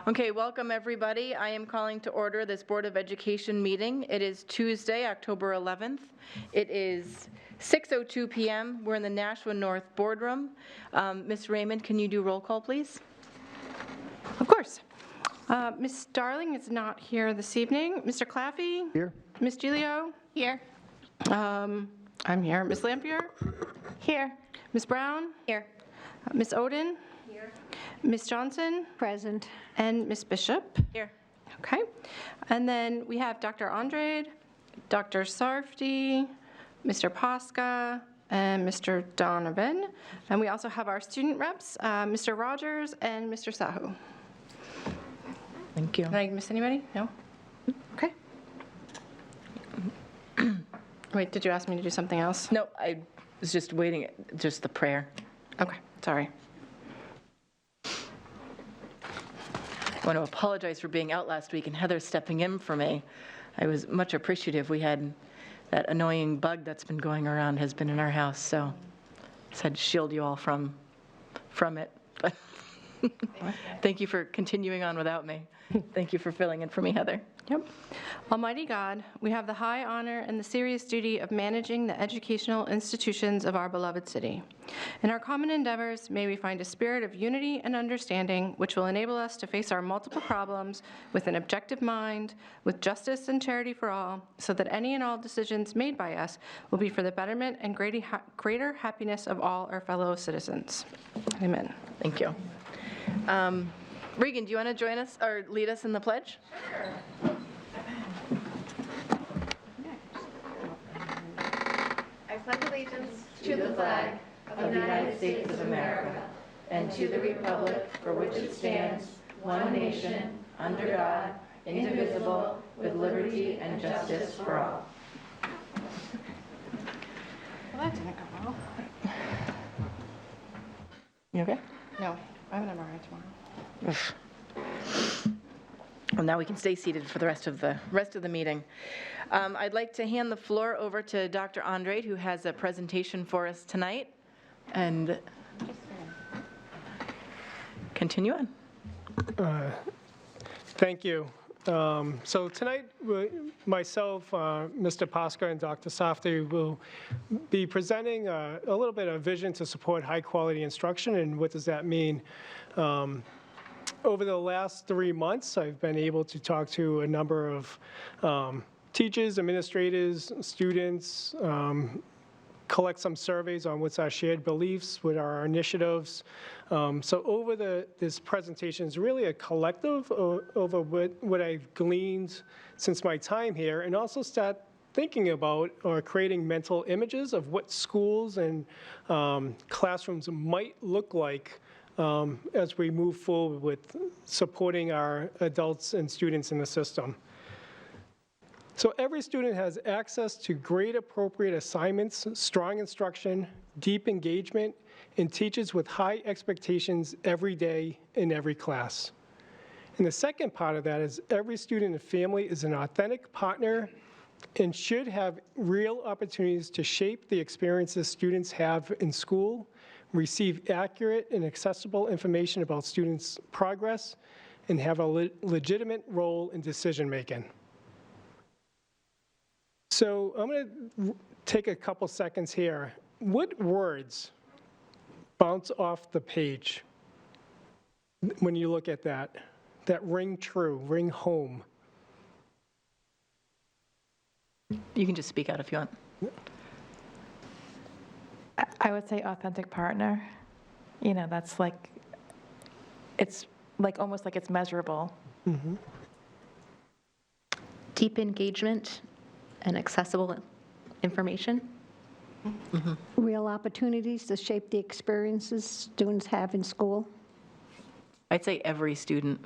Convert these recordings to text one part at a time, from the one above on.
Okay, welcome everybody. I am calling to order this Board of Education meeting. It is Tuesday, October 11th. It is 6:02 p.m. We're in the Nashua North Boardroom. Ms. Raymond, can you do roll call, please? Of course. Ms. Darling is not here this evening. Mr. Claffey? Here. Ms. Giglio? Here. I'm here. Ms. Lampier? Here. Ms. Brown? Here. Ms. Oden? Here. Ms. Johnson? Present. And Ms. Bishop? Here. Okay. And then we have Dr. Andrade, Dr. Sarfty, Mr. Posca, and Mr. Donovan. And we also have our student reps, Mr. Rogers and Mr. Sahu. Thank you. Did I miss anybody? No? Okay. Wait, did you ask me to do something else? No, I was just waiting, just the prayer. Okay, sorry. I want to apologize for being out last week and Heather stepping in for me. I was much appreciative. We had that annoying bug that's been going around has been in our house, so just had to shield you all from it. But thank you for continuing on without me. Thank you for filling in for me, Heather. Yep. Almighty God, we have the high honor and the serious duty of managing the educational institutions of our beloved city. In our common endeavors, may we find a spirit of unity and understanding which will enable us to face our multiple problems with an objective mind, with justice and charity for all, so that any and all decisions made by us will be for the betterment and greater happiness of all our fellow citizens. Amen. Thank you. Regan, do you want to join us or lead us in the pledge? Sure. I pledge allegiance to the flag of the United States of America and to the republic for which it stands, one nation, under God, indivisible, with liberty and justice for all. Well, that didn't go well. You okay? No, I have an MRI tomorrow. Well, now we can stay seated for the rest of the meeting. I'd like to hand the floor over to Dr. Andrade, who has a presentation for us tonight, and continue on. Thank you. So tonight, myself, Mr. Posca, and Dr. Safdie will be presenting a little bit of vision to support high-quality instruction, and what does that mean? Over the last 3 months, I've been able to talk to a number of teachers, administrators, students, collect some surveys on what's our shared beliefs, what are our initiatives. So over this presentation is really a collective over what I've gleaned since my time here, and also start thinking about or creating mental images of what schools and classrooms might look like as we move forward with supporting our adults and students in the system. So every student has access to grade-appropriate assignments, strong instruction, deep engagement, and teachers with high expectations every day in every class. And the second part of that is every student and family is an authentic partner and should have real opportunities to shape the experiences students have in school, receive accurate and accessible information about students' progress, and have a legitimate role in decision-making. So I'm going to take a couple seconds here. What words bounce off the page when you look at that ring true, ring home? You can just speak out if you want. I would say authentic partner. You know, that's like, it's like almost like it's measurable. Mm-hmm. Deep engagement and accessible information. Mm-hmm. Real opportunities to shape the experiences students have in school. I'd say every student.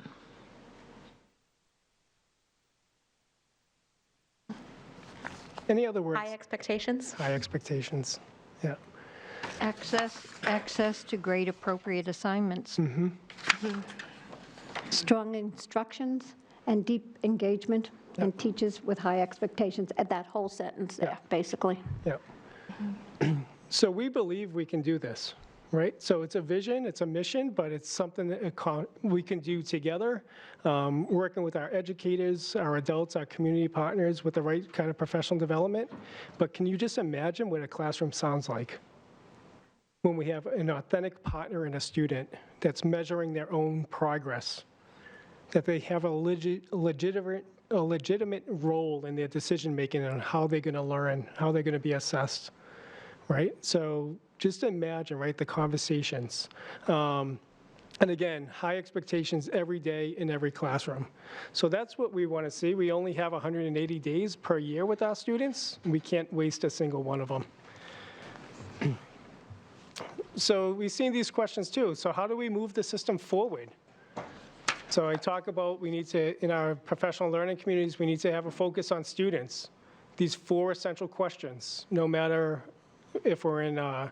Any other words? High expectations. High expectations, yeah. Access to grade-appropriate assignments. Mm-hmm. Strong instructions and deep engagement, and teachers with high expectations, at that whole sentence there, basically. Yeah. So we believe we can do this. right? So it's a vision, it's a mission, but it's something that we can do together, working with our educators, our adults, our community partners with the right kind of professional development. But can you just imagine what a classroom sounds like when we have an authentic partner and a student that's measuring their own progress, that they have a legitimate role in their decision-making on how they're going to learn, how they're going to be assessed, right? So just imagine, right, the conversations. And again, high expectations every day in every classroom. So that's what we want to see. We only have 180 days per year with our students. We can't waste a single one of them. So we've seen these questions too. So how do we move the system forward? So I talk about we need to, in our professional learning communities, we need to have a focus on students. These 4 essential questions, no matter if we're in a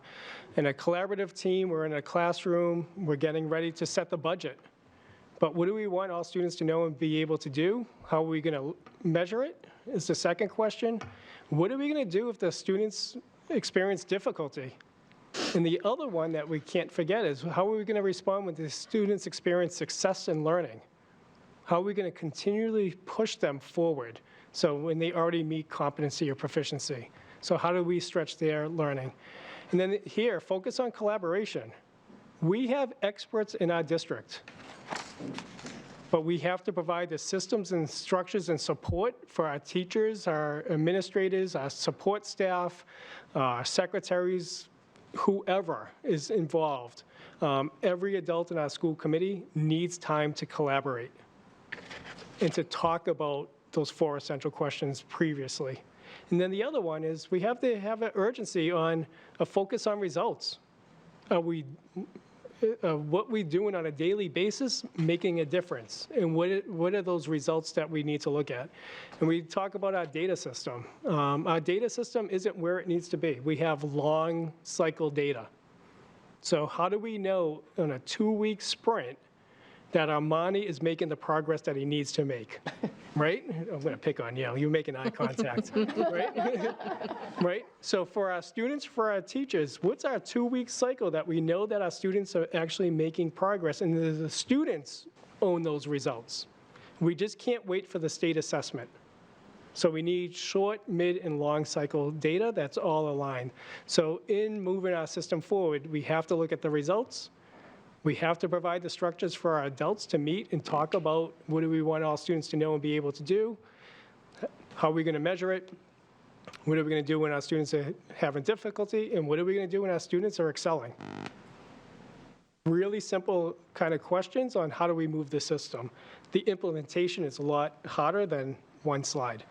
collaborative team, we're in a classroom, we're getting ready to set the budget. But what do we want all students to know and be able to do? How are we going to measure it is the second question. What are we going to do if the students experience difficulty? And the other one that we can't forget is how are we going to respond when the students experience success in learning? How are we going to continually push them forward so when they already meet competency or proficiency? So how do we stretch their learning? And then here, focus on collaboration. We have experts in our district, but we have to provide the systems and structures and support for our teachers, our administrators, our support staff, our secretaries, whoever is involved. Every adult in our school committee needs time to collaborate and to talk about those 4 essential questions previously. And then the other one is we have to have an urgency on a focus on results. Are we, what we doing on a daily basis making a difference? And what are those results that we need to look at? And we talk about our data system. Our data system isn't where it needs to be. We have long cycle data. So how do we know on a 2-week sprint that Armani is making the progress that he needs to make, right? I'm going to pick on you. You're making eye contact, right? Right? So for our students, for our teachers, what's our 2-week cycle that we know that our students are actually making progress and the students own those results? We just can't wait for the state assessment. So we need short, mid, and long cycle data that's all aligned. So in moving our system forward, we have to look at the results. We have to provide the structures for our adults to meet and talk about what do we want all students to know and be able to do, how are we going to measure it, what are we going to do when our students are having difficulty, and what are we going to do when our students are excelling. Really simple kind of questions on how do we move the system. The implementation is a lot harder than one slide.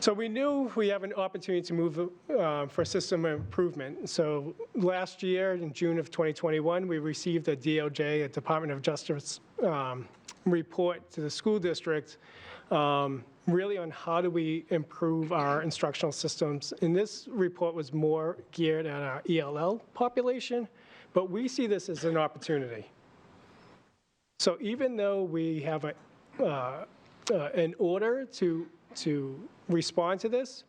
So we knew we have an opportunity to move for system improvement. So last year, in June of 2021, we received a DOJ, a Department of Justice report to the school district, really on how do we improve our instructional systems. And this report was more geared at our ELL population, but we see this as an opportunity. So even though we have an order to respond to this,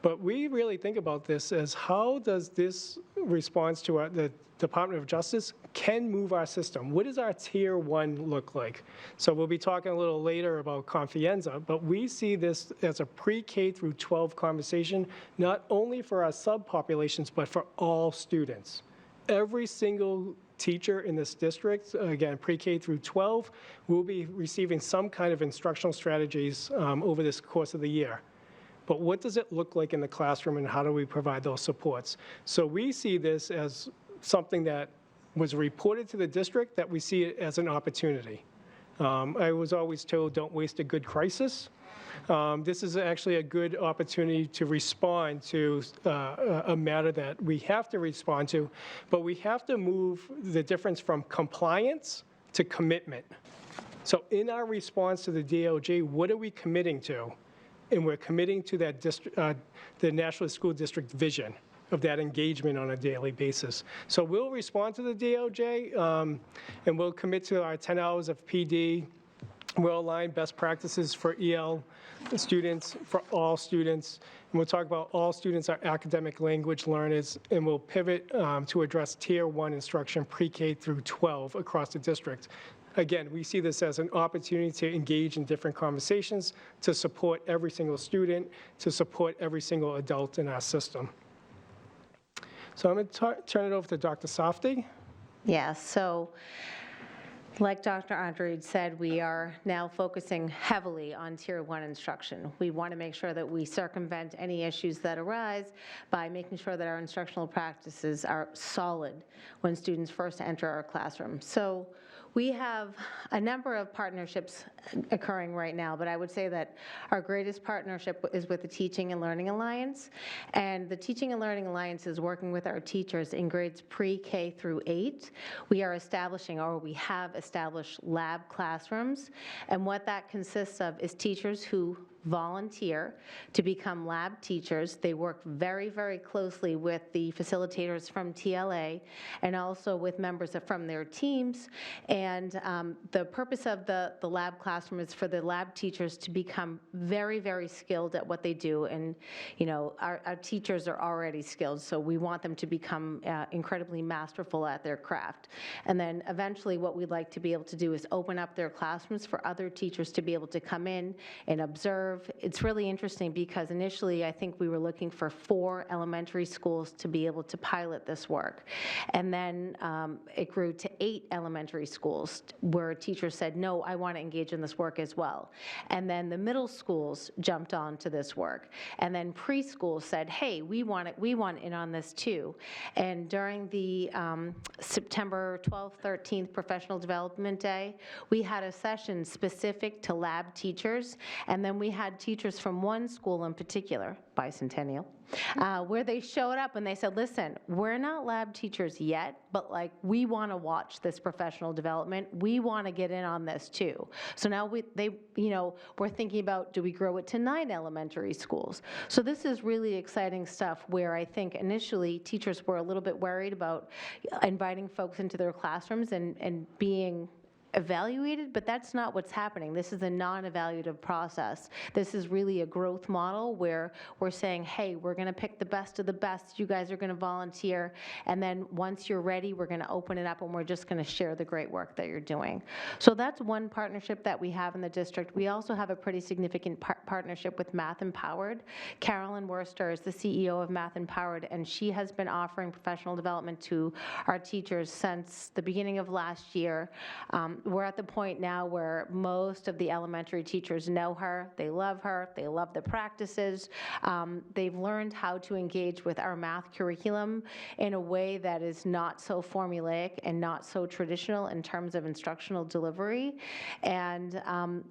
but we really think about this as how does this response to the Department of Justice can move our system? What does our tier 1 look like? So we'll be talking a little later about Confianza, but we see this as a pre-K through 12 conversation, not only for our subpopulations, but for all students. Every single teacher in this district, again, pre-K through 12, will be receiving some kind of instructional strategies over this course of the year. But what does it look like in the classroom and how do we provide those supports? So we see this as something that was reported to the district that we see it as an opportunity. I was always told, don't waste a good crisis. This is actually a good opportunity to respond to a matter that we have to respond to, but we have to move the difference from compliance to commitment. So in our response to the DOJ, what are we committing to? And we're committing to that the Nashua School District vision of that engagement on a daily basis. So we'll respond to the DOJ, and we'll commit to our 10 hours of PD, We'll align best practices for EL students, for all students, and we'll talk about all students are academic language learners, and we'll pivot to address Tier 1 instruction pre-K through 12 across the district. Again, we see this as an opportunity to engage in different conversations, to support every single student, to support every single adult in our system. So I'm going to turn it over to Dr. Softy. Yeah, so like Dr. Andreed said, we are now focusing heavily on Tier 1 instruction. We want to make sure that we circumvent any issues that arise by making sure that our instructional practices are solid when students first enter our classroom. So we have a number of partnerships occurring right now, but I would say that our greatest partnership is with the Teaching and Learning Alliance. And the Teaching and Learning Alliance is working with our teachers in grades pre-K through 8. We are establishing, or we have established, lab classrooms. And what that consists of is teachers who volunteer to become lab teachers. They work very, very closely with the facilitators from TLA and also with members from their teams. And the purpose of the lab classroom is for the lab teachers to become very, very skilled at what they do. And, you know, our teachers are already skilled, so we want them to become incredibly masterful at their craft. And then eventually what we'd like to be able to do is open up their classrooms for other teachers to be able to come in and observe. It's really interesting because initially I think we were looking for 4 elementary schools to be able to pilot this work. And then it grew to 8 elementary schools where teachers said, no, I want to engage in this work as well. And then the middle schools jumped on to this work. And then preschool said, hey, we want in on this too. And during the September 12th, 13th Professional Development Day, we had a session specific to lab teachers, and then we had teachers from one school in particular, Bicentennial, where they showed up and they said, listen, we're not lab teachers yet, but like we want to watch this professional development. We want to get in on this too. So now we're thinking about, do we grow it to 9 elementary schools? So this is really exciting stuff where I think initially teachers were a little bit worried about inviting folks into their classrooms and being evaluated, but that's not what's happening. This is a non-evaluative process. This is really a growth model where we're saying, hey, we're going to pick the best of the best. You guys are going to volunteer, and then once you're ready, we're going to open it up and we're just going to share the great work that you're doing. So that's one partnership that we have in the district. We also have a pretty significant partnership with Math Empowered. Carolyn Worster is the CEO of Math Empowered, and she has been offering professional development to our teachers since the beginning of last year. We're at the point now where most of the elementary teachers know her, they love the practices. They've learned how to engage with our math curriculum in a way that is not so formulaic and not so traditional in terms of instructional delivery. And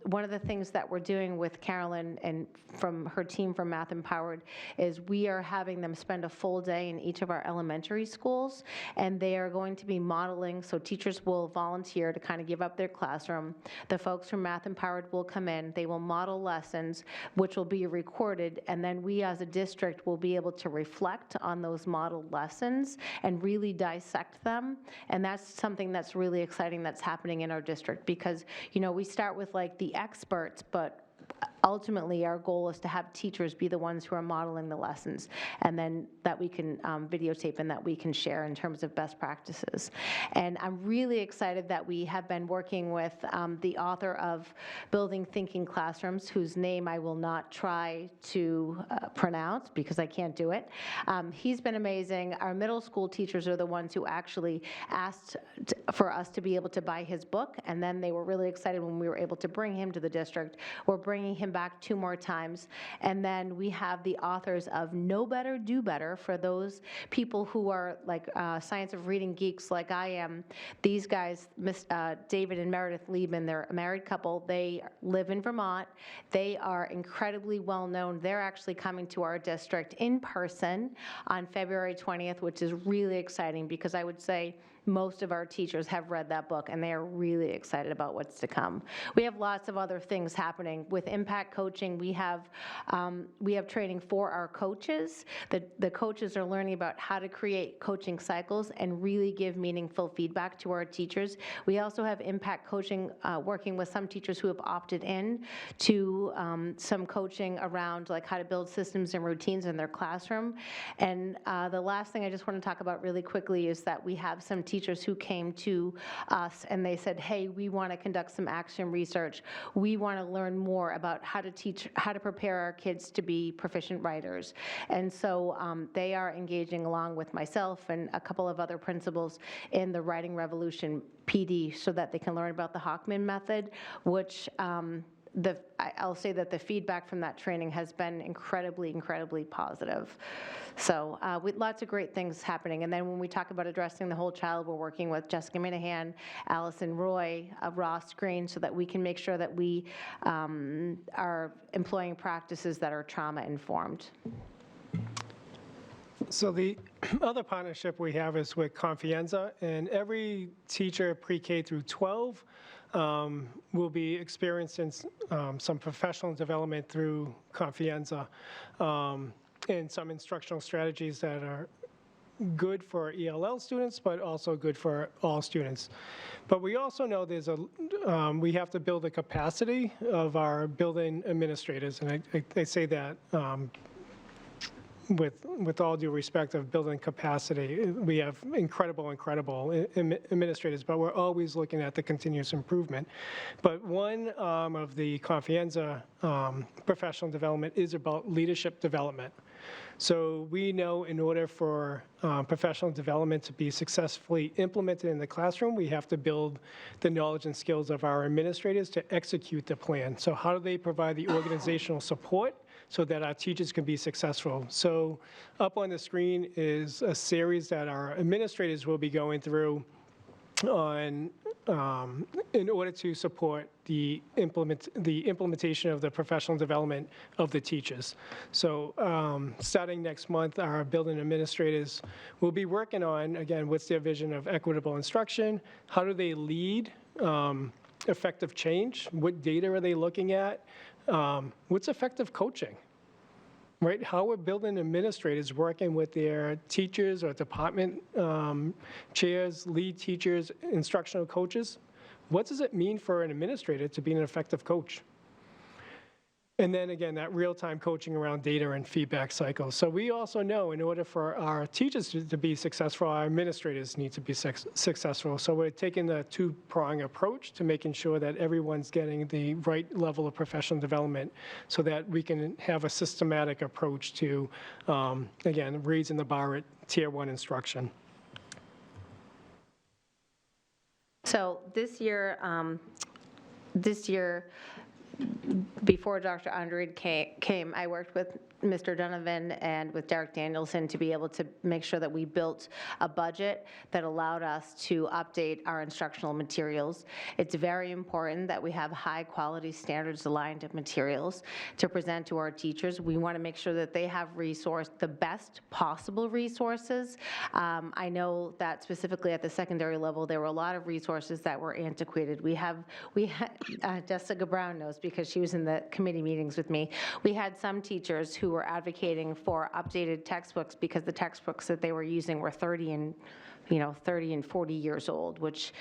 one of the things that we're doing with Carolyn and from her team from Math Empowered is we are having them spend a full day in each of our elementary schools, and they are going to be modeling, so teachers will volunteer to kind of give up their classroom. The folks from Math Empowered will come in, they will model lessons, which will be recorded, and then we as a district will be able to reflect on those modeled lessons and really dissect them. And that's something that's really exciting that's happening in our district, because, you know, we start with like the experts, but ultimately our goal is to have teachers be the ones who are modeling the lessons, and then that we can videotape and that we can share in terms of best practices. And I'm really excited that we have been working with the author of Building Thinking Classrooms, whose name I will not try to pronounce because I can't do it. He's been amazing. Our middle school teachers are the ones who actually asked for us to be able to buy his book, and then they were really excited when we were able to bring him to the district. We're bringing him back 2 more times. And then we have the authors of Know Better, Do Better for those people who are like science of reading geeks like I am. These guys, David and Meredith Liebman, they're a married couple. They live in Vermont. They are incredibly well known. They're actually coming to our district in person on February 20th, which is really exciting because I would say most of our teachers have read that book, and they are really excited about what's to come. We have lots of other things happening. With impact coaching, we have training for our coaches. The coaches are learning about how to create coaching cycles and really give meaningful feedback to our teachers. We also have impact coaching, working with some teachers who have opted in to some coaching around like how to build systems and routines in their classroom. And the last thing I just want to talk about really quickly is that we have some teachers who came to us and they said, hey, we want to conduct some action research. We want to learn more about how to prepare our kids to be proficient writers. And so they are engaging along with myself and a couple of other principals in the Writing Revolution PD so that they can learn about the Hockman method, which I'll say that the feedback from that training has been incredibly positive. So with lots of great things happening. And then when we talk about addressing the whole child, we're working with Jessica Minahan, Allison Roy, Ross Green, so that we can make sure that we are employing practices that are trauma-informed. So the other partnership we have is with Confianza, and every teacher pre-K through 12 will be experiencing some professional development through Confianza and some instructional strategies that are good for ELL students, but also good for all students. But we also know we have to build the capacity of our building administrators, and I say that with all due respect of building capacity. We have incredible administrators, but we're always looking at the continuous improvement. But one of the Confianza professional development is about leadership development. So we know in order for professional development to be successfully implemented in the classroom, we have to build the knowledge and skills of our administrators to execute the plan. So how do they provide the organizational support so that our teachers can be successful? So up on the screen is a series that our administrators will be going through on in order to support the implementation of the professional development of the teachers. So starting next month, our building administrators will be working on, again, what's their vision of equitable instruction? How do they lead effective change? What data are they looking at? What's effective coaching? Right? How are building administrators working with their teachers or department chairs, lead teachers, instructional coaches? What does it mean for an administrator to be an effective coach? And then again, that real-time coaching around data and feedback cycles. So we also know in order for our teachers to be successful, our administrators need to be successful. So we're taking the two-prong approach to making sure that everyone's getting the right level of professional development so that we can have a systematic approach to, again, raising the bar at Tier 1 instruction. So this year, before Dr. Andrade came, I worked with Mr. Donovan and with Derek Danielson to be able to make sure that we built a budget that allowed us to update our instructional materials. It's very important that we have high-quality standards aligned materials to present to our teachers. We want to make sure that they have the best possible resources. I know that specifically at the secondary level, there were a lot of resources that were antiquated. We had Jessica Brown knows because she was in the committee meetings with me. We had some teachers who were advocating for updated textbooks because the textbooks that they were using were 30 and 40 years old, which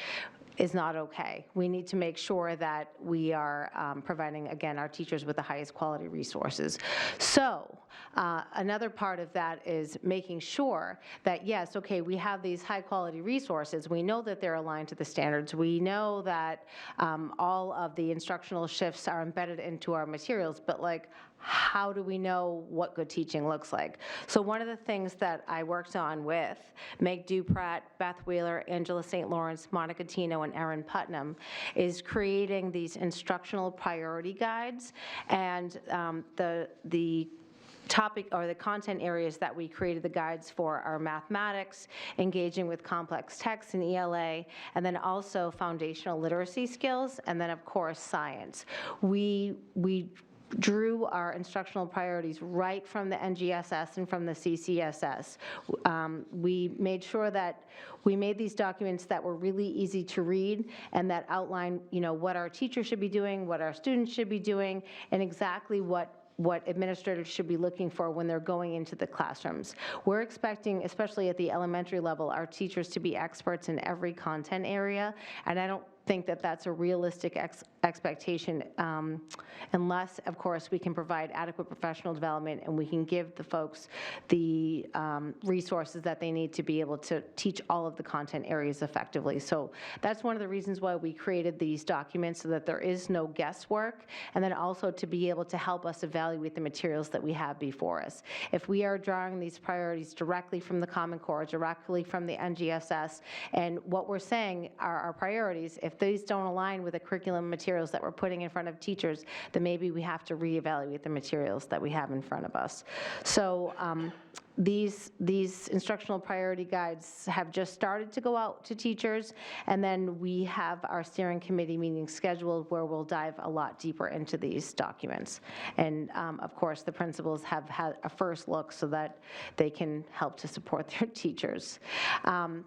is not okay. We need to make sure that we are providing, again, our teachers with the highest quality resources. So another part of that is making sure that, yes, okay, we have these high quality resources. We know that they're aligned to the standards. We know that all of the instructional shifts are embedded into our materials, but like, how do we know what good teaching looks like? So one of the things that I worked on with Meg Duprat, Beth Wheeler, Angela St. Lawrence, Monica Tino, and Erin Putnam is creating these instructional priority guides, and the topic or the content areas that we created the guides for are mathematics, engaging with complex texts in ELA, and then also foundational literacy skills, and then of course science. We drew our instructional priorities right from the NGSS and from the CCSS. We made sure that we made these documents that were really easy to read and that outline, what our teachers should be doing, what our students should be doing, and exactly what administrators should be looking for when they're going into the classrooms. We're expecting, especially at the elementary level, our teachers to be experts in every content area, and I don't think that that's a realistic expectation unless, of course, we can provide adequate professional development and we can give the folks the resources that they need to be able to teach all of the content areas effectively. So that's one of the reasons why we created these documents, so that there is no guesswork, and then also to be able to help us evaluate the materials that we have before us. If we are drawing these priorities directly from the Common Core, directly from the NGSS, and what we're saying are our priorities, if these don't align with the curriculum materials that we're putting in front of teachers, then maybe we have to reevaluate the materials that we have in front of us. So these instructional priority guides have just started to go out to teachers, and then we have our steering committee meeting scheduled where we'll dive a lot deeper into these documents. And of course, the principals have had a first look so that they can help to support their teachers.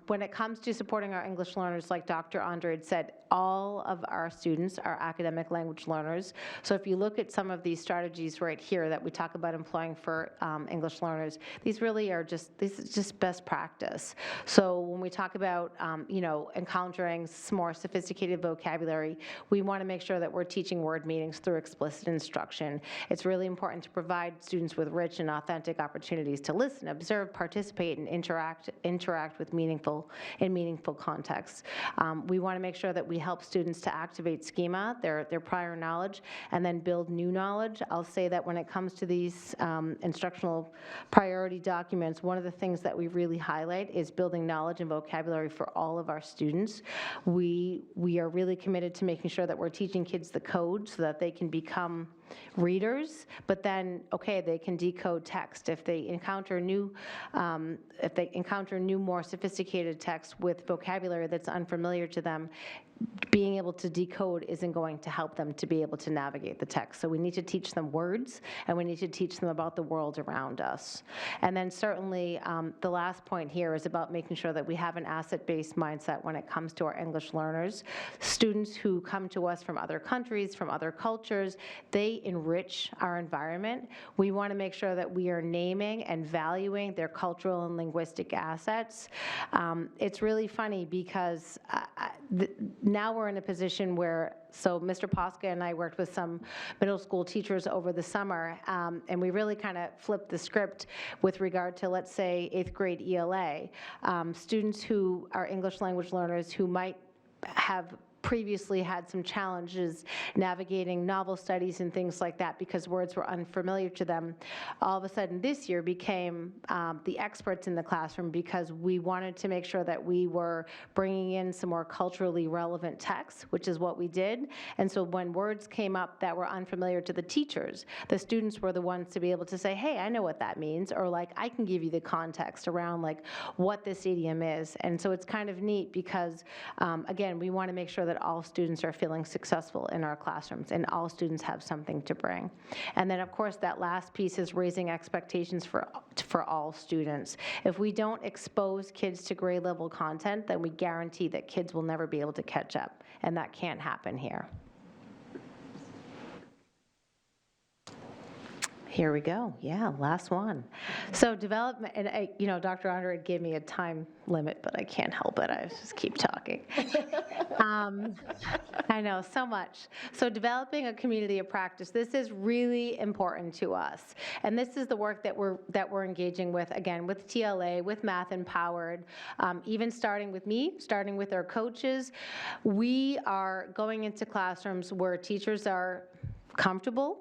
When it comes to supporting our English learners, like Dr. Andre had said, all of our students are academic language learners. So if you look at some of these strategies right here that we talk about employing for English learners, these really are this is just best practice. So when we talk about, encountering more sophisticated vocabulary, we want to make sure that we're teaching word meanings through explicit instruction. It's really important to provide students with rich and authentic opportunities to listen, observe, participate, and interact with meaningful contexts. We want to make sure that we help students to activate schema, their prior knowledge, and then build new knowledge. I'll say that when it comes to these instructional priority documents, one of the things that we really highlight is building knowledge and vocabulary for all of our students. We are really committed to making sure that we're teaching kids the code so that they can become readers, but then, okay, they can decode text. If they encounter new, more sophisticated text with vocabulary that's unfamiliar to them, being able to decode isn't going to help them to be able to navigate the text. So we need to teach them words, and we need to teach them about the world around us. And then certainly the last point here is about making sure that we have an asset-based mindset when it comes to our English learners. Students who come to us from other countries, from other cultures, they enrich our environment. We want to make sure that we are naming and valuing their cultural and linguistic assets. It's really funny because now we're in a position where, so Mr. Posca and I worked with some middle school teachers over the summer, and we really kind of flipped the script with regard to, let's say, 8th grade ELA. Students who are English language learners who might have previously had some challenges navigating novel studies and things like that because words were unfamiliar to them, all of a sudden this year became the experts in the classroom because we wanted to make sure that we were bringing in some more culturally relevant texts, which is what we did. And so when words came up that were unfamiliar to the teachers, the students were the ones to be able to say, hey, I know what that means, or like, I can give you the context around like what this idiom is. And so it's kind of neat because, again, we want to make sure that all students are feeling successful in our classrooms and all students have something to bring. And then, of course, that last piece is raising expectations for all students. If we don't expose kids to grade level content, then we guarantee that kids will never be able to catch up, and that can't happen here. Here we go. Yeah, last one. So development, and Dr. Andre gave me a time limit, but I can't help it. I just keep talking. I know, so much. So developing a community of practice, this is really important to us. And this is the work that we're engaging with, again, with TLA, with Math Empowered, even starting with me, starting with our coaches. We are going into classrooms where teachers are comfortable,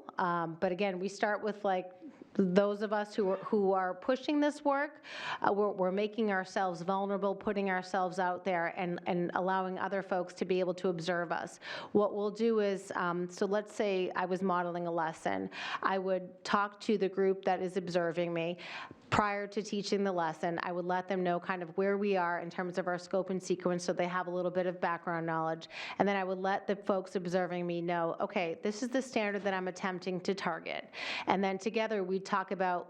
but again, we start with like those of us who are pushing this work. We're making ourselves vulnerable, putting ourselves out there, and allowing other folks to be able to observe us. What we'll do is, so let's say I was modeling a lesson, I would talk to the group that is observing me, prior to teaching the lesson, I would let them know kind of where we are in terms of our scope and sequence so they have a little bit of background knowledge. And then I would let the folks observing me know, okay, this is the standard that I'm attempting to target. And then together we'd talk about,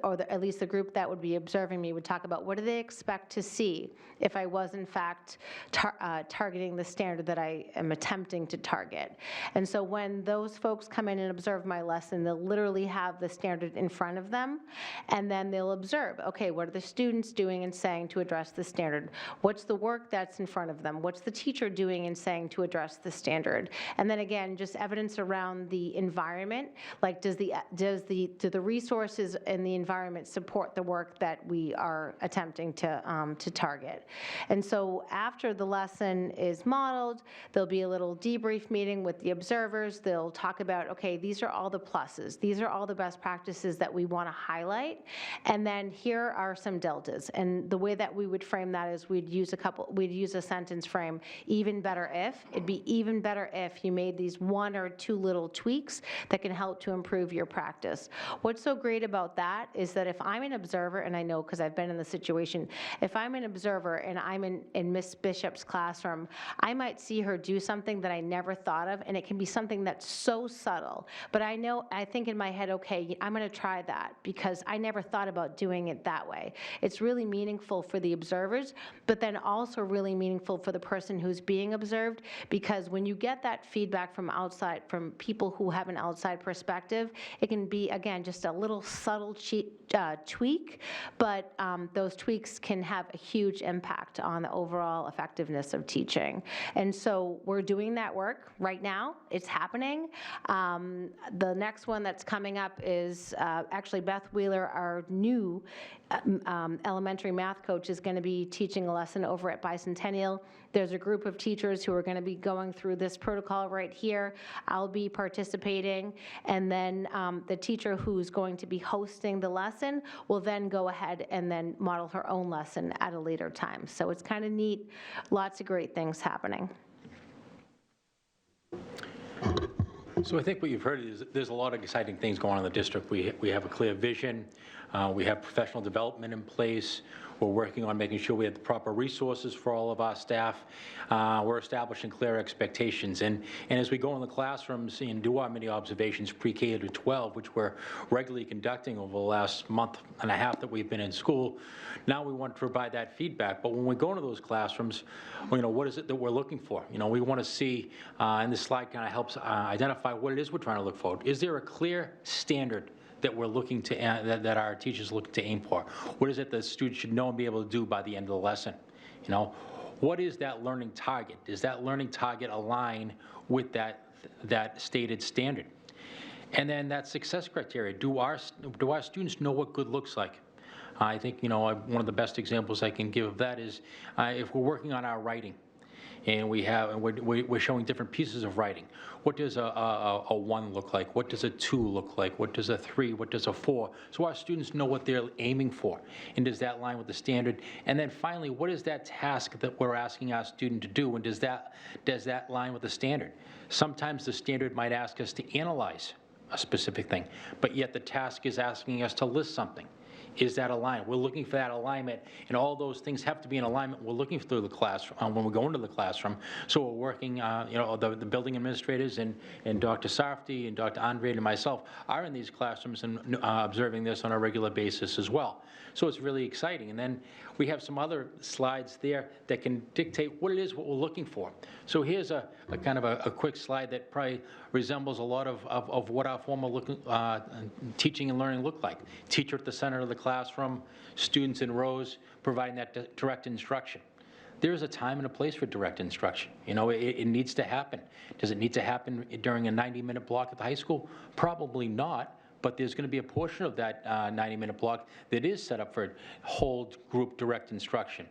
or at least the group that would be observing me would talk about what do they expect to see if I was in fact targeting the standard that I am attempting to target. And so when those folks come in and observe my lesson, they'll literally have the standard in front of them, and then they'll observe, okay, what are the students doing and saying to address the standard? What's the work that's in front of them? What's the teacher doing and saying to address the standard? And then again, just evidence around the environment, like do the resources in the environment support the work that we are attempting to target? And so after the lesson is modeled, there'll be a little debrief meeting with the observers. They'll talk about, okay, these are all the pluses. These are all the best practices that we want to highlight. And then here are some deltas. And the way that we would frame that is we'd use a sentence frame, even better if. It'd be even better if you made these 1 or 2 little tweaks that can help to improve your practice. What's so great about that is that if I'm an observer, and I know because I've been in the situation, if I'm an observer and I'm in Miss Bishop's classroom, I might see her do something that I never thought of, and it can be something that's so subtle. But I think in my head, okay, I'm going to try that because I never thought about doing it that way. It's really meaningful for the observers, but then also really meaningful for the person who's being observed, because when you get that feedback from outside, from people who have an outside perspective, it can be, again, just a little subtle tweak, but those tweaks can have a huge impact on the overall effectiveness of teaching. And so we're doing that work right now. It's happening. The next one that's coming up is actually Beth Wheeler, our new elementary math coach, is going to be teaching a lesson over at Bicentennial. There's a group of teachers who are going to be going through this protocol right here. I'll be participating, and then the teacher who's going to be hosting the lesson will then go ahead and then model her own lesson at a later time. So it's kind of neat, lots of great things happening. So I think what you've heard is there's a lot of exciting things going on in the district. We have a clear vision. We have professional development in place. We're working on making sure we have the proper resources for all of our staff. We're establishing clear expectations. And as we go in the classrooms and do our mini observations pre-K to 12, which we're regularly conducting over the last month and a half that we've been in school, now we want to provide that feedback. But when we go into those classrooms, what is it that we're looking for? We want to see, and this slide kind of helps identify what it is we're trying to look for. Is there a clear standard that we're looking to, that our teachers look to aim for? What is it that students should know and be able to do by the end of the lesson? What is that learning target? Does that learning target align with that stated standard? And then that success criteria. Do our students know what good looks like? I think, one of the best examples I can give of that is if we're working on our writing, and we're showing different pieces of writing. What does a 1 look like? What does a 2 look like? What does a 3? What does a 4? So our students know what they're aiming for, and does that line with the standard? And then finally, what is that task that we're asking our student to do, and does that line with the standard? Sometimes the standard might ask us to analyze a specific thing, but yet the task is asking us to list something. Is that aligned? We're looking for that alignment, and all those things have to be in alignment. We're looking through the classroom when we go into the classroom. So we're working, the building administrators and Dr. Sarfty and Dr. Andre and myself are in these classrooms and observing this on a regular basis as well. So it's really exciting. And then we have some other slides there that can dictate what it is what we're looking for. So here's a kind of a quick slide that probably resembles a lot of what our former teaching and learning looked like. Teacher at the center of the classroom, students in rows, providing that direct instruction. There's a time and a place for direct instruction. It needs to happen. Does it need to happen during a 90-minute block at the high school? Probably not. But there's going to be a portion of that 90-minute block that is set up for whole group direct instruction.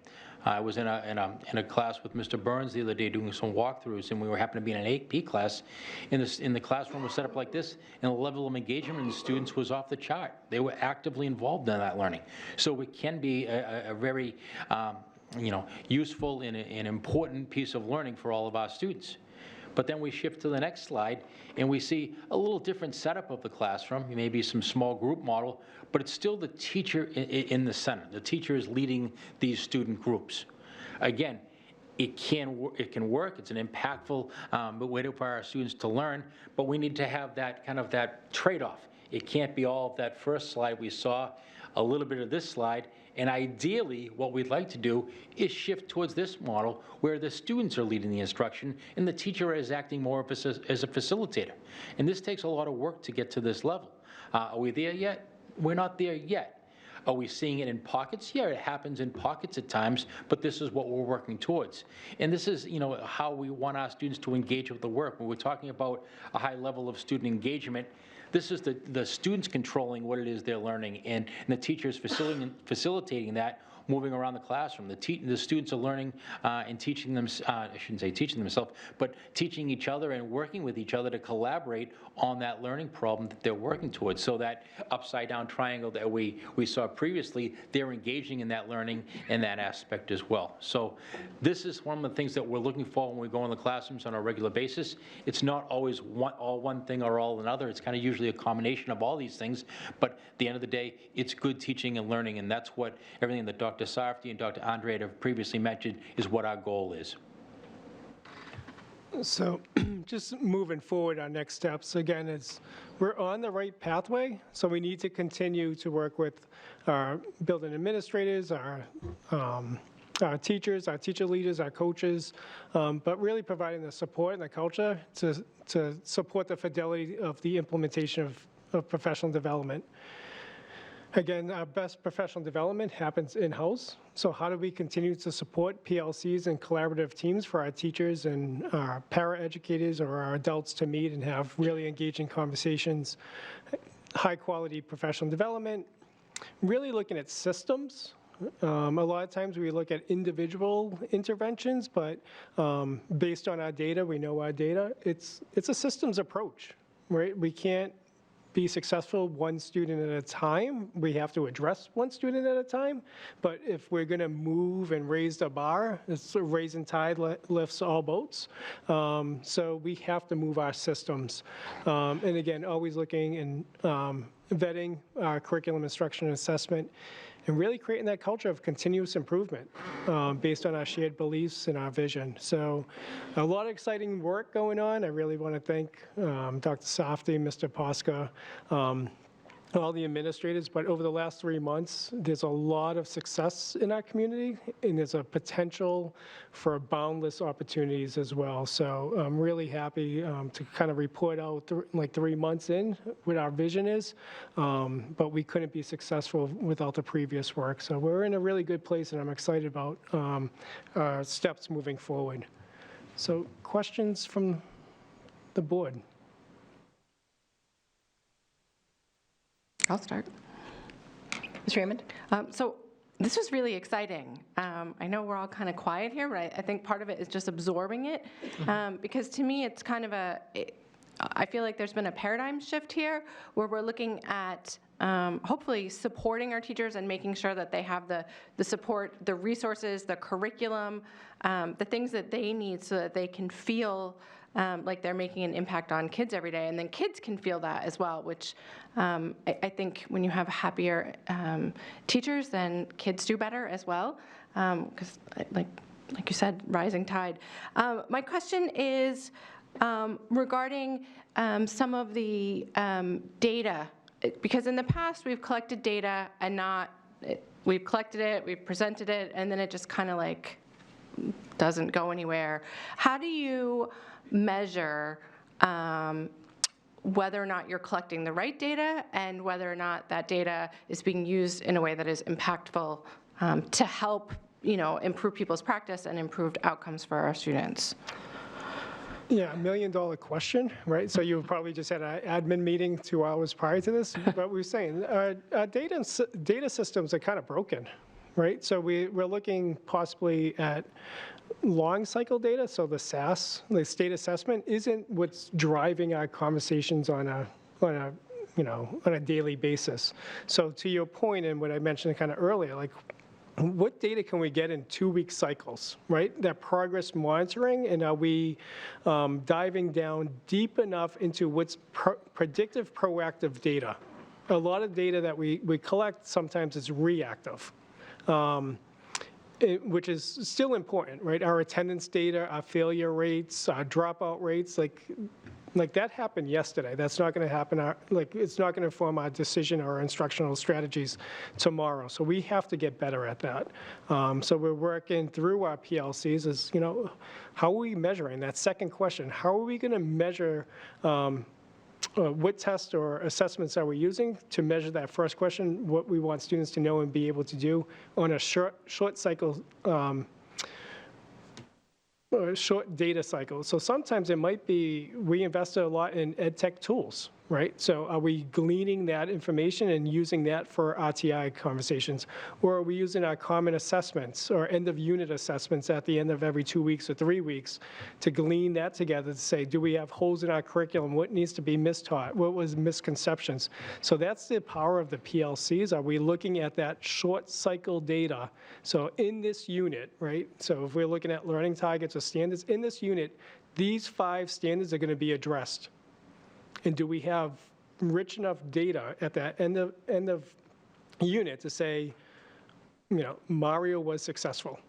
I was in a class with Mr. Burns the other day doing some walkthroughs, and we happened to be in an AP class. In the classroom was set up like this, and the level of engagement in the students was off the chart. They were actively involved in that learning. So it can be a very useful and an important piece of learning for all of our students. But then we shift to the next slide, and we see a little different setup of the classroom, maybe some small group model, but it's still the teacher in the center. The teacher is leading these student groups. Again, it can work, it's an impactful way for our students to learn, but we need to have that kind of that trade-off. It can't be all of that first slide we saw, a little bit of this slide, and ideally, what we'd like to do is shift towards this model where the students are leading the instruction and the teacher is acting more as a facilitator. And this takes a lot of work to get to this level. Are we there yet? We're not there yet. Are we seeing it in pockets? Yeah, it happens in pockets at times, but this is what we're working towards. And this is, how we want our students to engage with the work. When we're talking about a high level of student engagement, this is the students controlling what it is they're learning, and the teachers facilitating that, moving around the classroom. The students are learning and teaching them, I shouldn't say teaching themselves, but teaching each other and working with each other to collaborate on that learning problem that they're working towards. So that upside down triangle that we saw previously, they're engaging in that learning and that aspect as well. So this is one of the things that we're looking for when we go in the classrooms on a regular basis. It's not always all one thing or all another. It's kind of usually a combination of all these things, but at the end of the day, it's good teaching and learning, and that's what everything that Dr. Sarfty and Dr. Andre have previously mentioned is what our goal is. So just moving forward, our next steps, again, is we're on the right pathway, so we need to continue to work with our building administrators, our teachers, our teacher leaders, our coaches, but really providing the support and the culture to support the fidelity of the implementation of professional development. Again, our best professional development happens in-house, so how do we continue to support PLCs and collaborative teams for our teachers and our para-educators or our adults to meet and have really engaging conversations, high-quality professional development, really looking at systems. A lot of times we look at individual interventions, but based on our data, we know our data, it's a systems approach, right? We can't be successful one student at a time. We have to address one student at a time, but if we're gonna move and raise the bar, it's a raising tide lifts all boats. So we have to move our systems. And again, always looking and vetting our curriculum instruction and assessment, and really creating that culture of continuous improvement based on our shared beliefs and our vision. So a lot of exciting work going on. I really want to thank Dr. Safdie, Mr. Posca, all the administrators, but over the last 3 months, there's a lot of success in our community, and there's a potential for boundless opportunities as well. So I'm really happy to kind of report out like 3 months in what our vision is, but we couldn't be successful without the previous work. So we're in a really good place, and I'm excited about our steps moving forward. So questions from the board? I'll start. Ms. Raymond? So this was really exciting. I know we're all kind of quiet here, but I think part of it is just absorbing it, because to me it's kind of I feel like there's been a paradigm shift here where we're looking at hopefully supporting our teachers and making sure that they have the support, the resources, the curriculum, the things that they need so that they can feel like they're making an impact on kids every day, and then kids can feel that as well, which I think when you have happier teachers, then kids do better as well, because like you said, rising tide. My question is regarding some of the data, because in the past we've collected data and we've collected it, we've presented it, and then it just kind of like doesn't go anywhere. How do you measure whether or not you're collecting the right data and whether or not that data is being used in a way that is impactful to help, improve people's practice and improved outcomes for our students? Yeah, $1 million question, right? So you probably just had an admin meeting 2 hours prior to this, but we were saying our data systems are kind of broken, right? So we're looking possibly at long cycle data, so the SAS, the state assessment, isn't what's driving our conversations on a daily basis. So to your point, and what I mentioned kind of earlier, like what data can we get in 2-week cycles, right? That progress monitoring, and are we diving down deep enough into what's predictive, proactive data? A lot of data that we collect sometimes is reactive, which is still important, right? Our attendance data, our failure rates, our dropout rates, like that happened yesterday. That's not going to happen, it's not going to inform our decision or our instructional strategies tomorrow. So we have to get better at that. So we're working through our PLCs is, how are we measuring? That second question, how are we going to measure what tests or assessments are we using to measure that first question, what we want students to know and be able to do on a short cycle, short data cycle. So sometimes it might be, we invested a lot in ed tech tools, right? So are we gleaning that information and using that for RTI conversations? Or are we using our common assessments or end of unit assessments at the end of every 2 weeks or 3 weeks to glean that together to say, do we have holes in our curriculum? What needs to be mistaught? What was misconceptions? So that's the power of the PLCs. Are we looking at that short cycle data? So in this unit, right? So if we're looking at learning targets or standards, in this unit, these 5 standards are going to be addressed. And do we have rich enough data at that end of unit to say, Mario was successful?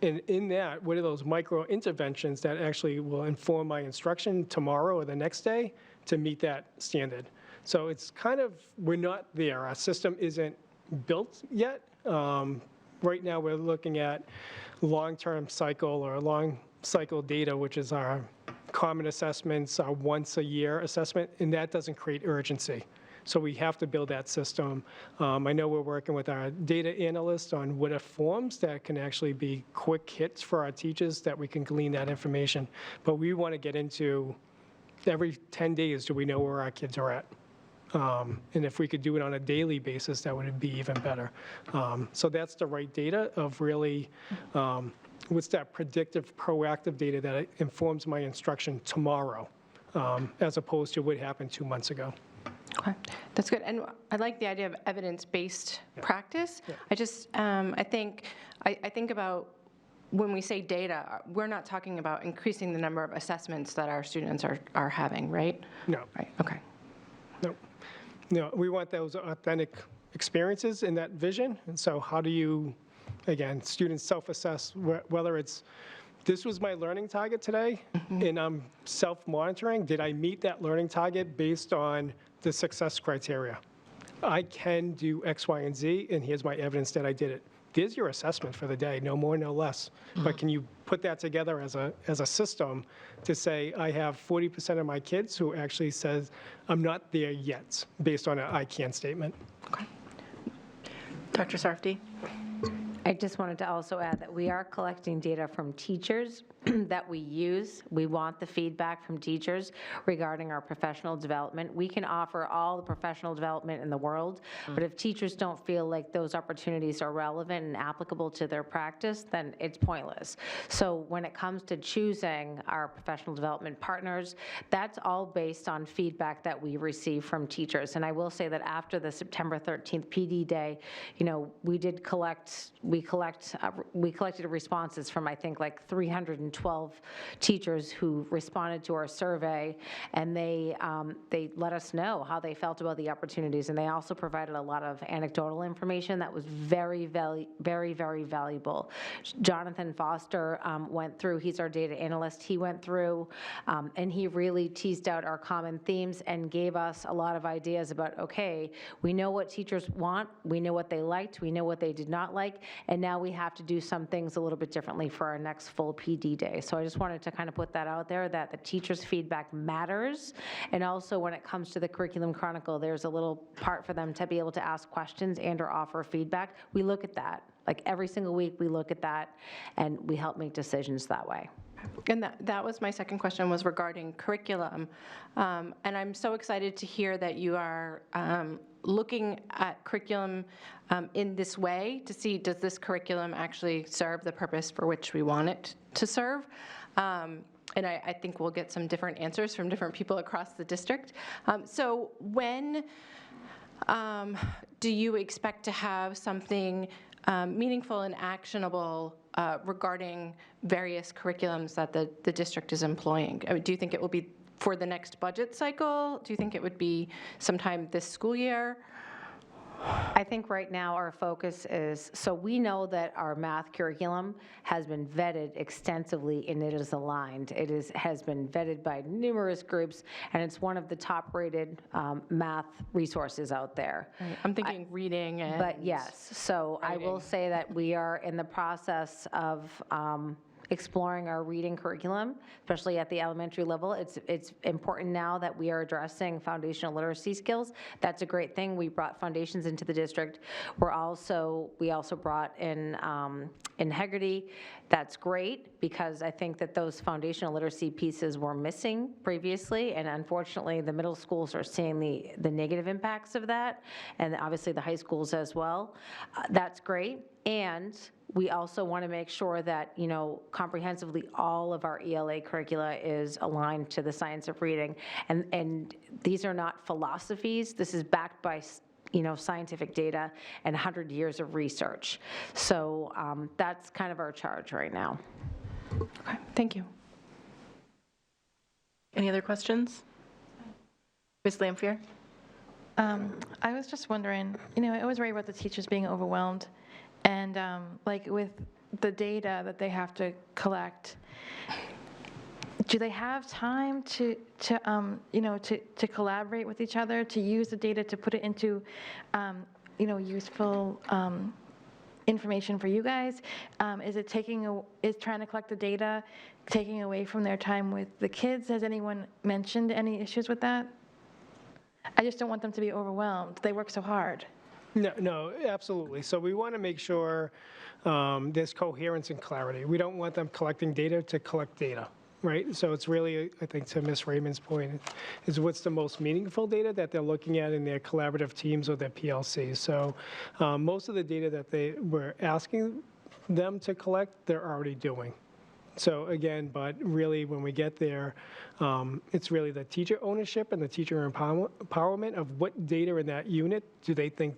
And in that, what are those micro interventions that actually will inform my instruction tomorrow or the next day to meet that standard? So it's kind of, we're not there. Our system isn't built yet. Right now, we're looking at long-term cycle or long cycle data, which is our common assessments, our once-a-year assessment, and that doesn't create urgency. So we have to build that system. I know we're working with our data analyst on what are forms that can actually be quick hits for our teachers that we can glean that information. But we want to get into every 10 days, do we know where our kids are at? And if we could do it on a daily basis, that would be even better. So that's the right data of really, what's that predictive, proactive data that informs my instruction tomorrow, as opposed to what happened 2 months ago. Okay, that's good. And I like the idea of evidence-based practice. Yeah. I just, I think about when we say data, we're not talking about increasing the number of assessments that our students are having, right? No. Right, okay. No, we want those authentic experiences in that vision. And so how do you, again, students self-assess whether it's, this was my learning target today, and I'm self-monitoring. Did I meet that learning target based on the success criteria? I can do X, Y, and Z, and here's my evidence that I did it. There's your assessment for the day, no more, no less. But can you put that together as a system to say, I have 40% of my kids who actually says, I'm not there yet, based on an I can statement. Okay. Dr. Sarfty? I just wanted to also add that we are collecting data from teachers that we use. We want the feedback from teachers regarding our professional development. We can offer all the professional development in the world, but if teachers don't feel like those opportunities are relevant and applicable to their practice, then it's pointless. So when it comes to choosing our professional development partners, that's all based on feedback that we receive from teachers. And I will say that after the September 13th PD Day, we did we collected responses from, I think, like 312 teachers who responded to our survey, and they let us know how they felt about the opportunities, and they also provided a lot of anecdotal information that was very, very, very, very valuable. Jonathan Foster went through, he's our data analyst, he went through and he really teased out our common themes and gave us a lot of ideas about, okay, we know what teachers want, we know what they liked, we know what they did not like, and now we have to do some things a little bit differently for our next full PD day. So I just wanted to kind of put that out there, that the teachers' feedback matters. And also when it comes to the Curriculum Chronicle, there's a little part for them to be able to ask questions and or offer feedback. We look at that. Like every single week we look at that and we help make decisions that way. And that was my second question, was regarding curriculum. And I'm so excited to hear that you are looking at curriculum in this way to see, does this curriculum actually serve the purpose for which we want it to serve? And I think we'll get some different answers from different people across the district. So when do you expect to have something meaningful and actionable regarding various curriculums that the district is employing? I mean, do you think it will be for the next budget cycle? Do you think it would be sometime this school year? I think right now our focus is, so we know that our math curriculum has been vetted extensively and it is aligned. Has been vetted by numerous groups, and it's one of the top-rated math resources out there. Right. I'm thinking reading and... But yes, so I will say that we are in the process of exploring our reading curriculum, especially at the elementary level. It's important now that we are addressing foundational literacy skills. That's a great thing. We brought foundations into the district. We also brought in integrity. That's great, because I think that those foundational literacy pieces were missing previously, and unfortunately the middle schools are seeing the negative impacts of that, and obviously the high schools as well. That's great. And we also want to make sure that, comprehensively all of our ELA curricula is aligned to the science of reading. And these are not philosophies. This is backed by, scientific data and 100 years of research. So that's kind of our charge right now. Okay, thank you. Any other questions? Ms. Lampier? I was just wondering, I always worry about the teachers being overwhelmed, and like with the data that they have to collect, do they have time to collaborate with each other, to use the data to put it into, useful information for you guys? Is trying to collect the data taking away from their time with the kids? Has anyone mentioned any issues with that? I just don't want them to be overwhelmed. They work so hard. No, absolutely. So we want to make sure there's coherence and clarity. We don't want them collecting data to collect data, right? So it's really, I think, to Ms. Raymond's point, is what's the most meaningful data that they're looking at in their collaborative teams or their PLCs. So most of the data that they were asking them to collect, they're already doing. So again, but really when we get there, it's really the teacher ownership and the teacher empowerment of what data in that unit do they think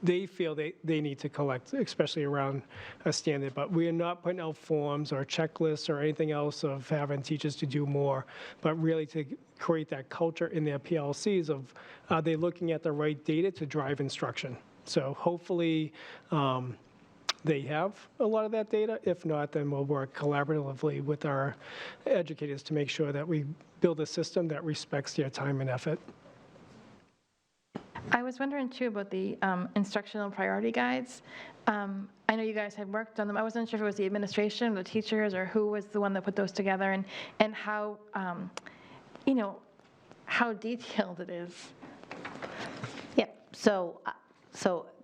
they feel they need to collect, especially around a standard. But we are not putting out forms or checklists or anything else of having teachers to do more, but really to create that culture in their PLCs of are they looking at the right data to drive instruction. So hopefully they have a lot of that data. If not, then we'll work collaboratively with our educators to make sure that we build a system that respects their time and effort. I was wondering too about the instructional priority guides. I know you guys had worked on them. I wasn't sure if it was the administration, the teachers, or who was the one that put those together, and how, how detailed it is. Yep. So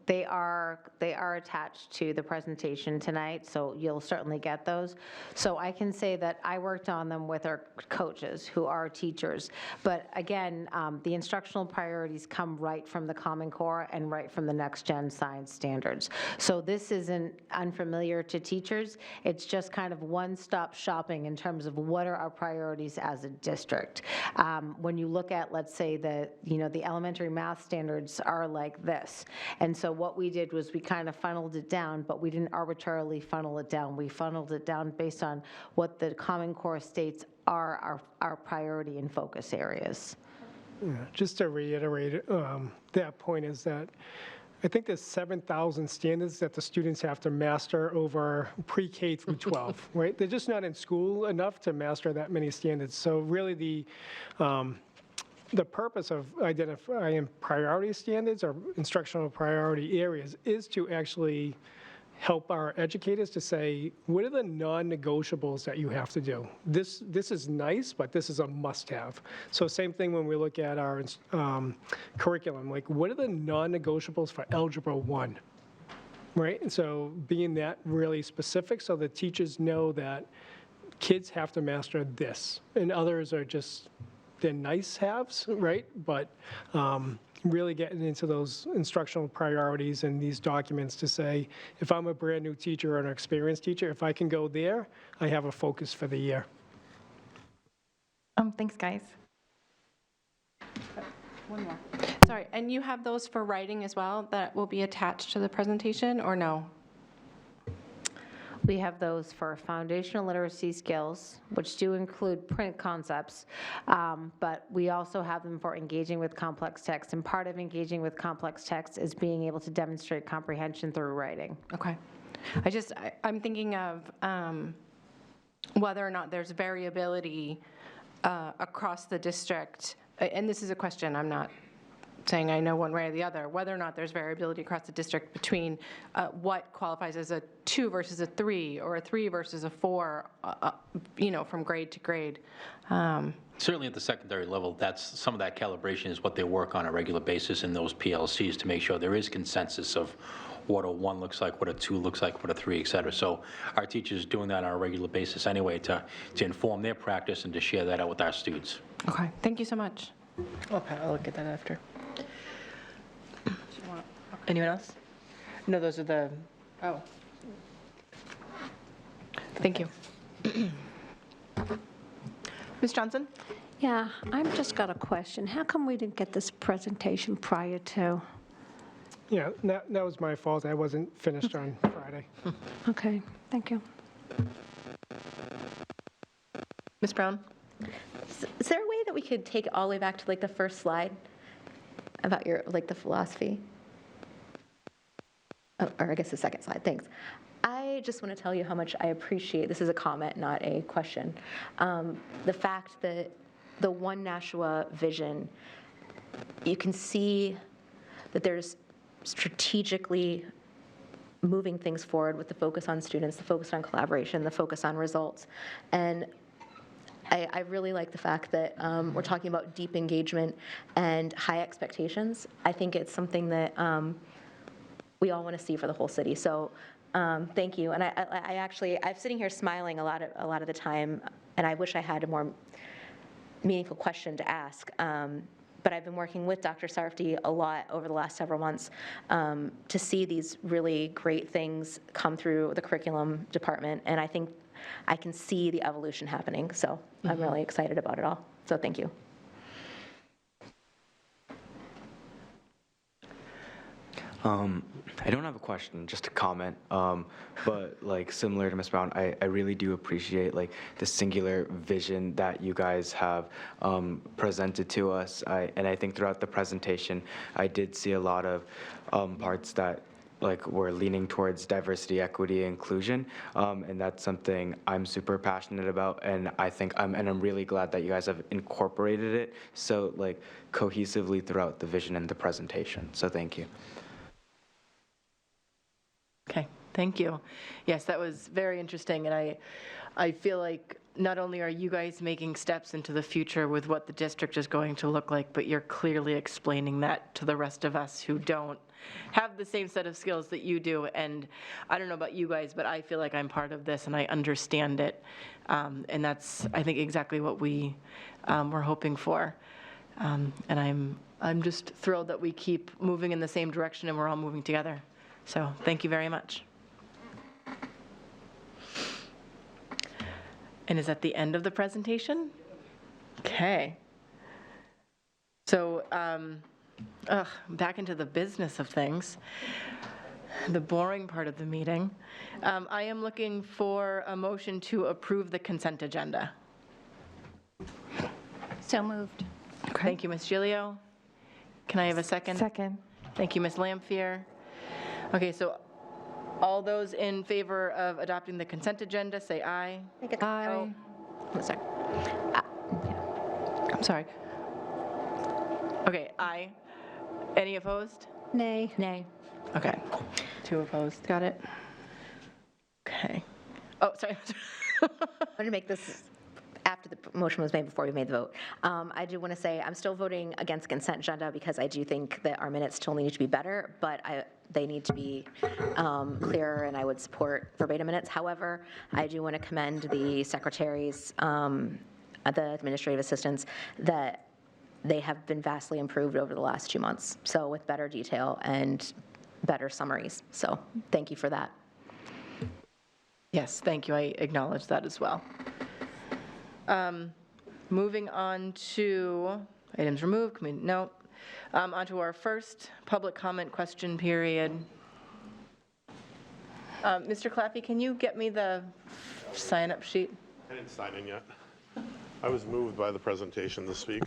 they are attached to the presentation tonight, so you'll certainly get those. So I can say that I worked on them with our coaches, who are teachers. But again, the instructional priorities come right from the Common Core and right from the Next Gen Science Standards. So this isn't unfamiliar to teachers. It's just kind of one-stop shopping in terms of what are our priorities as a district. When you look at, let's say, the elementary math standards are like this. And so what we did was we kind of funneled it down, but we didn't arbitrarily funnel it down. We funneled it down based on what the Common Core states are our priority and focus areas. Yeah, just to reiterate that point is that I think there's 7,000 standards that the students have to master over pre-K through 12, right? They're just not in school enough to master that many standards. So really the purpose of identifying priority standards or instructional priority areas is to actually help our educators to say, what are the non-negotiables that you have to do? This is nice, but this is a must-have. So same thing when we look at our curriculum, like what are the non-negotiables for Algebra 1, right? And so being that really specific so the teachers know that kids have to master this, and others are just, they're nice-haves, right? But really getting into those instructional priorities and these documents to say, if I'm a brand-new teacher or an experienced teacher, if I can go there, I have a focus for the year. Thanks, guys. One more. Sorry, and you have those for writing as well that will be attached to the presentation, or no? We have those for foundational literacy skills, which do include print concepts, but we also have them for engaging with complex text. And part of engaging with complex text is being able to demonstrate comprehension through writing. Okay. I'm thinking of whether or not there's variability across the district, and this is a question, I'm not saying I know one way or the other, whether or not there's variability across the district between what qualifies as a 2 versus a 3, or a 3 versus a 4, from grade to grade. Certainly at the secondary level, some of that calibration is what they work on a regular basis in those PLCs to make sure there is consensus of what a 1 looks like, what a 2 looks like, what a 3, et cetera. So our teachers are doing that on a regular basis anyway to inform their practice and to share that out with our students. Okay, thank you so much. Okay, I'll look at that after. Anyone else? No, those are the, Oh. Thank you. Ms. Johnson? Yeah, I've just got a question. How come we didn't get this presentation prior to? Yeah, that was my fault. I wasn't finished on Friday. Okay, thank you. Ms. Brown? Is there a way that we could take it all the way back to like the first slide about your, like the philosophy? Oh, or I guess the second slide, thanks. I just want to tell you how much I appreciate, this is a comment, not a question, the fact that the One Nashua vision, you can see that there's strategically moving things forward with the focus on students, the focus on collaboration, the focus on results. And I really like the fact that we're talking about deep engagement and high expectations. I think it's something that we all want to see for the whole city. So thank you. And I'm sitting here smiling a lot of the time, and I wish I had a more meaningful question to ask. But I've been working with Dr. Sarfty a lot over the last several months to see these really great things come through the curriculum department, and I think I can see the evolution happening. So I'm really excited about it all. So thank you. I don't have a question, just a comment. But like similar to Ms. Brown, I really do appreciate like the singular vision that you guys have presented to us. And I think throughout the presentation, I did see a lot of parts that like we're leaning towards diversity, equity, inclusion, and that's something I'm super passionate about. And I think I'm really glad that you guys have incorporated it so like cohesively throughout the vision and the presentation. So thank you. Okay, thank you. Yes, that was very interesting, and I feel like not only are you guys making steps into the future with what the district is going to look like, but you're clearly explaining that to the rest of us who don't have the same set of skills that you do. And I don't know about you guys, but I feel like I'm part of this and I understand it. And that's, I think, exactly what we were hoping for. And I'm just thrilled that we keep moving in the same direction and we're all moving together. So thank you very much. And is that the end of the presentation? Okay. So back into the business of things, the boring part of the meeting. I am looking for a motion to approve the consent agenda. So moved. Okay. Thank you, Ms. Gilio. Can I have a second? Second. Thank you, Ms. Lampier. Okay, so all those in favor of adopting the consent agenda, say aye. Aye. Oh, sorry. I'm sorry. Okay, aye. Any opposed? Nay. Nay. Okay, 2 opposed. Got it. Okay. Oh, sorry. I'm going to make this after the motion was made, before we made the vote. I do want to say I'm still voting against consent agenda because I do think that our minutes still need to be better, but they need to be clearer, and I would support verbatim minutes. However, I do want to commend the secretaries, the administrative assistants, that they have been vastly improved over the last 2 months, so with better detail and better summaries. So thank you for that. Yes, thank you. I acknowledge that as well. Moving on to items removed. No. Onto our first public comment question period. Mr. Claffey, can you get me the sign-up sheet? I didn't sign in yet. I was moved by the presentation to speak.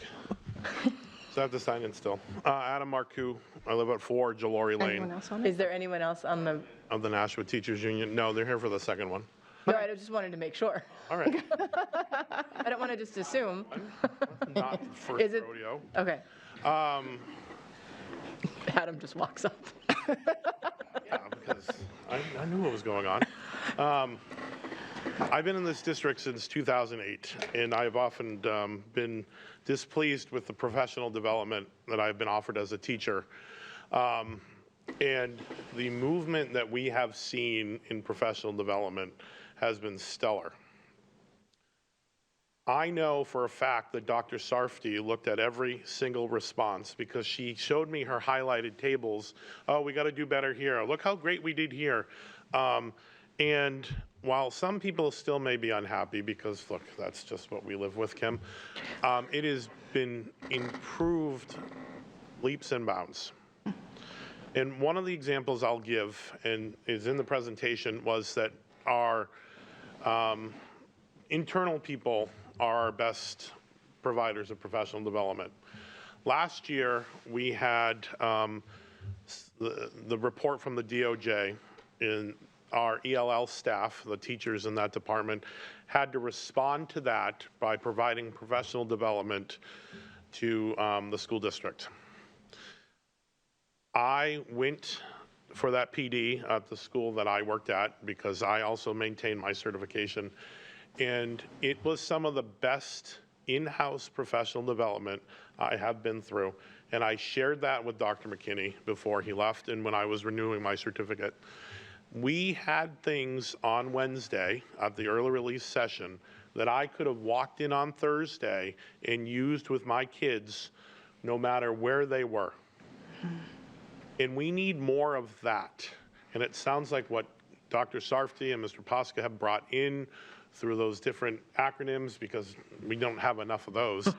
So I have to sign in still. Adam Marcoux, I live at 4 Jalori Anyone Lane else on it? Is there anyone else on the, of the Nashua Teachers Union. No, they're here for the second one. no, I just wanted to make sure. All right. I don't want to just assume. Not the first Is it- rodeo. Okay. Adam just walks up. Yeah, because I knew what was going on. I've been in this district since 2008, and I've often been displeased with the professional development that I've been offered as a teacher. And the movement that we have seen in professional development has been stellar. I know for a fact that Dr. Sarfty looked at every single response because she showed me her highlighted tables. Oh, we got to do better here. Look how great we did here. And while some people still may be unhappy because, look, that's just what we live with, Kim, it has been improved leaps and bounds. And one of the examples I'll give, and is in the presentation, was that our internal people are our best providers of professional development. Last year, we had the report from the DOJ in our ELL staff, the teachers in that department, had to respond to that by providing professional development to the school district. I went for that PD at the school that I worked at because I also maintained my certification, and it was some of the best in-house professional development I have been through, and I shared that with Dr. McKinney before he left and when I was renewing my certificate. We had things on Wednesday at the early release session that I could have walked in on Thursday and used with my kids no matter where they were. And we need more of that. And it sounds like what Dr. Sarfty and Mr. Posca have brought in through those different acronyms, because we don't have enough of those,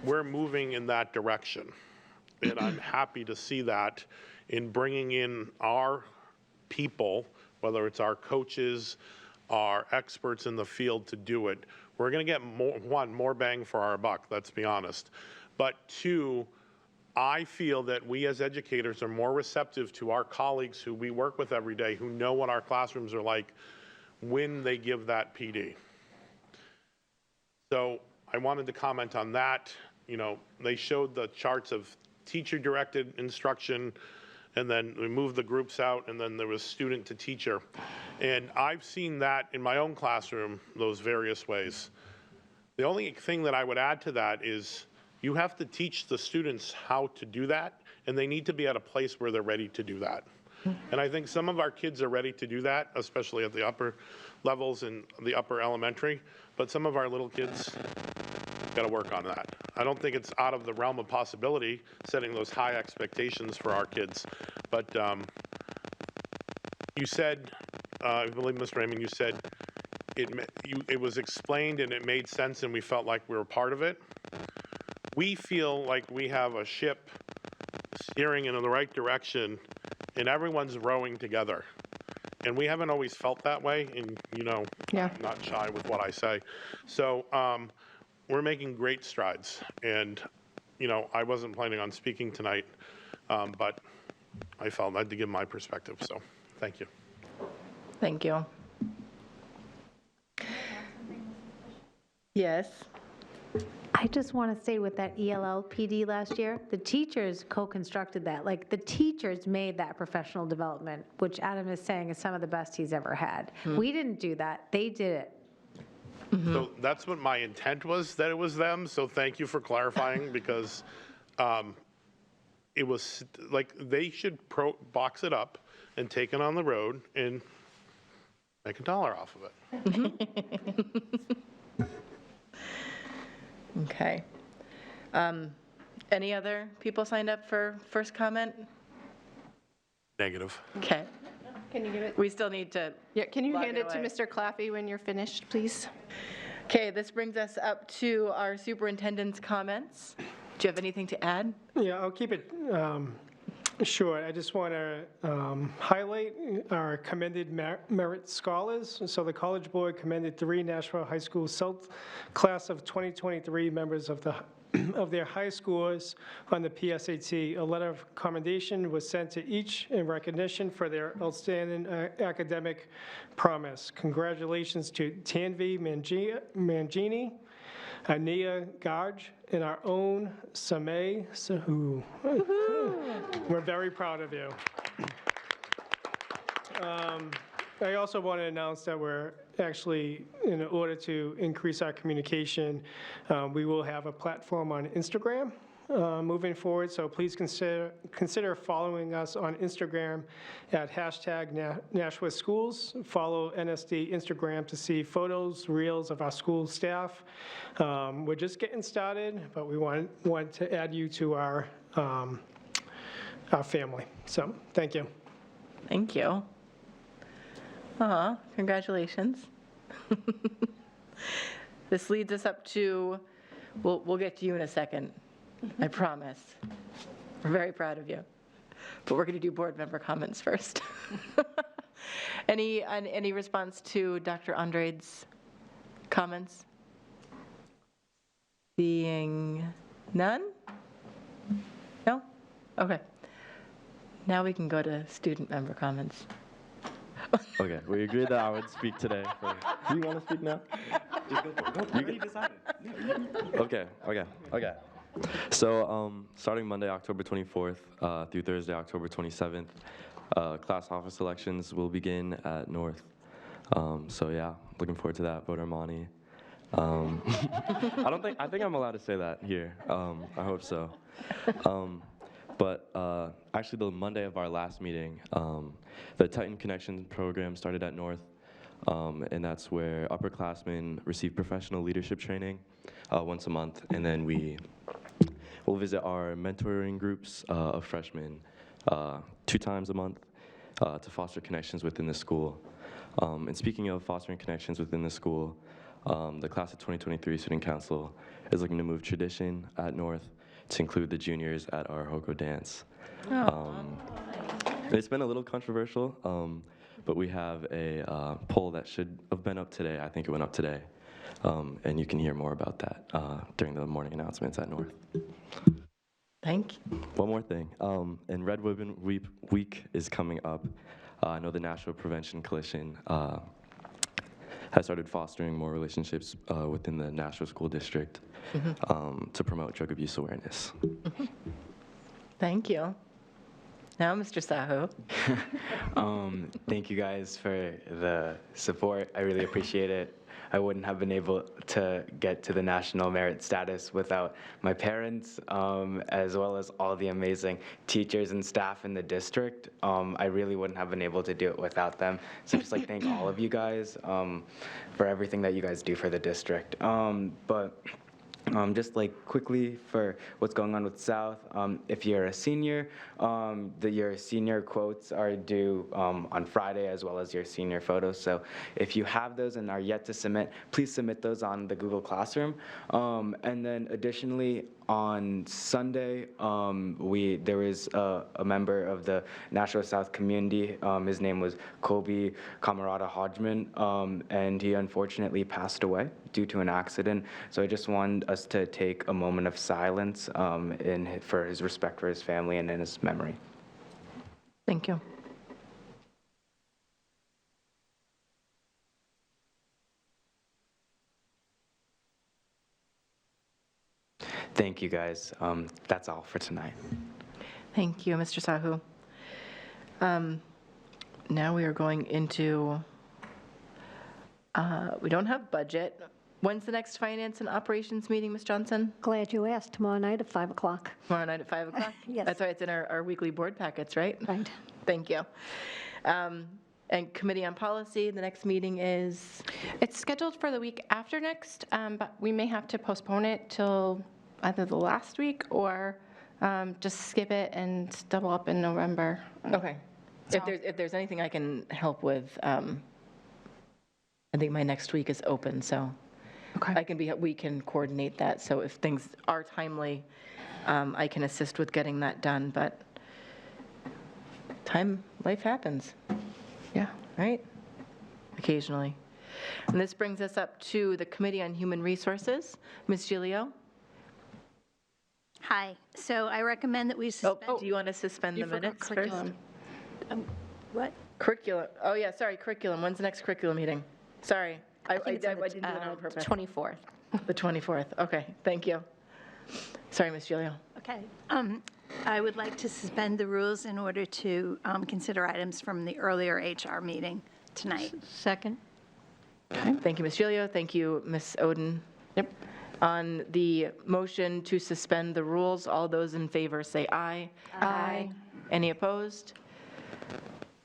we're moving in that direction. And I'm happy to see that in bringing in our people, whether it's our coaches, our experts in the field to do it. We're going to get more bang for our buck, let's be honest. But two, I feel that we as educators are more receptive to our colleagues who we work with every day, who know what our classrooms are like when they give that PD. So I wanted to comment on that. You know, they showed the charts of teacher-directed instruction, and then we moved the groups out, and then there was student to teacher. And I've seen that in my own classroom, those various ways. The only thing that I would add to that is you have to teach the students how to do that, and they need to be at a place where they're ready to do that. And I think some of our kids are ready to do that, especially at the upper levels and the upper elementary, but some of our little kids got to work on that. I don't think it's out of the realm of possibility setting those high expectations for our kids. But you said, I believe, Mr. Raymond, you said it was explained and it made sense and we felt like we were part of it. We feel like we have a ship steering in the right direction and everyone's rowing together. And we haven't always felt that way, and you know, Yeah. I'm not shy with what I say. So we're making great strides. And, you know, I wasn't planning on speaking tonight, but I felt I had to give my perspective, so thank you. Thank you. Yes. I just want to say with that ELL PD last year, the teachers co-constructed that. Like, the teachers made that professional development, which Adam is saying is some of the best he's ever had. We didn't do that. They did it. So that's what my intent was, that it was them, so thank you for clarifying, because it was, like, they should box it up and take it on the road and make $1 off of it. Okay. Any other people signed up for first comment? Negative. Okay. Can you give it? We still need to. Yeah, can you log hand it to away. Mr. Claffey when you're finished, please? Okay, this brings us up to our superintendent's comments. Do you have anything to add? Yeah, I'll keep it short. I just want to highlight our commended merit scholars. So the College Board commended 3 Nashua High School South class of 2023 members of their high scores on the PSAT. A letter of commendation was sent to each in recognition for their outstanding academic promise. Congratulations to Tanvi Mangini, Ania Garj, and our own Samay Sahu. We're very proud of you. I also want to announce that we're actually, in order to increase our communication, we will have a platform on Instagram moving forward. So please consider following us on Instagram at #Nashua Schools. Follow NSD Instagram to see photos, reels of our school staff. We're just getting started, but we want to add you to our family. So thank you. Thank you. Congratulations. This leads us up to, we'll get to you in a second, I promise. We're very proud of you. But we're going to do board member comments first. Any response to Dr. Andrade's comments? Seeing none? No? Okay. Now we can go to student member comments. Okay, we agreed that I would speak today. Do you want to speak now? Just go for it. You already decided. Okay. So, starting Monday, October 24th through Thursday, October 27th, class office elections will begin at North. So yeah, looking forward to that. Vote Armani. I think I'm allowed to say that here. I hope so. But actually, the Monday of our last meeting, the Titan Connection program started at North, and that's where upperclassmen receive professional leadership training once a month, and then we'll visit our mentoring groups of freshmen 2 times a month to foster connections within the school. And speaking of fostering connections within the school, the class of 2023 Student Council is looking to move tradition at North to include the juniors at our Hoko dance. It's been a little controversial, but we have a poll that should have been up today. I think it went up today. And you can hear more about that during the morning announcements at North. Thank you. One more thing. And Red Ribbon Week is coming up. I know the Nashua Prevention Coalition has started fostering more relationships within the Nashua School District to promote drug abuse awareness. Thank you. Now, Mr. Sahu. Thank you guys for the support. I really appreciate it. I wouldn't have been able to get to the national merit status without my parents, as well as all the amazing teachers and staff in the district. I really wouldn't have been able to do it without them. So just like thank all of you guys for everything that you guys do for the district. Just like quickly for what's going on with South, if you're a senior, your senior quotes are due on Friday, as well as your senior photos. So if you have those and are yet to submit, please submit those on the Google Classroom. And then additionally, on Sunday, there was a member of the Nashua South community. His name was Kobe Camarada Hodgman, and he unfortunately passed away due to an accident. So I just wanted us to take a moment of silence for his respect for his family and in his memory. Thank you. Thank you, guys. That's all for tonight. Thank you, Mr. Sahu. Now we are going into, we don't have budget. When's the next finance and operations meeting, Ms. Johnson? Glad you asked. Tomorrow night at 5 o'clock. Tomorrow night at 5 o'clock? Yes. That's why it's in our weekly board packets, right? Right. Thank you. And Committee on Policy, the next meeting is? It's scheduled for the week after next, but we may have to postpone it till either the last week or just skip it and double up in November. Okay. If there's anything I can help with, I think my next week is open, so Okay. we can coordinate that. So if things are timely, I can assist with getting that done, but life happens, Yeah. right? Occasionally. And this brings us up to the Committee on Human Resources. Ms. Gilio? Hi. So I recommend that we Oh, suspend. do you want to suspend the You forgot minutes first? curriculum. What? Curriculum, oh yeah, sorry, curriculum. When's the next curriculum meeting? Sorry, I think it's on didn't do it on the purpose. 24th. The 24th, okay, thank you. Sorry, Ms. Gilio. Okay. I would like to suspend the rules in order to consider items from the earlier HR meeting tonight. Second. Thank you, Ms. Gilio. Thank you, Ms. Oden. Yep. On the motion to suspend the rules, all those in favor say aye. Aye. Any opposed?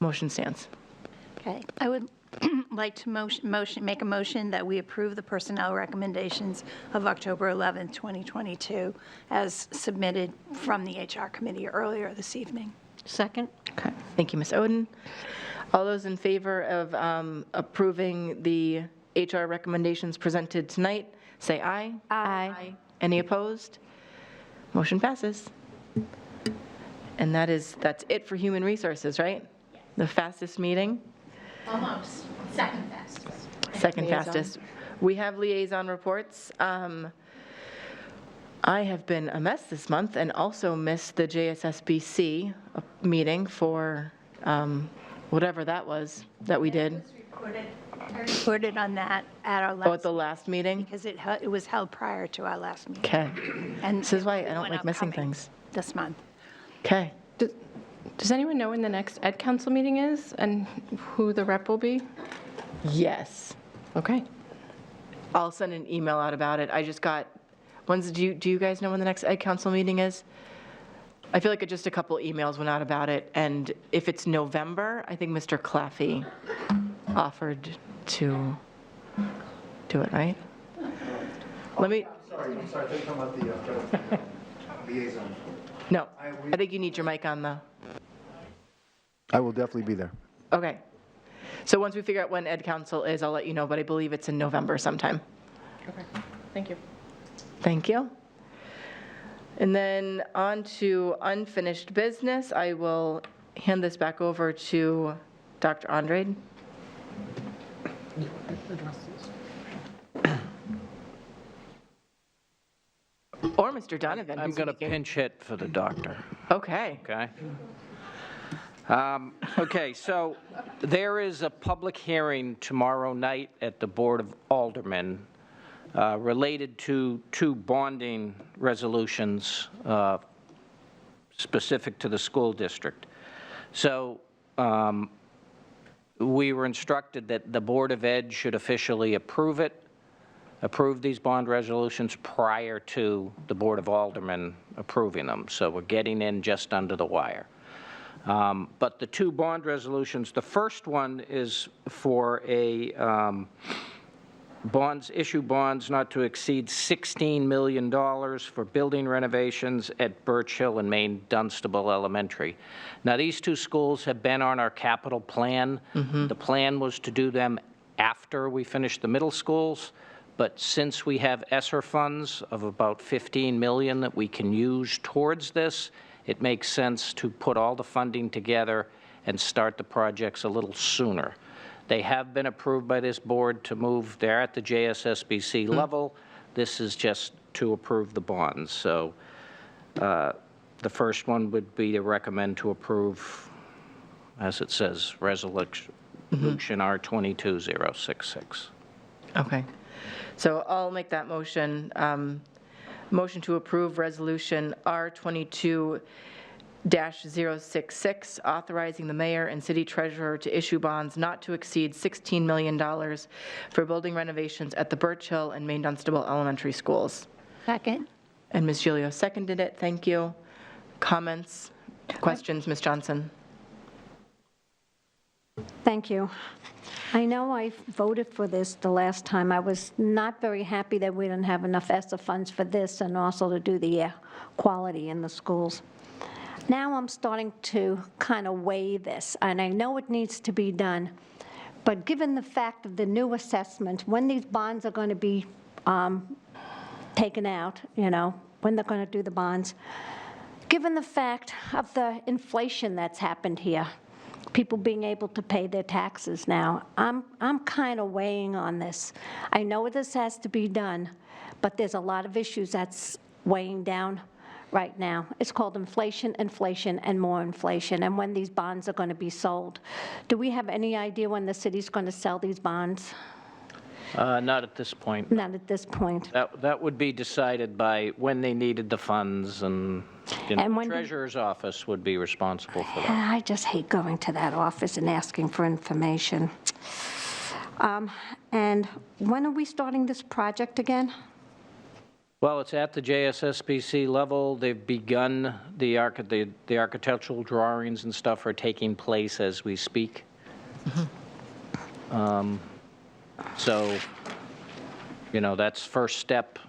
Motion stands. Okay. I would like to make a motion that we approve the personnel recommendations of October 11th, 2022, as submitted from the HR committee earlier this evening. Second. Okay, thank you, Ms. Oden. All those in favor of approving the HR recommendations presented tonight, say aye. Aye. Any opposed? Motion passes. And that's it for Human Resources, right? The fastest meeting? Almost. Second fastest. Second Liaison. fastest. We have liaison reports. I have been a mess this month and also missed the JSSBC meeting for whatever that was that we did. I reported on that at our last. Oh, at the last meeting? Because it was held prior to our last meeting. Okay. And This is why I we don't went like missing upcoming things. This month. Okay. Does anyone know when the next Ed Council meeting is and who the rep will be? Yes. Okay. I'll send an email out about it. I just got, do you guys know when the next Ed Council meeting is? I feel like just a couple emails went out about it, and if it's November, I think Mr. Claffey offered to do it, right? Let me, I'm sorry, I think you're talking about the liaison. no, I think you need your mic on the, I will definitely be there. okay. So once we figure out when Ed Council is, I'll let you know, but I believe it's in November sometime. Okay. Thank you. Thank you. And then on to unfinished business. I will hand this back over to Dr. Andrade. Or Mr. Donovan. I'm who's going to making- pinch hit for the doctor, Okay. okay? Okay, so there is a public hearing tomorrow night at the Board of Aldermen related to two bonding resolutions specific to the school district. So we were instructed that the Board of Ed should officially approve these bond resolutions prior to the Board of Aldermen approving them. So we're getting in just under the wire. But the two bond resolutions, the first one is for a issue bonds not to exceed $16 million for building renovations at Birch Hill and Maine Dunstable Elementary. Now, these two schools have been on our capital plan. The plan was to do them after we finish the middle schools, but since we have ESSER funds of about $15 million that we can use towards this, it makes sense to put all the funding together and start the projects a little sooner. They have been approved by this board to move. They're at the JSSBC level. This is just to approve the bonds. So the first one would be to recommend to approve, as it says, resolution R22066. Okay. So I'll make that motion. Motion to approve Resolution R22-066, authorizing the mayor and city treasurer to issue bonds not to exceed $16 million for building renovations at the Birch Hill and Maine Dunstable Elementary Schools. Second. And Ms. Gilio seconded it. Thank you. Comments, questions, Ms. Johnson? Thank you. I know I voted for this the last time. I was not very happy that we didn't have enough ESSER funds for this and also to do the air quality in the schools. Now I'm starting to kind of weigh this, and I know it needs to be done, but given the fact of the new assessment, when these bonds are going to be taken out, when they're going to do the bonds. Given the fact of the inflation that's happened here, people being able to pay their taxes now, I'm kind of weighing on this. I know this has to be done, but there's a lot of issues that's weighing down right now. It's called inflation, inflation, and more inflation, and when these bonds are going to be sold. Do we have any idea when the city's going to sell these bonds? Not at this point. Not at this point. That would be decided by when they needed the funds, and And the when do- treasurer's office would be responsible for that. I just hate going to that office and asking for information. And when are we starting this project again? Well, it's at the JSSBC level. They've begun, the architectural drawings and stuff are taking place as we speak. So, that's first step.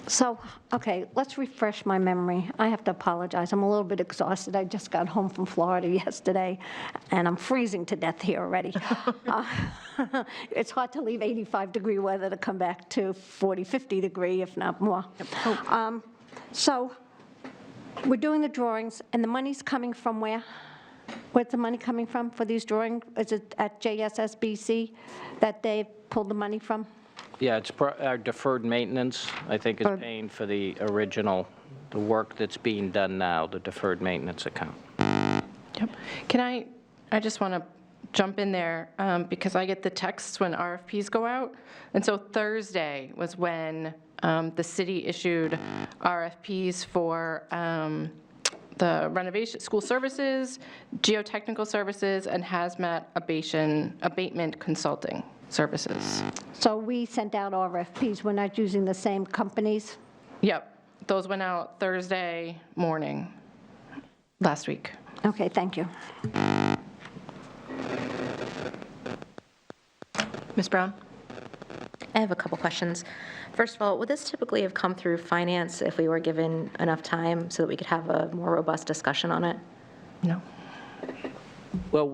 So, okay, let's refresh my memory. I have to apologize. I'm a little bit exhausted. I just got home from Florida yesterday, and I'm freezing to death here already. It's hard to leave 85-degree weather to come back to 40, 50-degree, if not more. So we're doing the drawings, and the money's coming from where? Where's the money coming from for these drawings? Is it at JSSBC that they pulled the money from? Yeah, it's our deferred maintenance, I think, is paying for the original, the work that's being done now, the deferred maintenance account. Yep. I just want to jump in there because I get the texts when RFPs go out. And so Thursday was when the city issued RFPs for the renovation, school services, geotechnical services, and hazmat abatement consulting services. So we sent out RFPs. We're not using the same companies? Yep. Those went out Thursday morning last week. Okay, thank you. Ms. Brown? I have a couple questions. First of all, would this typically have come through finance if we were given enough time so that we could have a more robust discussion on it? No. Well,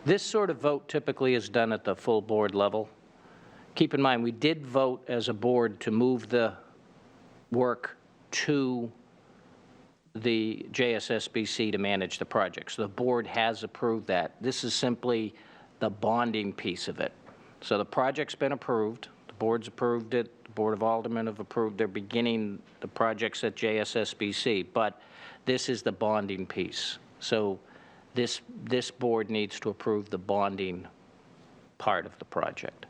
this sort of vote typically is done at the full board level. Keep in mind, we did vote as a board to move the work to the JSSBC to manage the project. So the board has approved that. This is simply the bonding piece of it. So the project's been approved. The board's approved it. The Board of Aldermen have approved. They're beginning the projects at JSSBC. But this is the bonding piece. So this board needs to approve the bonding part of the project.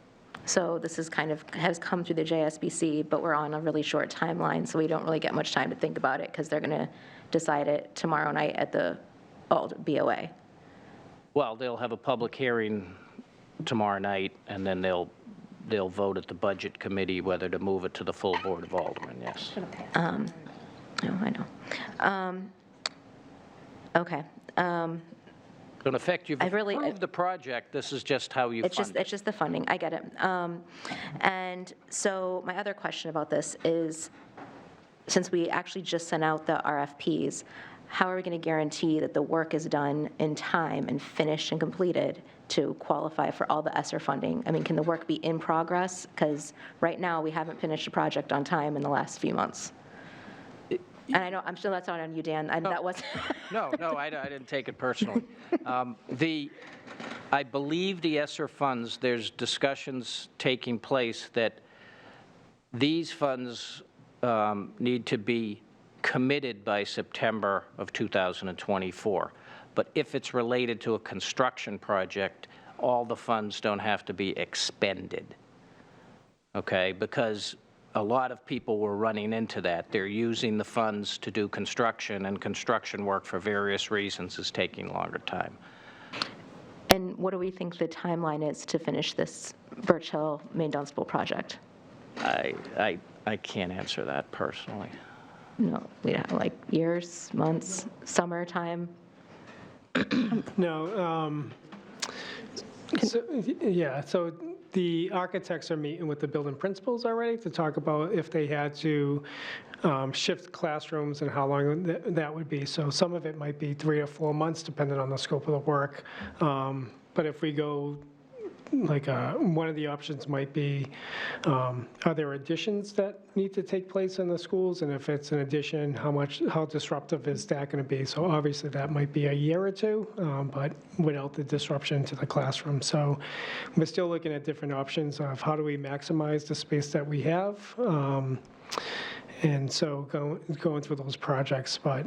So this is has come through the JSBC, but we're on a really short timeline, so we don't really get much time to think about it because they're going to decide it tomorrow night at the BOA. Well, they'll have a public hearing tomorrow night, and then they'll vote at the Budget Committee whether to move it to the full Board of Aldermen, yes. No, I know. Okay. So in effect, you've really- approved the project. This is just how you fund it. It's just the funding. I get it. And so my other question about this is, since we actually just sent out the RFPs, how are we going to guarantee that the work is done in time and finished and completed to qualify for all the ESSER funding? I mean, can the work be in progress? Because right now, we haven't finished the project on time in the last few months. And I know, I'm sure that's not on you, Dan. That was. No, I didn't take it personally. I believe the ESSER funds, there's discussions taking place that these funds need to be committed by September of 2024. But if it's related to a construction project, all the funds don't have to be expended, okay? Because a lot of people were running into that. They're using the funds to do construction, and construction work for various reasons is taking longer time. And what do we think the timeline is to finish this Birch Hill Main Dunstable project? I can't answer that personally. No, we don't, like years, months, summertime? No. So the architects are meeting with the building principals already to talk about if they had to shift classrooms and how long that would be. So some of it might be 3 or 4 months, depending on the scope of the work. But if we go one of the options might be, are there additions that need to take place in the schools? And if it's an addition, how disruptive is that going to be? So obviously that might be a year or two, but without the disruption to the classroom. So we're still looking at different options of how do we maximize the space that we have. And so going through those projects, but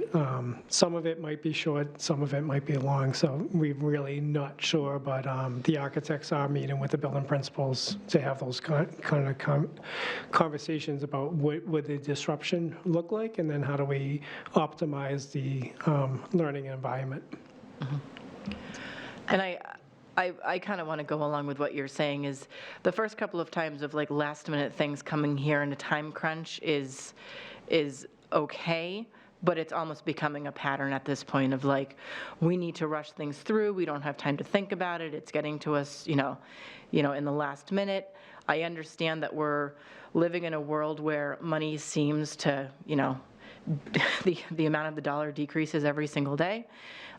some of it might be short, some of it might be long, so we're really not sure, but the architects are meeting with the building principals to have those kind of conversations about what would the disruption look like, and then how do we optimize the learning environment. And I kind of want to go along with what you're saying is the first couple of times of like last minute things coming here in a time crunch is okay, but it's almost becoming a pattern at this point of like, we need to rush things through. We don't have time to think about it. It's getting to us, in the last minute. I understand that we're living in a world where money seems to, the amount of the dollar decreases every single day.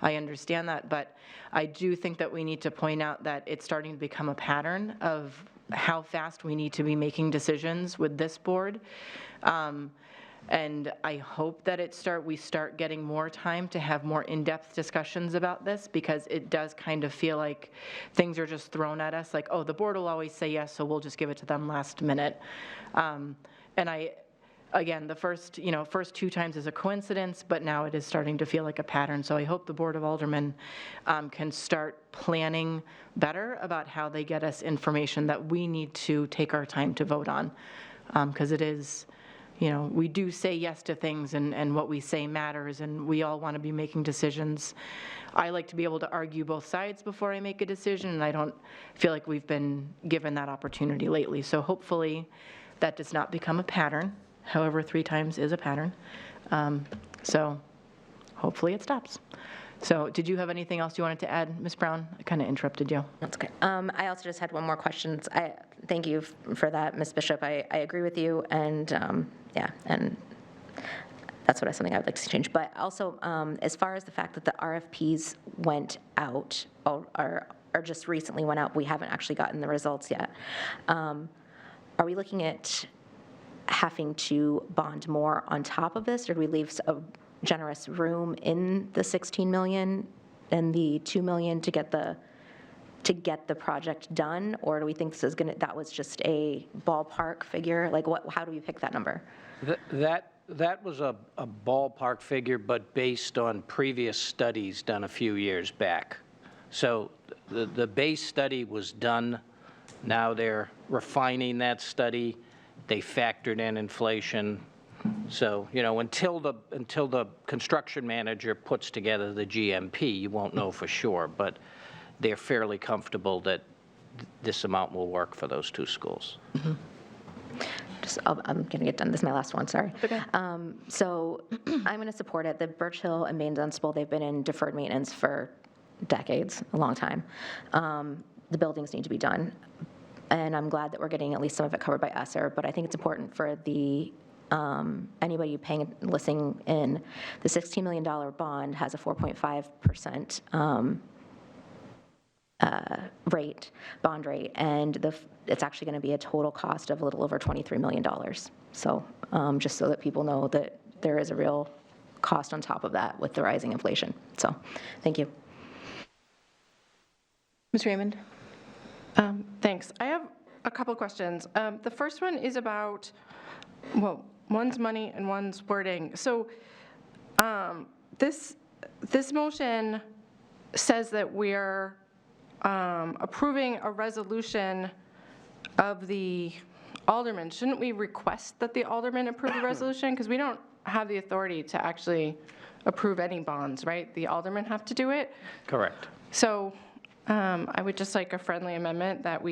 I understand that, but I do think that we need to point out that it's starting to become a pattern of how fast we need to be making decisions with this board. And I hope that we start getting more time to have more in-depth discussions about this, because it does kind of feel like things are just thrown at us, like, oh, the board will always say yes, so we'll just give it to them last minute. Again, the first two times is a coincidence, but now it is starting to feel like a pattern. So I hope the Board of Aldermen can start planning better about how they get us information that we need to take our time to vote on. Because it is, we do say yes to things, and what we say matters, and we all want to be making decisions. I like to be able to argue both sides before I make a decision, and I don't feel like we've been given that opportunity lately. So hopefully that does not become a pattern. However, 3 times is a pattern. So hopefully it stops. So did you have anything else you wanted to add, Ms. Brown? I kind of interrupted you. That's okay. I also just had one more question. Thank you for that, Ms. Bishop. I agree with you, and and that's something I would like to see change. But also, as far as the fact that the RFPs went out, or just recently went out, we haven't actually gotten the results yet. Are we looking at having to bond more on top of this, or do we leave a generous room in the 16 million and the 2 million to get the project done, or do we think that was just a ballpark figure? Like, how do we pick that number? That was a ballpark figure, but based on previous studies done a few years back. So the base study was done. Now they're refining that study. They factored in inflation. So, until the construction manager puts together the GMP, you won't know for sure, but they're fairly comfortable that this amount will work for those 2 schools. Mm-hmm. I'm going to get done. This is my last one, sorry. Okay. So I'm going to support it. The Birch Hill and Main Dunstable, they've been in deferred maintenance for decades, a long time. The buildings need to be done. And I'm glad that we're getting at least some of it covered by ESSER, but I think it's important for anybody listening in, the $16 million bond has a 4.5% bond rate, and it's actually going to be a total cost of a little over $23 million. So just so that people know that there is a real cost on top of that with the rising inflation. So thank you. Ms. Raymond? Thanks. I have a couple questions. The first one is about, one's money and one's wording. So this motion says that we're approving a resolution of the aldermen. Shouldn't we request that the aldermen approve the resolution? Because we don't have the authority to actually approve any bonds, right? The aldermen have to do it? Correct. So I would just like a friendly amendment that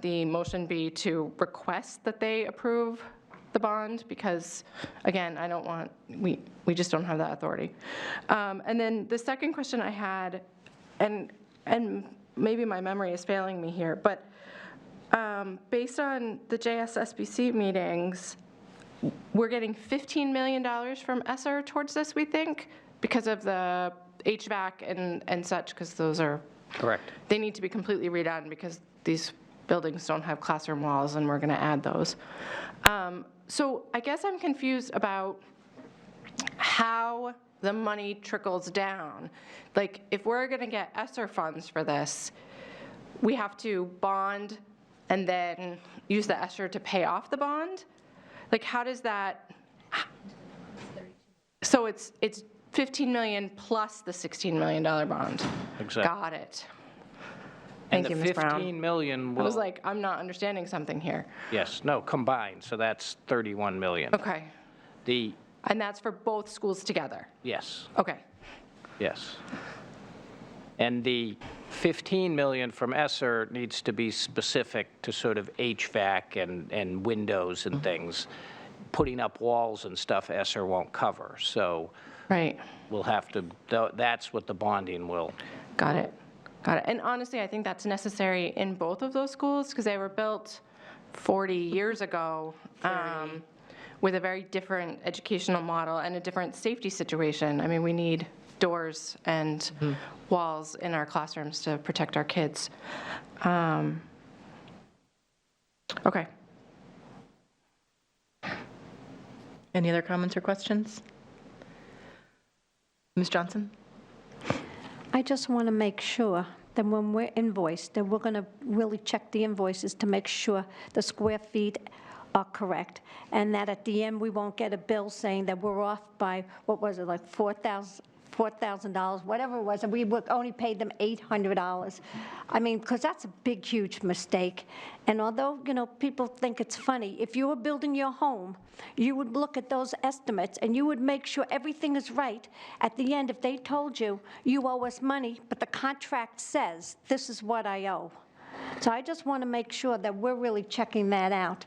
the motion be to request that they approve the bond, because again, we just don't have that authority. And then the second question I had, and maybe my memory is failing me here, but based on the JSSBC meetings, we're getting $15 million from ESSER towards this, we think, because of the HVAC and such, because those are correct. They need to be completely redone because these buildings don't have classroom walls, and we're going to add those. So I guess I'm confused about how the money trickles down. Like, if we're going to get ESSER funds for this, we have to bond and then use the ESSER to pay off the bond? Like, how does that? So it's 15 million plus the $16 million bond. Exactly. Got it. Thank you, Ms. Brown. And the 15 million will. I was like, I'm not understanding something here. Yes, no, combined, so that's 31 million. Okay. And that's for both schools together? Yes, Okay. yes. And the 15 million from ESSER needs to be specific to sort of HVAC and windows and things. Putting up walls and stuff, ESSER won't cover, so. Right. We'll have to, that's what the bonding will. Got it. Got it. And honestly, I think that's necessary in both of those schools because they were built 40 years ago with a very different educational model and a different safety situation. I mean, we need doors and walls in our classrooms to protect our kids. Okay. Any other comments or questions? Ms. Johnson? I just want to make sure that when we're invoiced, that we're going to really check the invoices to make sure the square feet are correct, and that at the end, we won't get a bill saying that we're off by, what was it, like $4,000, whatever it was, and we only paid them $800. I mean, because that's a big, huge mistake. And although, you know, people think it's funny, if you were building your home, you would look at those estimates and you would make sure everything is right. At the end, if they told you, you owe us money, but the contract says, this is what I owe. So I just want to make sure that we're really checking that out.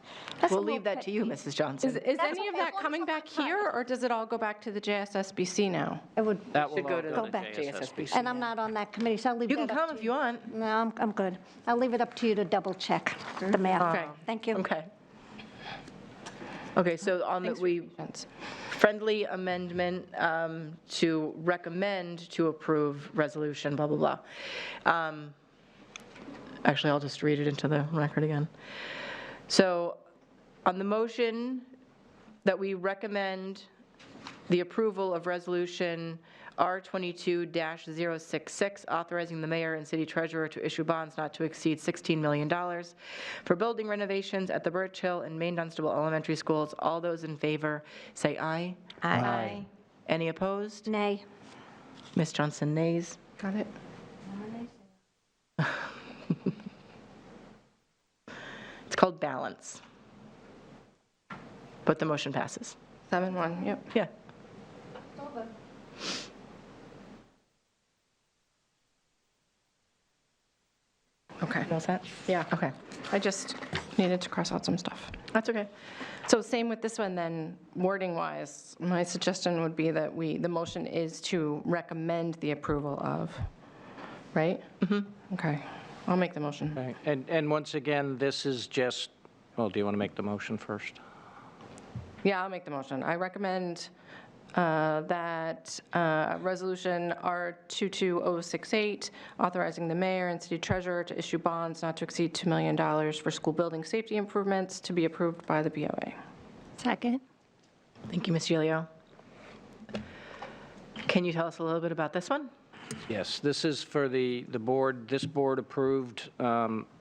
We'll leave that to you, Mrs. Johnson. Is any of that coming back here, or does it all go back to the JSSBC now? It would That will Should go all to go the to back to JSSBC. And I'm not on that committee, so I'll leave You that can up come to if you want. No, I'm good. I'll leave it up to you to double check the math. Okay. Thank you. Okay. Okay, so on the, friendly amendment to recommend to approve resolution, blah, blah, blah. Actually, I'll just read it into the record again. So on the motion that we recommend the approval of resolution R22-066, authorizing the mayor and city treasurer to issue bonds not to exceed $16 million for building renovations at the Birch Hill and Maine Dunstable Elementary Schools. All those in favor, say aye. Aye. Any opposed? Nay. Ms. Johnson, nays. Got it. It's called balance. But the motion passes. 7-1, yep. Yeah. Okay. You all set? Yeah. Okay. I just needed to cross out some stuff. That's okay. So same with this one then, wording-wise, my suggestion would be that the motion is to recommend the approval of, right? Mm-hmm. Okay, I'll make the motion. Right. And once again, this is just, well, do you want to make the motion first? Yeah, I'll make the motion. I recommend that Resolution R22068, authorizing the mayor and city treasurer to issue bonds not to exceed $2 million for school building safety improvements to be approved by the BOA. Second. Thank you, Ms. Gilio. Can you tell us a little bit about this one? Yes, this is for the board. This board approved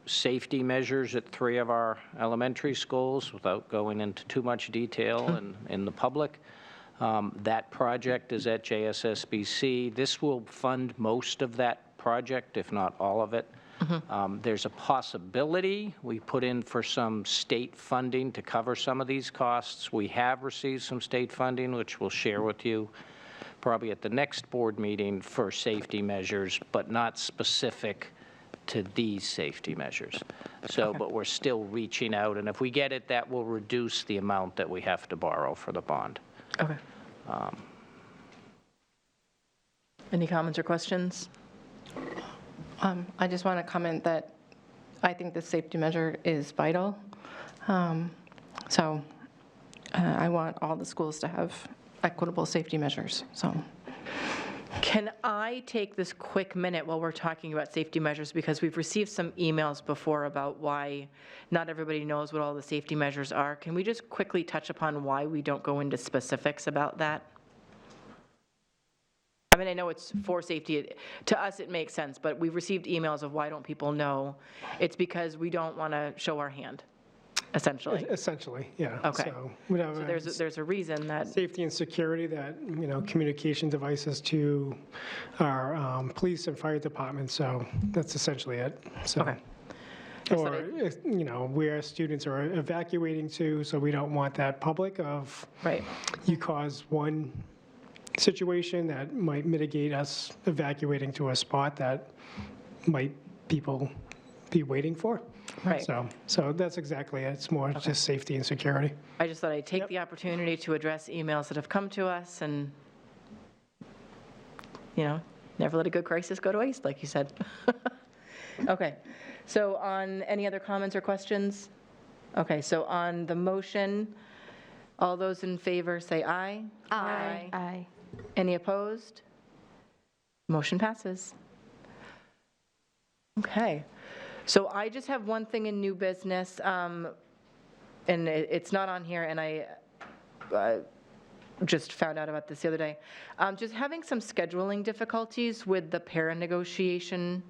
safety measures at 3 of our elementary schools without going into too much detail in the public. That project is at JSSBC. This will fund most of that project, if not all of it. There's a possibility we put in for some state funding to cover some of these costs. We have received some state funding, which we'll share with you probably at the next board meeting for safety measures, but not specific to these safety measures. So, but we're still reaching out, and if we get it, that will reduce the amount that we have to borrow for the bond. Okay. Any comments or questions? I just want to comment that I think the safety measure is vital. So I want all the schools to have equitable safety measures, so. Can I take this quick minute while we're talking about safety measures? Because we've received some emails before about why not everybody knows what all the safety measures are. Can we just quickly touch upon why we don't go into specifics about that? I mean, I know it's for safety. To us, it makes sense, but we've received emails of why don't people know? It's because we don't want to show our hand, essentially. Essentially, yeah. Okay. So whatever. So there's a reason that, Safety and security, that, communication devices to our police and fire departments, so that's essentially it. So. okay. Or, where students are evacuating to, so we don't want that public of, Right. you cause one situation that might mitigate us evacuating to a spot that might people be waiting for. Right. So that's exactly it. It's more just safety and security. I just thought I'd take the opportunity to address emails that have come to us and, never let a good crisis go to waste, like you said. Okay. So on any other comments or questions? Okay, so on the motion, all those in favor say aye. Aye. Aye. Any opposed? Motion passes. Okay. So I just have one thing in new business, and it's not on here, and I just found out about this the other day. Just having some scheduling difficulties with the parent negotiation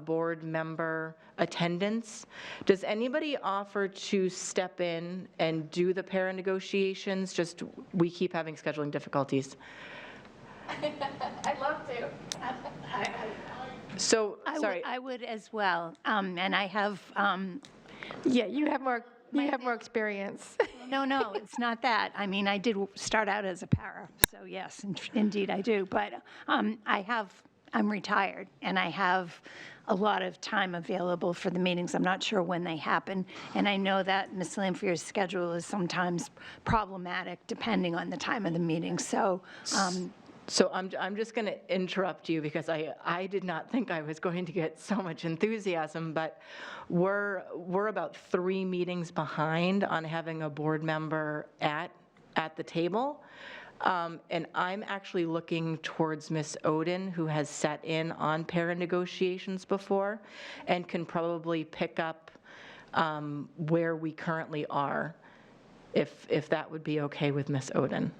board member attendance. Does anybody offer to step in and do the parent negotiations? Just, we keep having scheduling difficulties. I'd love to. So, sorry. I would as well, and I have, Yeah, you have more experience. no, it's not that. I mean, I did start out as a para, so yes, indeed I do. But I'm retired, and I have a lot of time available for the meetings. I'm not sure when they happen, and I know that Ms. Lamphier's schedule is sometimes problematic depending on the time of the meeting, so. So I'm just going to interrupt you because I did not think I was going to get so much enthusiasm, but we're about 3 meetings behind on having a board member at the table. And I'm actually looking towards Ms. Oden, who has sat in on parent negotiations before and can probably pick up where we currently are, if that would be okay with Ms. Oden.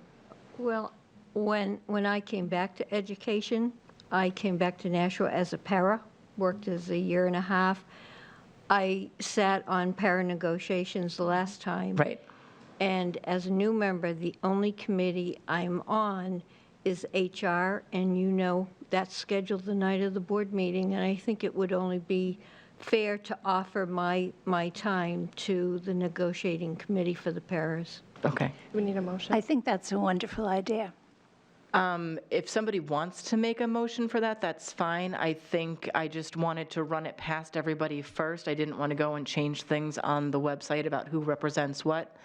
Well, when I came back to education, I came back to Nashua as a para, worked as a 1.5 years. I sat on para negotiations the last time. Right. And as a new member, the only committee I'm on is HR, and that's scheduled the night of the board meeting, and I think it would only be fair to offer my time to the negotiating committee for the paras. Okay. We need a motion. I think that's a wonderful idea. If somebody wants to make a motion for that, that's fine. I think I just wanted to run it past everybody first. I didn't want to go and change things on the website about who represents what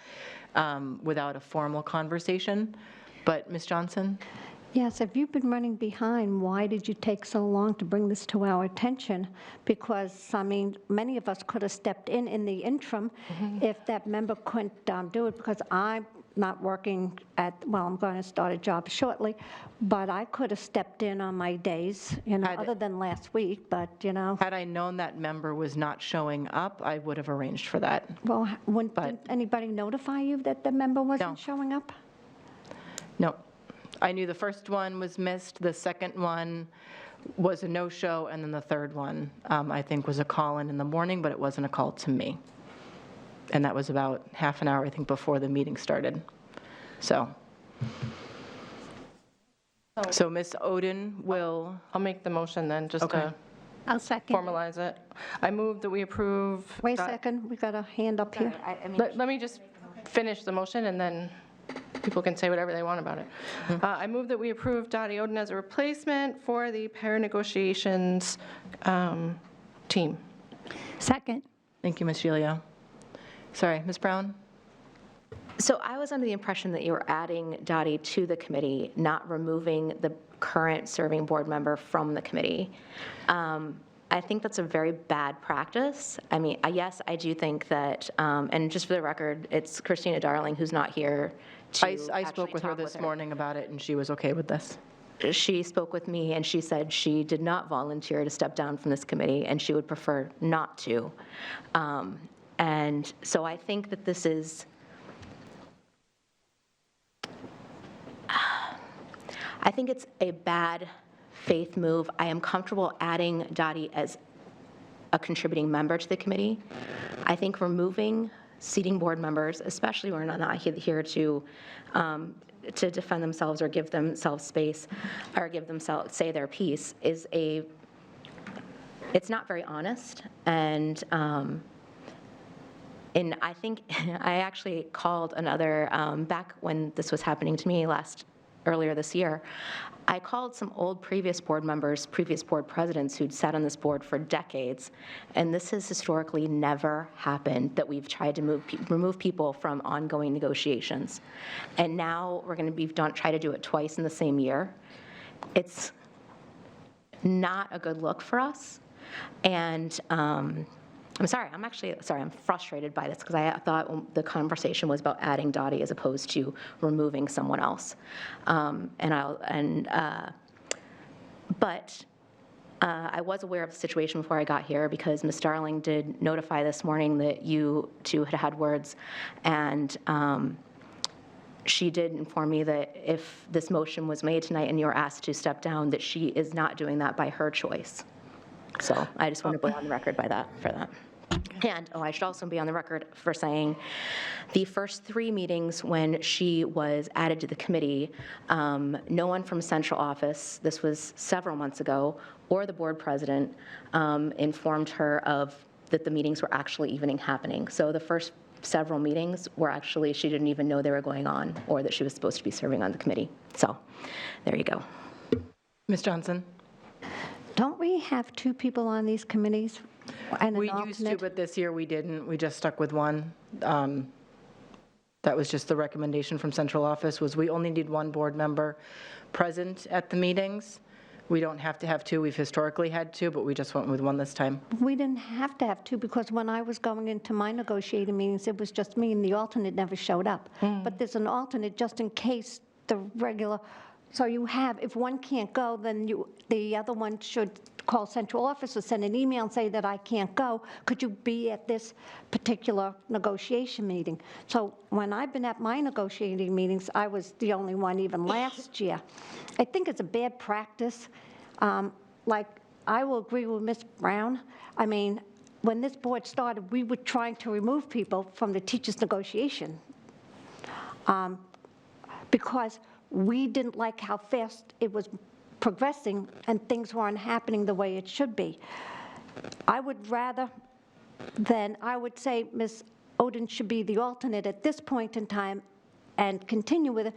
without a formal conversation. But Ms. Johnson? Yes, if you've been running behind, why did you take so long to bring this to our attention? Because, many of us could have stepped in the interim if that member couldn't do it, because I'm not working I'm going to start a job shortly, but I could have stepped in on my days, other than last week, but, Had I known that member was not showing up, I would have arranged for that. Well, didn't anybody notify you that the member wasn't showing up? No. I knew the first one was missed, the second one was a no-show, and then the third one, I think, was a call-in in the morning, but it wasn't a call to me. And that was about half an hour, I think, before the meeting started. So Ms. Oden will... I'll make the motion then, just to I'll second. formalize it. I move that we approve. Wait a second, we got a hand up here. Let me just finish the motion, and then people can say whatever they want about it. I move that we approve Dottie Oden as a replacement for the parent negotiations team. Second. Thank you, Ms. Gilio. Sorry, Ms. Brown? So I was under the impression that you were adding Dottie to the committee, not removing the current serving board member from the committee. I think that's a very bad practice. I mean, yes, I do think that, and just for the record, it's Christina Darling who's not here to I spoke with her this morning about it, and she was okay with this. she spoke with me and she said she did not volunteer to step down from this committee and she would prefer not to. And so I think that this is, I think it's a bad faith move. I am comfortable adding Dottie as a contributing member to the committee. I think removing seating board members, especially when they're not here to defend themselves or give themselves space or give themselves, say their piece, is it's not very honest. And I think I actually called another, back when this was happening to me earlier this year, I called some old previous board members, previous board presidents who'd sat on this board for decades, and this has historically never happened, that we've tried to remove people from ongoing negotiations. And now we're going to try to do it twice in the same year. It's not a good look for us. And I'm sorry, I'm frustrated by this because I thought the conversation was about adding Dottie as opposed to removing someone else. But I was aware of the situation before I got here because Ms. Darling did notify this morning that you two had had words, and she did inform me that if this motion was made tonight and you were asked to step down, that she is not doing that by her choice. So I just want to go on the record for that. And, I should also be on the record for saying the first 3 meetings when she was added to the committee, no one from central office, this was several months ago, or the board president informed her that the meetings were actually even happening. So the first several meetings were actually, she didn't even know they were going on or that she was supposed to be serving on the committee. So there you go. Ms. Johnson? Don't we have 2 people on these committees and an We alternate? used to, but this year we didn't. We just stuck with one. That was just the recommendation from central office, was we only need 1 board member present at the meetings. We don't have to have 2. We've historically had 2, but we just went with 1 this time. We didn't have to have 2 because when I was going into my negotiating meetings, it was just me and the alternate never showed up. But there's an alternate just in case the regular, so you have, if one can't go, then the other one should call central office or send an email and say that I can't go. Could you be at this particular negotiation meeting? So when I've been at my negotiating meetings, I was the only one even last year. I think it's a bad practice. Like, I will agree with Ms. Brown. I mean, when this board started, we were trying to remove people from the teachers' negotiation because we didn't like how fast it was progressing and things weren't happening the way it should be. I would say Ms. Oden should be the alternate at this point in time and continue with it,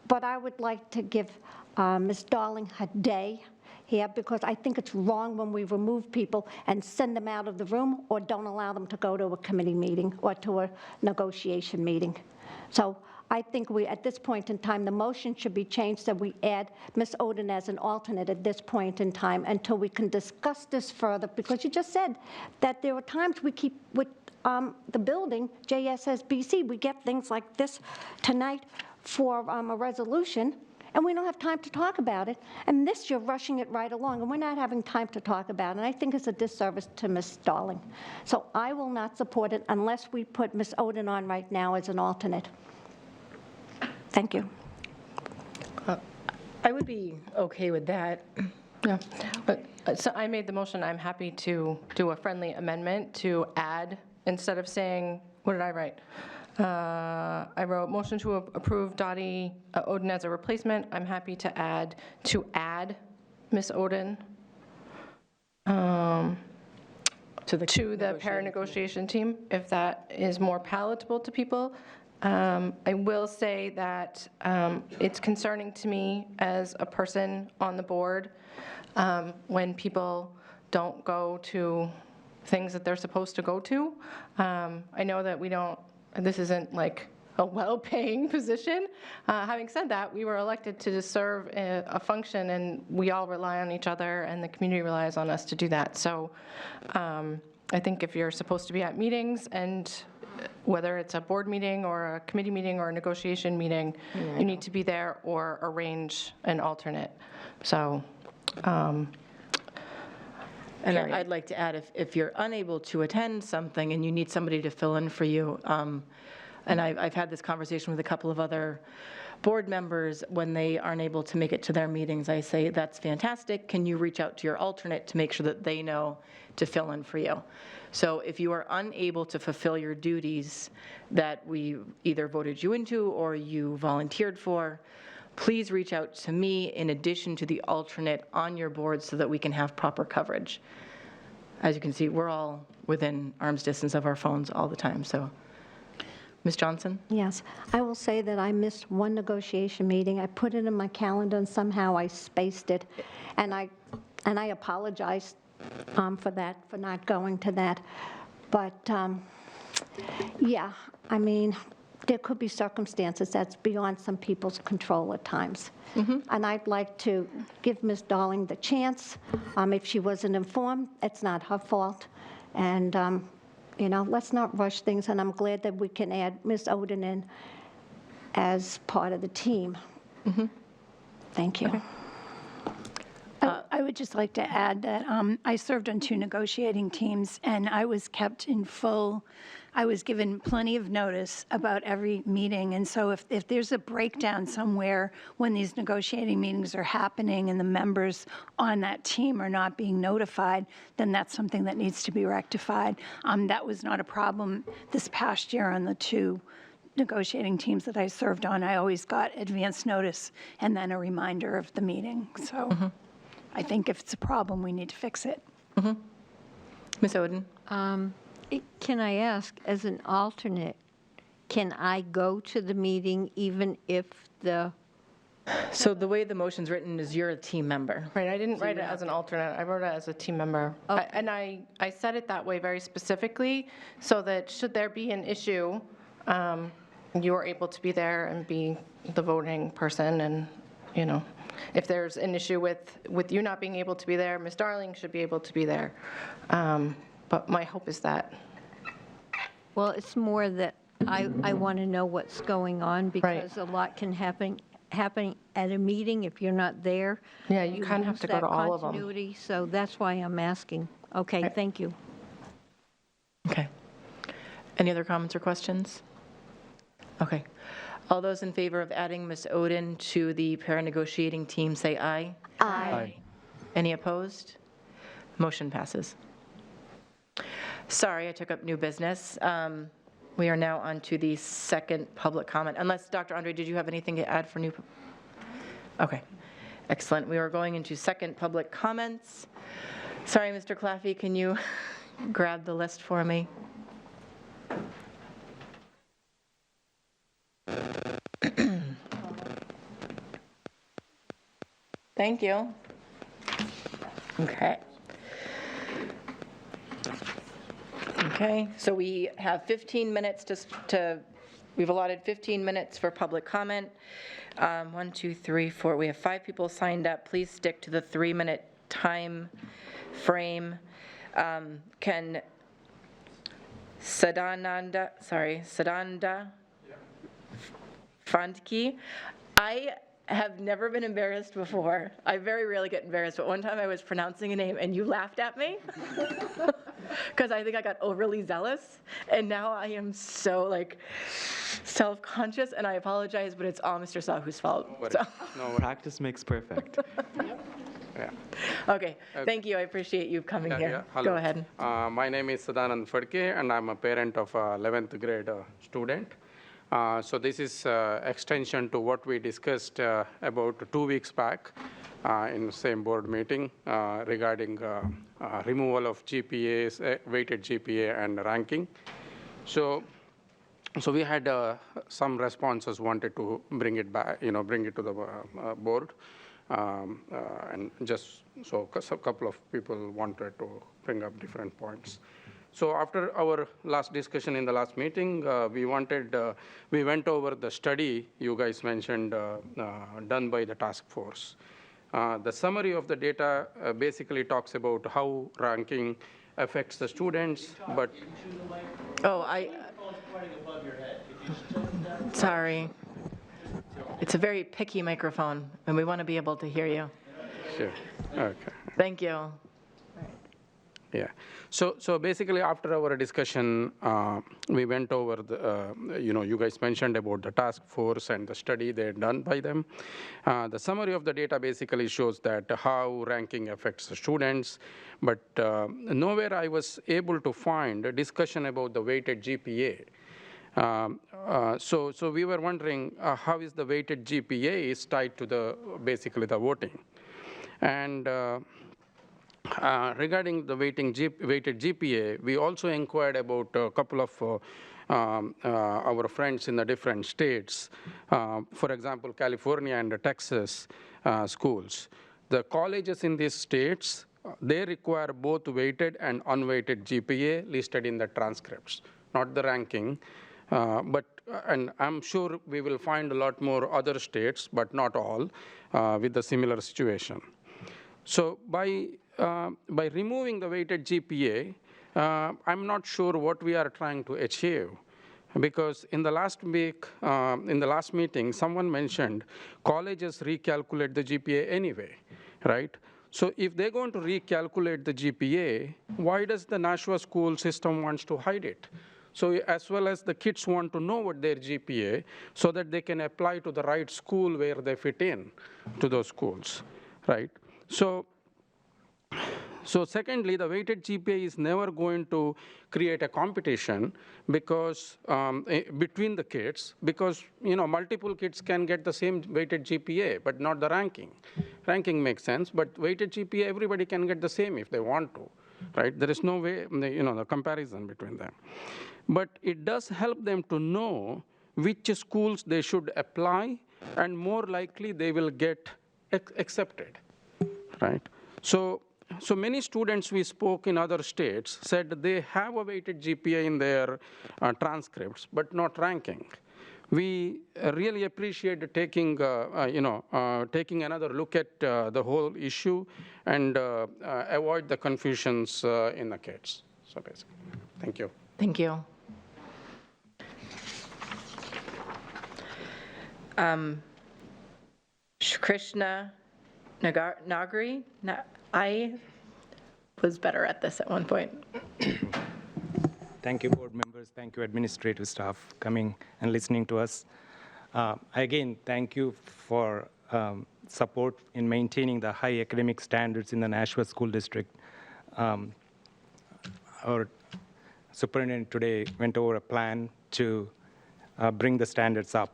but I would like to give Ms. Darling her day here because I think it's wrong when we remove people and send them out of the room or don't allow them to go to a committee meeting or to a negotiation meeting. So I think at this point in time, the motion should be changed that we add Ms. Oden as an alternate at this point in time until we can discuss this further, because you just said that there are times we keep with the building, JSSBC, we get things like this tonight for a resolution, and we don't have time to talk about it. And this, you're rushing it right along, and we're not having time to talk about it. And I think it's a disservice to Ms. Darling. So I will not support it unless we put Ms. Oden on right now as an alternate. Thank you. I would be okay with that. Yeah, but so I made the motion. I'm happy to do a friendly amendment to add, instead of saying, what did I write? I wrote motion to approve Dottie Oden as a replacement. I'm happy to add Ms. Oden to the para-negotiation team, if that is more palatable to people. I will say that it's concerning to me as a person on the board when people don't go to things that they're supposed to go to. I know that this isn't like a well-paying position. Having said that, we were elected to serve a function, and we all rely on each other, and the community relies on us to do that. So I think if you're supposed to be at meetings, and whether it's a board meeting or a committee meeting or a negotiation meeting, you need to be there or arrange an alternate. So, And I'd like to add, if you're unable to attend something and you need somebody to fill in for you, and I've had this conversation with a couple of other board members, when they aren't able to make it to their meetings, I say, that's fantastic. Can you reach out to your alternate to make sure that they know to fill in for you? So if you are unable to fulfill your duties that we either voted you into or you volunteered for, please reach out to me in addition to the alternate on your board so that we can have proper coverage. As you can see, we're all within arm's distance of our phones all the time, so. Ms. Johnson? Yes, I will say that I missed one negotiation meeting. I put it in my calendar and somehow I spaced it. And I apologize for that, for not going to that. But yeah, I mean, there could be circumstances that's beyond some people's control at times. And I'd like to give Ms. Darling the chance. If she wasn't informed, it's not her fault. And you know, let's not rush things, and I'm glad that we can add Ms. Oden in as part of the team. Thank you. I would just like to add that I served on 2 negotiating teams, and I was kept in full, I was given plenty of notice about every meeting, and so if there's a breakdown somewhere when these negotiating meetings are happening and the members on that team are not being notified, then that's something that needs to be rectified. That was not a problem this past year on the 2 negotiating teams that I served on. I always got advance notice and then a reminder of the meeting, so. I think if it's a problem, we need to fix it. Ms. Oden? Can I ask, as an alternate, can I go to the meeting even if the... So the way the motion's written is you're a team member. Right, I didn't write it as an alternate, I wrote it as a team member. And I said it that way very specifically, so that should there be an issue, you are able to be there and be the voting person, and, you know, if there's an issue with you not being able to be there, Ms. Darling should be able to be there. But my hope is that. Well, it's more that I want to know what's going on, because a lot can happen at a meeting if you're not there. Yeah, you kind of have to go to all of them. Continuity, so that's why I'm asking. Okay, thank you. Okay. Any other comments or questions? Okay. All those in favor of adding Ms. Oden to the para-negotiating team, say aye. Aye. Any opposed? Motion passes. Sorry, I took up new business. We are now on to the second public comment. Unless, Dr. Andre, did you have anything to add for new? Okay, excellent. We are going into second public comments. Sorry, Mr. Claffey, can you grab the list for me? Thank you. Okay. Okay, so we have 15 minutes we've allotted 15 minutes for public comment. 1, 2, 3, 4, we have 5 people signed up. Please stick to the 3-minute time frame. Can Sadananda Fandki, I have never been embarrassed before. I very rarely get embarrassed, but one time I was pronouncing a name and you laughed at me because I think I got overly zealous, and now I am so like self-conscious, and I apologize, but it's all Mr. Sahu's fault. No, practice makes perfect. Okay, thank you. I appreciate you coming here. Go ahead. My name is Sadanand Fadke, and I'm a parent of a 11th grade student. So this is extension to what we discussed about 2 weeks back in the same board meeting regarding removal of GPAs, weighted GPA and ranking. So we had some responses, wanted to bring it back, bring it to the board. And just so a couple of people wanted to bring up different points. So after our last discussion in the last meeting, we went over the study you guys mentioned done by the task force. The summary of the data basically talks about how ranking affects the students, but... Oh, sorry. It's a very picky microphone, and we want to be able to hear you. Sure. Okay. Thank you. Yeah. So basically, after our discussion, we went over you guys mentioned about the task force and the study they had done by them. The summary of the data basically shows that how ranking affects the students, but nowhere I was able to find a discussion about the weighted GPA. So we were wondering how is the weighted GPA is tied to basically the voting. And regarding the weighted GPA, we also inquired about a couple of our friends in the different states. For example, California and Texas schools. The colleges in these states, they require both weighted and unweighted GPA listed in the transcripts, not the ranking. And I'm sure we will find a lot more other states, but not all, with a similar situation. So by removing the weighted GPA, I'm not sure what we are trying to achieve. Because in the last week, in the last meeting, someone mentioned colleges recalculate the GPA anyway, right? So if they're going to recalculate the GPA, why does the Nashua school system wants to hide it? So as well as the kids want to know what their GPA so that they can apply to the right school where they fit in to those schools, right? So secondly, the weighted GPA is never going to create a competition because between the kids, because multiple kids can get the same weighted GPA, but not the ranking. Ranking makes sense, but weighted GPA, everybody can get the same if they want to, right? There is no way, the comparison between them. But it does help them to know which schools they should apply, and more likely they will get accepted, right? So many students we spoke in other states said they have a weighted GPA in their transcripts, but not ranking. We really appreciate taking, taking another look at the whole issue and avoid the confusions in the kids. So basically, thank you. Thank you. Krishna Nagri, I was better at this at one point. Thank you, board members. Thank you, administrative staff, coming and listening to us. Again, thank you for support in maintaining the high academic standards in the Nashua School District. Our superintendent today went over a plan to bring the standards up.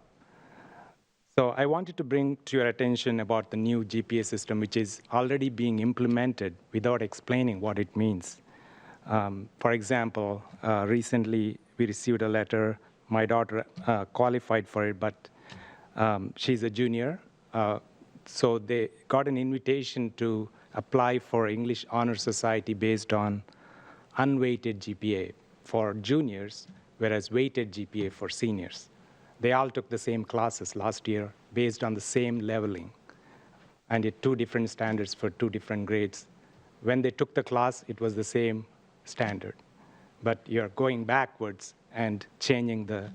So I wanted to bring to your attention about the new GPA system, which is already being implemented without explaining what it means. For example, recently we received a letter. My daughter qualified for it, but she's a junior. So they got an invitation to apply for English Honor Society based on unweighted GPA for juniors, whereas weighted GPA for seniors. They all took the same classes last year based on the same leveling, and it 2 different standards for 2 different grades. When they took the class, it was the same standard. But you're going backwards and changing the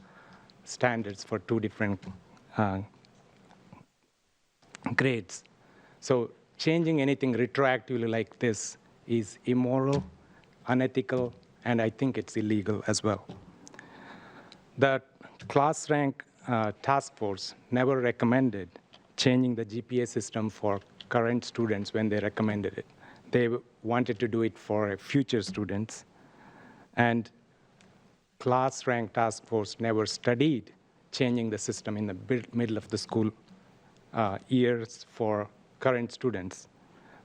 standards for 2 different grades. So changing anything retroactively like this is immoral, unethical, and I think it's illegal as well. The class rank task force never recommended changing the GPA system for current students when they recommended it. They wanted to do it for future students. And class rank task force never studied changing the system in the middle of the school years for current students.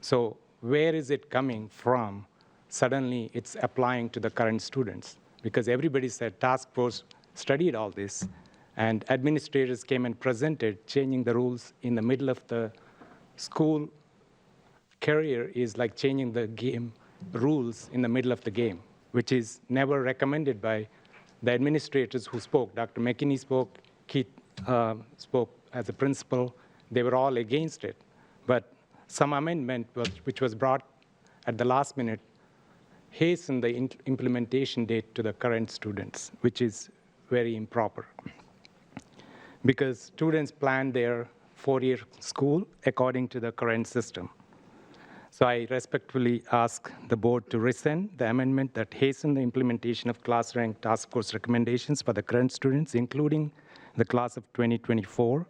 So where is it coming from? Suddenly it's applying to the current students, because everybody said task force studied all this, and administrators came and presented changing the rules in the middle of the school career is like changing the game rules in the middle of the game, which is never recommended by the administrators who spoke. Dr. McKinney spoke, Keith spoke as a principal. They were all against it. But some amendment which was brought at the last minute hastened the implementation date to the current students, which is very improper. Because students plan their 4-year school according to the current system. So I respectfully ask the board to rescind the amendment that hasten the implementation of class rank task force recommendations for the current students, including the class of 2024,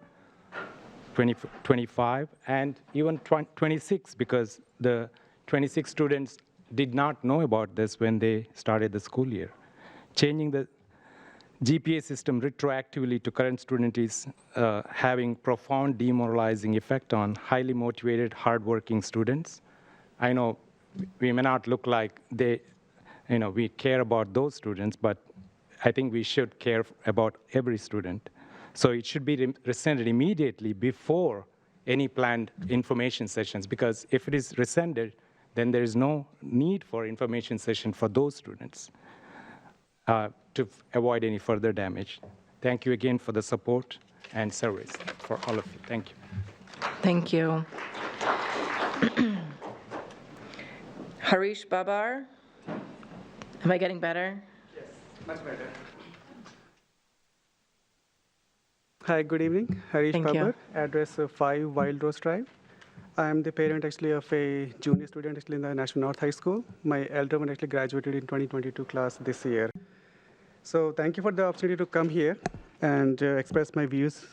2025, and even 26, because the 26 students did not know about this when they started the school year. Changing the GPA system retroactively to current students is having profound demoralizing effect on highly motivated, hardworking students. I know we may not look like we care about those students, but I think we should care about every student. So it should be rescinded immediately before any planned information sessions, because if it is rescinded, then there is no need for information session for those students to avoid any further damage. Thank you again for the support and service for all of you. Thank you. Thank you. Harish Babar? Am I getting better? Yes, much better. Hi, good evening. Harish Thank Babar, you. address 5 Wild Rose Drive. I am the parent actually of a junior student actually in the Nashua North High School. My elder one actually graduated in 2022 class this year. So thank you for the opportunity to come here and express my views.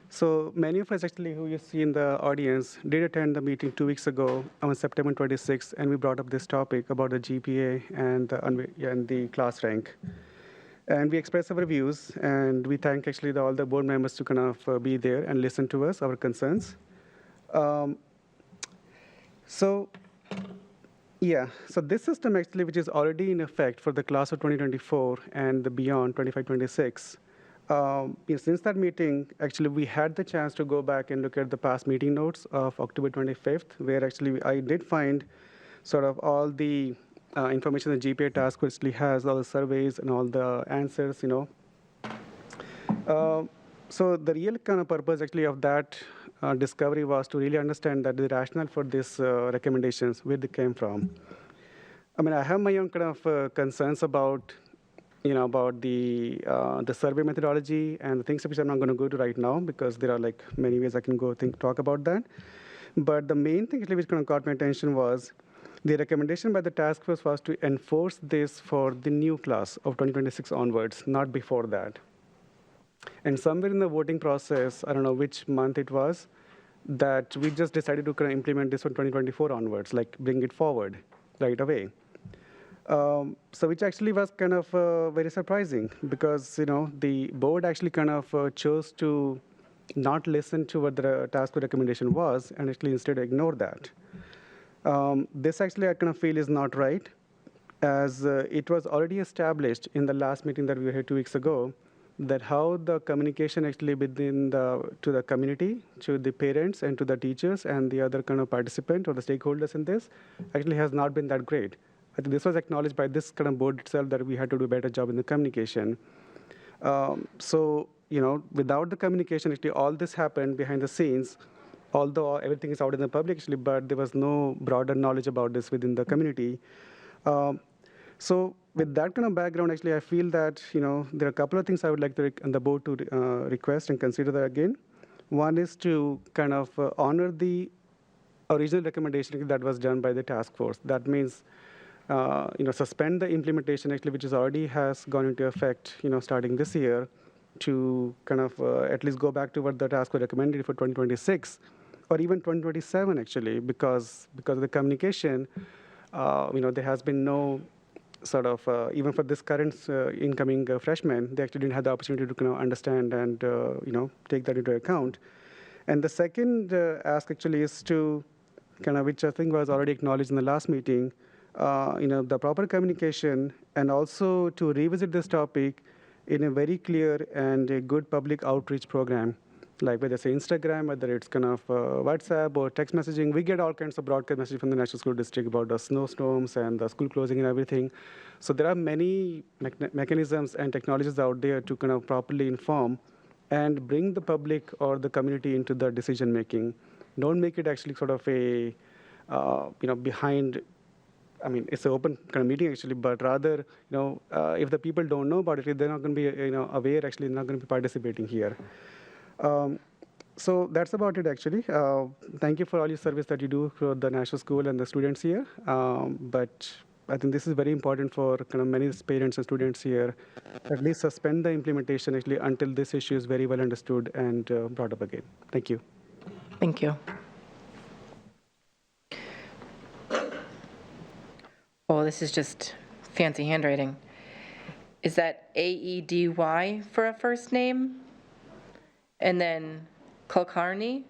So many of us actually who you see in the audience did attend the meeting 2 weeks ago on September 26th, and we brought up this topic about the GPA and the class rank. And we expressed our views, and we thank actually all the board members to kind of be there and listen to us, our concerns. So this system actually, which is already in effect for the class of 2024 and the beyond 25-26, since that meeting, actually, we had the chance to go back and look at the past meeting notes of October 25th, where actually I did find sort of all the information the GPA task force actually has, all the surveys and all the answers, So the real kind of purpose actually of that discovery was to really understand that the rationale for these recommendations, where they came from. I mean, I have my own kind of concerns about about the survey methodology and the things which I'm not going to go to right now, because there are like many ways I can go talk about that. But the main thing which kind of caught my attention was the recommendation by the task force was to enforce this for the new class of 2026 onwards, not before that. And somewhere in the voting process, I don't know which month it was, that we just decided to kind of implement this from 2024 onwards, like bring it forward right away. So which actually was kind of very surprising, because the board actually kind of chose to not listen to what the task force recommendation was, and actually instead ignore that. This actually I kind of feel is not right, as it was already established in the last meeting that we were here 2 weeks ago, that how the communication actually to the community, to the parents and to the teachers and the other kind of participant or the stakeholders in this actually has not been that great. I think this was acknowledged by this kind of board itself, that we had to do a better job in the communication. So, without the communication, actually all this happened behind the scenes, although everything is out in the public actually, but there was no broader knowledge about this within the community. So with that kind of background, actually, I feel that, there are a couple of things I would like the board to request and consider that again. One is to kind of honor the original recommendation that was done by the task force. That means, suspend the implementation actually, which is already has gone into effect, starting this year, to kind of at least go back to what the task force recommended for 2026, or even 2027 actually, because of the communication, there has been no sort of, even for this current incoming freshmen, they actually didn't have the opportunity to kind of understand and, take that into account. And the second ask actually is to kind of, which I think was already acknowledged in the last meeting, the proper communication, and also to revisit this topic in a very clear and a good public outreach program, like whether it's Instagram, whether it's kind of WhatsApp or text messaging. We get all kinds of broadcast messages from the National School District about the snowstorms and the school closing and everything. So there are many mechanisms and technologies out there to kind of properly inform and bring the public or the community into the decision making. Don't make it actually sort of a, behind. I mean, it's an open kind of meeting actually, but rather, if the people don't know about it, they're not going to be, aware. Actually, they're not going to be participating here. So that's about it, actually. Thank you for all your service that you do for the Nashua School and the students here. But I think this is very important for kind of many parents and students here. At least suspend the implementation actually until this issue is very well understood and brought up again. Thank you. Thank you. Oh, this is just fancy handwriting. Is that A-E-D-Y for a first name? And then Kulkarni?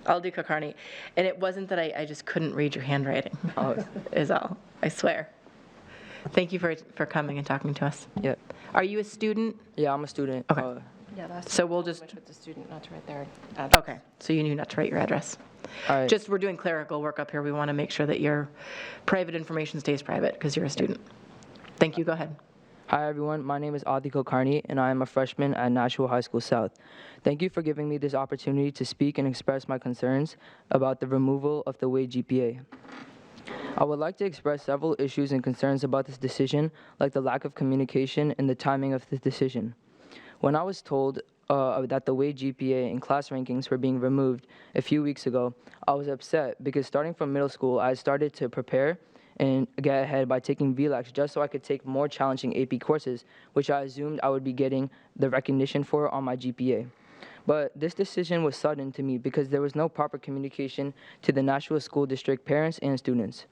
Aldi Kulkarni. And it wasn't that I just couldn't read your handwriting, is all, I swear. Thank you for coming and talking to us. Yeah. Are you a student? Yeah, I'm a student. Okay. Yeah, that's. So we'll just. With the student not to write their address. Okay, so you knew not to write your address. All right. Just, we're doing clerical work up here. We want to make sure that your private information stays private because you're a student. Thank you, go ahead. Hi, everyone. My name is Adi Kulkarni, and I am a freshman at Nashua High School South. Thank you for giving me this opportunity to speak and express my concerns about the removal of the weight GPA. I would like to express several issues and concerns about this decision, like the lack of communication and the timing of this decision. When I was told that the weight GPA and class rankings were being removed a few weeks ago, I was upset because starting from middle school, I started to prepare and get ahead by taking VLAX just so I could take more challenging AP courses, which I assumed I would be getting the recognition for on my GPA. But this decision was sudden to me because there was no proper communication to the Nashua School District parents and students.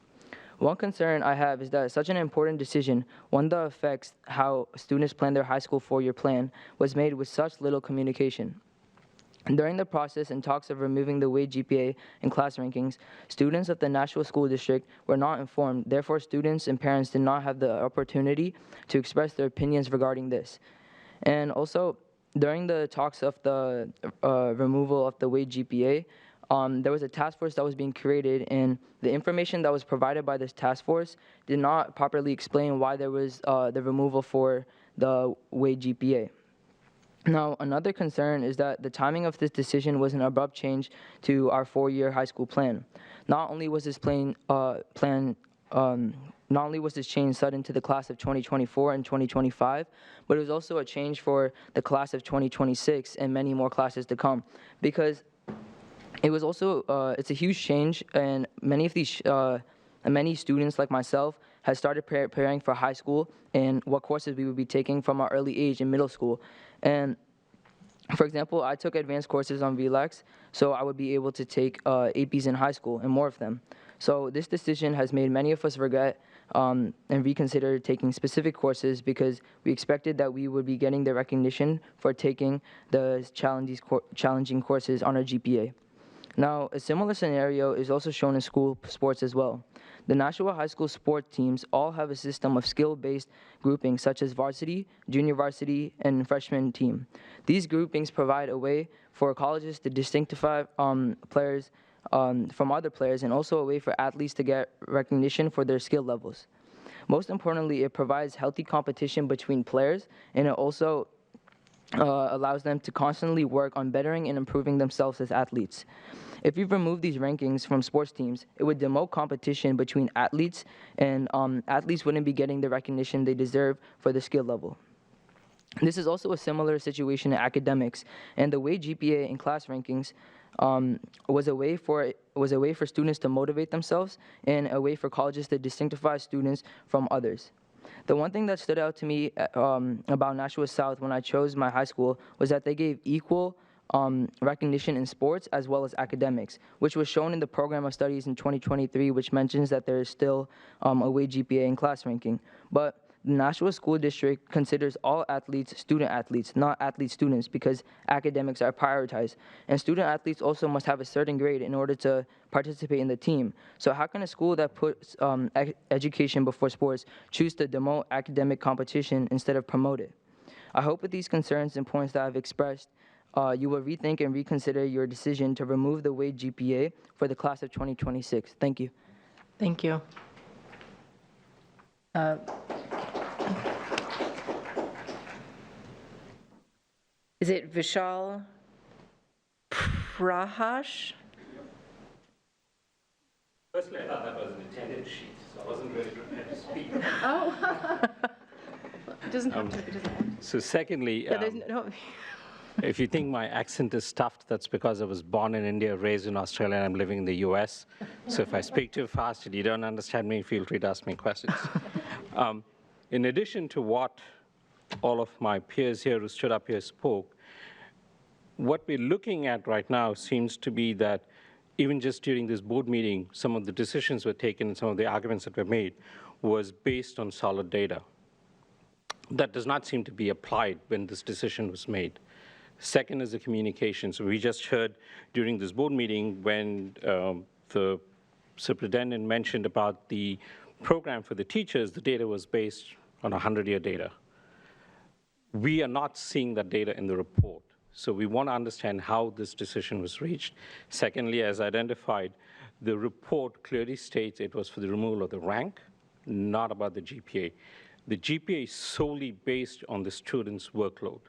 One concern I have is that such an important decision, one that affects how students plan their high school four-year plan, was made with such little communication. During the process and talks of removing the weight GPA and class rankings, students of the Nashua School District were not informed. Therefore, students and parents did not have the opportunity to express their opinions regarding this. And also, during the talks of the removal of the weight GPA, there was a task force that was being created, and the information that was provided by this task force did not properly explain why there was the removal for the weight GPA. Now, another concern is that the timing of this decision was an abrupt change to our four-year high school plan. Not only was this change sudden to the class of 2024 and 2025, but it was also a change for the class of 2026 and many more classes to come, because it was also it's a huge change, and many of these many students like myself has started preparing for high school and what courses we would be taking from our early age in middle school. And for example, I took advanced courses on VLAX, so I would be able to take APs in high school and more of them. So this decision has made many of us regret and reconsider taking specific courses because we expected that we would be getting the recognition for taking the challenging courses on our GPA. Now, a similar scenario is also shown in school sports as well. The Nashua High School sport teams all have a system of skill-based groupings such as varsity, junior varsity, and freshman team. These groupings provide a way for colleges to distinctify players from other players, and also a way for athletes to get recognition for their skill levels. Most importantly, it provides healthy competition between players, and it also allows them to constantly work on bettering and improving themselves as athletes. If you remove these rankings from sports teams, it would demote competition between athletes, and athletes wouldn't be getting the recognition they deserve for the skill level. This is also a similar situation in academics, and the way GPA and class rankings was a way for students to motivate themselves and a way for colleges to distinctify students from others. The one thing that stood out to me about Nashua South when I chose my high school was that they gave equal recognition in sports as well as academics, which was shown in the program of studies in 2023, which mentions that there is still a weight GPA and class ranking. But the Nashua School District considers all athletes student athletes, not athlete students, because academics are prioritized. And student athletes also must have a certain grade in order to participate in the team. So how can a school that puts education before sports choose to demote academic competition instead of promote it? I hope with these concerns and points that I've expressed, you will rethink and reconsider your decision to remove the weight GPA for the class of 2026. Thank you. Thank you. Is it Vishal Prahash? Firstly, I thought that was an attendance sheet, so I wasn't really prepared to speak. Oh. It doesn't have to. It doesn't have to. So secondly, Yeah, there's no. If you think my accent is stuffed, that's because I was born in India, raised in Australia, and I'm living in the US. So if I speak too fast and you don't understand me, feel free to ask me questions. In addition to what all of my peers here who stood up here spoke, what we're looking at right now seems to be that even just during this board meeting, some of the decisions were taken and some of the arguments that were made was based on solid data. That does not seem to be applied when this decision was made. Second is the communication. So we just heard during this board meeting when the superintendent mentioned about the program for the teachers, the data was based on 100-year data. We are not seeing that data in the report. So we want to understand how this decision was reached. Secondly, as identified, the report clearly states it was for the removal of the rank, not about the GPA. The GPA is solely based on the student's workload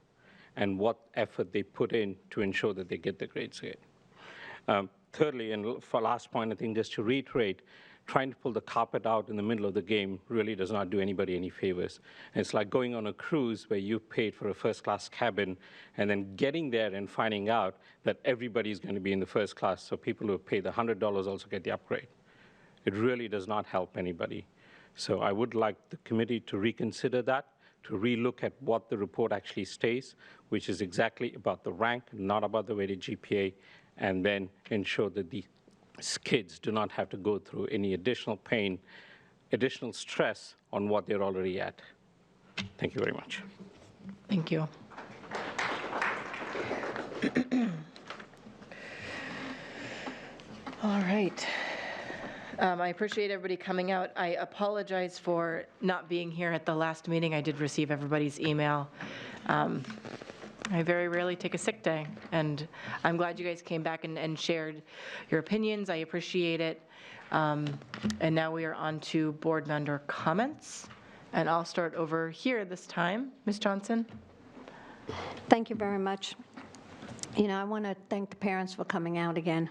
and what effort they put in to ensure that they get the grades they get. Thirdly, and for last point, I think just to reiterate, trying to pull the carpet out in the middle of the game really does not do anybody any favors. And it's like going on a cruise where you paid for a first-class cabin and then getting there and finding out that everybody's going to be in the first class, so people who pay the $100 also get the upgrade. It really does not help anybody. So I would like the committee to reconsider that, to relook at what the report actually states, which is exactly about the rank, not about the weighted GPA, and then ensure that the kids do not have to go through any additional pain, additional stress on what they're already at. Thank you very much. Thank you. All right. I appreciate everybody coming out. I apologize for not being here at the last meeting. I did receive everybody's email. I very rarely take a sick day, and I'm glad you guys came back and shared your opinions. I appreciate it. And now we are on to board member comments, and I'll start over here this time. Ms. Johnson? Thank you very much. You know, I want to thank the parents for coming out again.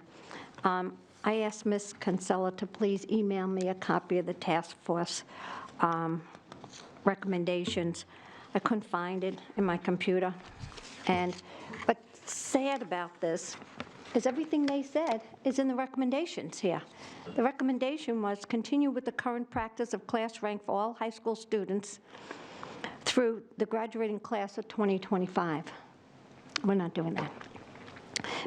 I asked Ms. Kinsella to please email me a copy of the task force recommendations. I couldn't find it in my computer. But sad about this is everything they said is in the recommendations here. The recommendation was continue with the current practice of class rank for all high school students through the graduating class of 2025. We're not doing that.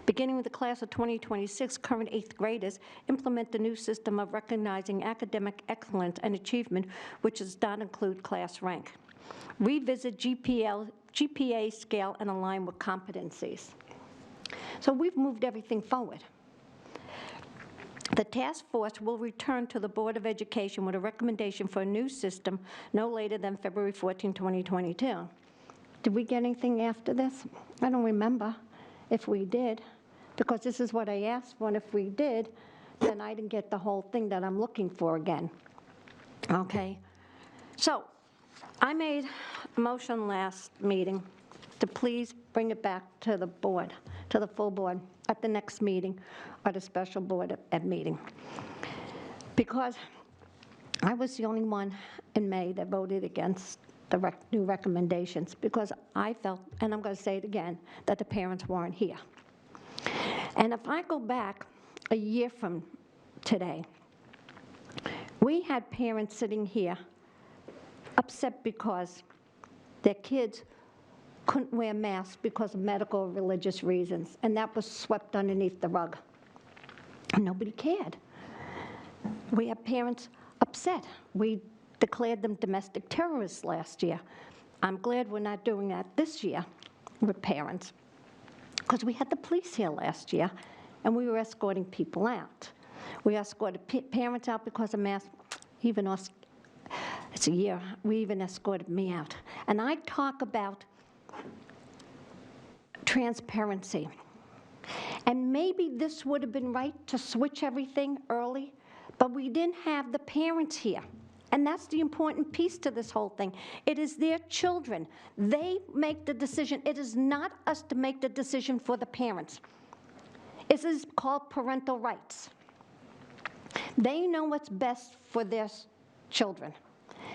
Beginning with the class of 2026, current 8th graders implement the new system of recognizing academic excellence and achievement, which does not include class rank. Revisit GPA scale and align with competencies. So we've moved everything forward. The task force will return to the Board of Education with a recommendation for a new system no later than February 14, 2022. Did we get anything after this? I don't remember if we did, because this is what I asked for, and if we did, then I didn't get the whole thing that I'm looking for again. Okay? So I made a motion last meeting to please bring it back to the board, to the full board, at the next meeting, or the special board at meeting. Because I was the only one in May that voted against the new recommendations, because I felt, and I'm going to say it again, that the parents weren't here. And if I go back a year from today, we had parents sitting here upset because their kids couldn't wear masks because of medical or religious reasons, and that was swept underneath the rug. And nobody cared. We had parents upset. We declared them domestic terrorists last year. I'm glad we're not doing that this year with parents, because we had the police here last year, and we were escorting people out. We escorted parents out because of masks. Even us, it's a year, we even escorted me out. And I talk about transparency. And maybe this would have been right to switch everything early, but we didn't have the parents here. And that's the important piece to this whole thing. It is their children. They make the decision. It is not us to make the decision for the parents. It is called parental rights. They know what's best for their children.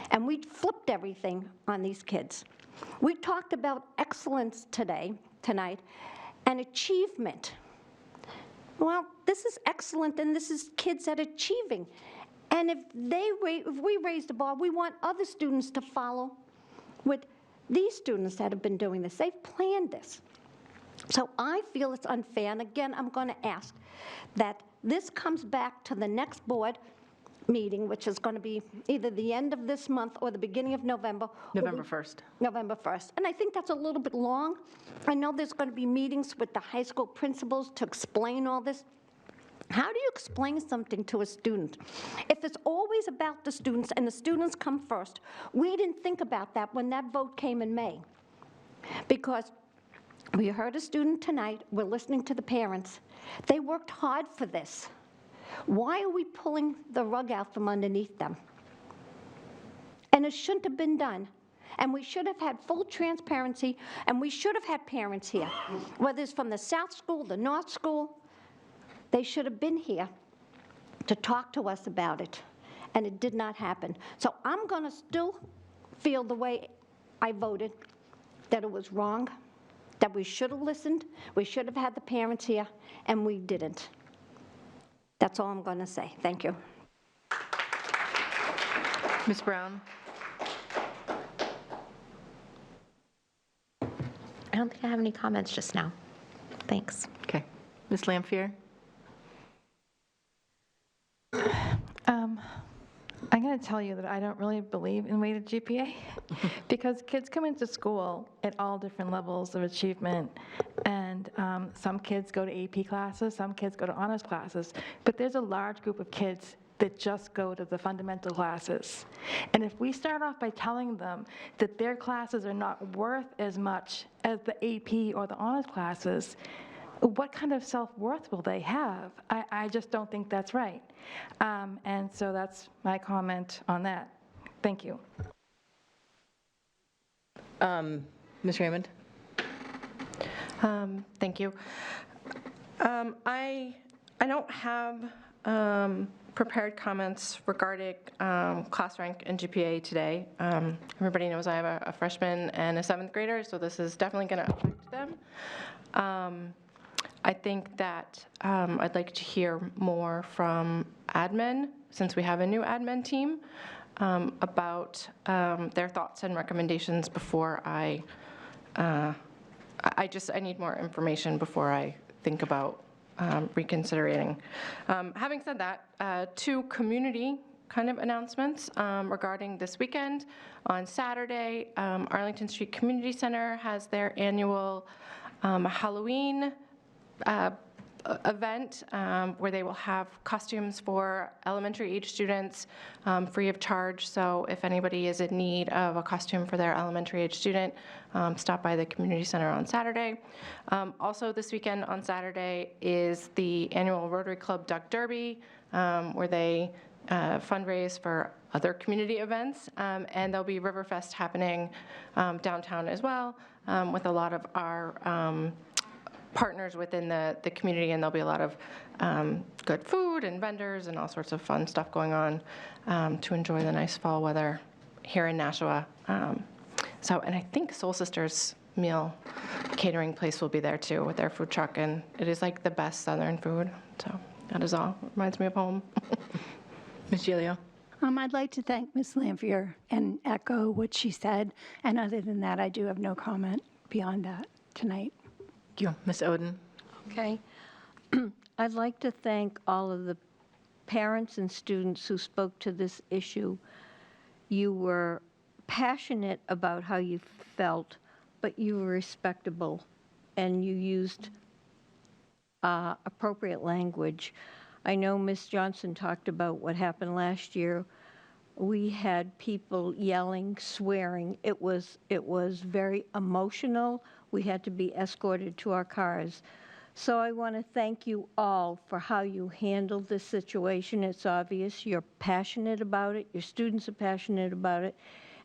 And we flipped everything on these kids. We talked about excellence today, tonight, and achievement. Well, this is excellent, and this is kids that are achieving. And if we raise the bar, we want other students to follow with these students that have been doing this. They've planned this. So I feel it's unfair, and again, I'm going to ask that this comes back to the next board meeting, which is going to be either the end of this month or the beginning of November. November 1st. November 1st. And I think that's a little bit long. I know there's going to be meetings with the high school principals to explain all this. How do you explain something to a student? If it's always about the students and the students come first, we didn't think about that when that vote came in May. Because we heard a student tonight, we're listening to the parents. They worked hard for this. Why are we pulling the rug out from underneath them? And it shouldn't have been done. And we should have had full transparency, and we should have had parents here, whether it's from the South School, the North School. They should have been here to talk to us about it, and it did not happen. So I'm going to still feel the way I voted, that it was wrong, that we should have listened, we should have had the parents here, and we didn't. That's all I'm going to say. Thank you. Ms. Brown? I don't think I have any comments just now. Thanks. Okay. Ms. Lampier? I'm going to tell you that I don't really believe in weighted GPA because kids come into school at all different levels of achievement, and some kids go to AP classes, some kids go to honors classes, but there's a large group of kids that just go to the fundamental classes. And if we start off by telling them that their classes are not worth as much as the AP or the honors classes, what kind of self-worth will they have? I just don't think that's right. And so that's my comment on that. Thank you. Ms. Raymond? Thank you. I don't have prepared comments regarding class rank and GPA today. Everybody knows I have a freshman and a 7th grader, so this is definitely going to affect them. I think that I'd like to hear more from admin, since we have a new admin team, about their thoughts and recommendations before I need more information before I think about reconsidering. Having said that, 2 community kind of announcements regarding this weekend. On Saturday, Arlington Street Community Center has their annual Halloween event where they will have costumes for elementary age students free of charge. So if anybody is in need of a costume for their elementary age student, stop by the community center on Saturday. Also this weekend on Saturday is the annual Rotary Club Duck Derby, where they fundraise for other community events, and there'll be Riverfest happening downtown as well, with a lot of our partners within the community, and there'll be a lot of good food and vendors and all sorts of fun stuff going on to enjoy the nice fall weather here in Nashua. And I think Soul Sisters meal catering place will be there too with their food truck, and it is like the best Southern food. So that is all. Reminds me of home. Ms. Gilio? I'd like to thank Ms. Lampier and echo what she said. And other than that, I do have no comment beyond that tonight. Thank you. Ms. Oden? Okay. I'd like to thank all of the parents and students who spoke to this issue. You were passionate about how you felt, but you were respectable, and you used appropriate language. I know Ms. Johnson talked about what happened last year. We had people yelling, swearing. It was very emotional. We had to be escorted to our cars. So I want to thank you all for how you handled this situation. It's obvious you're passionate about it. Your students are passionate about it.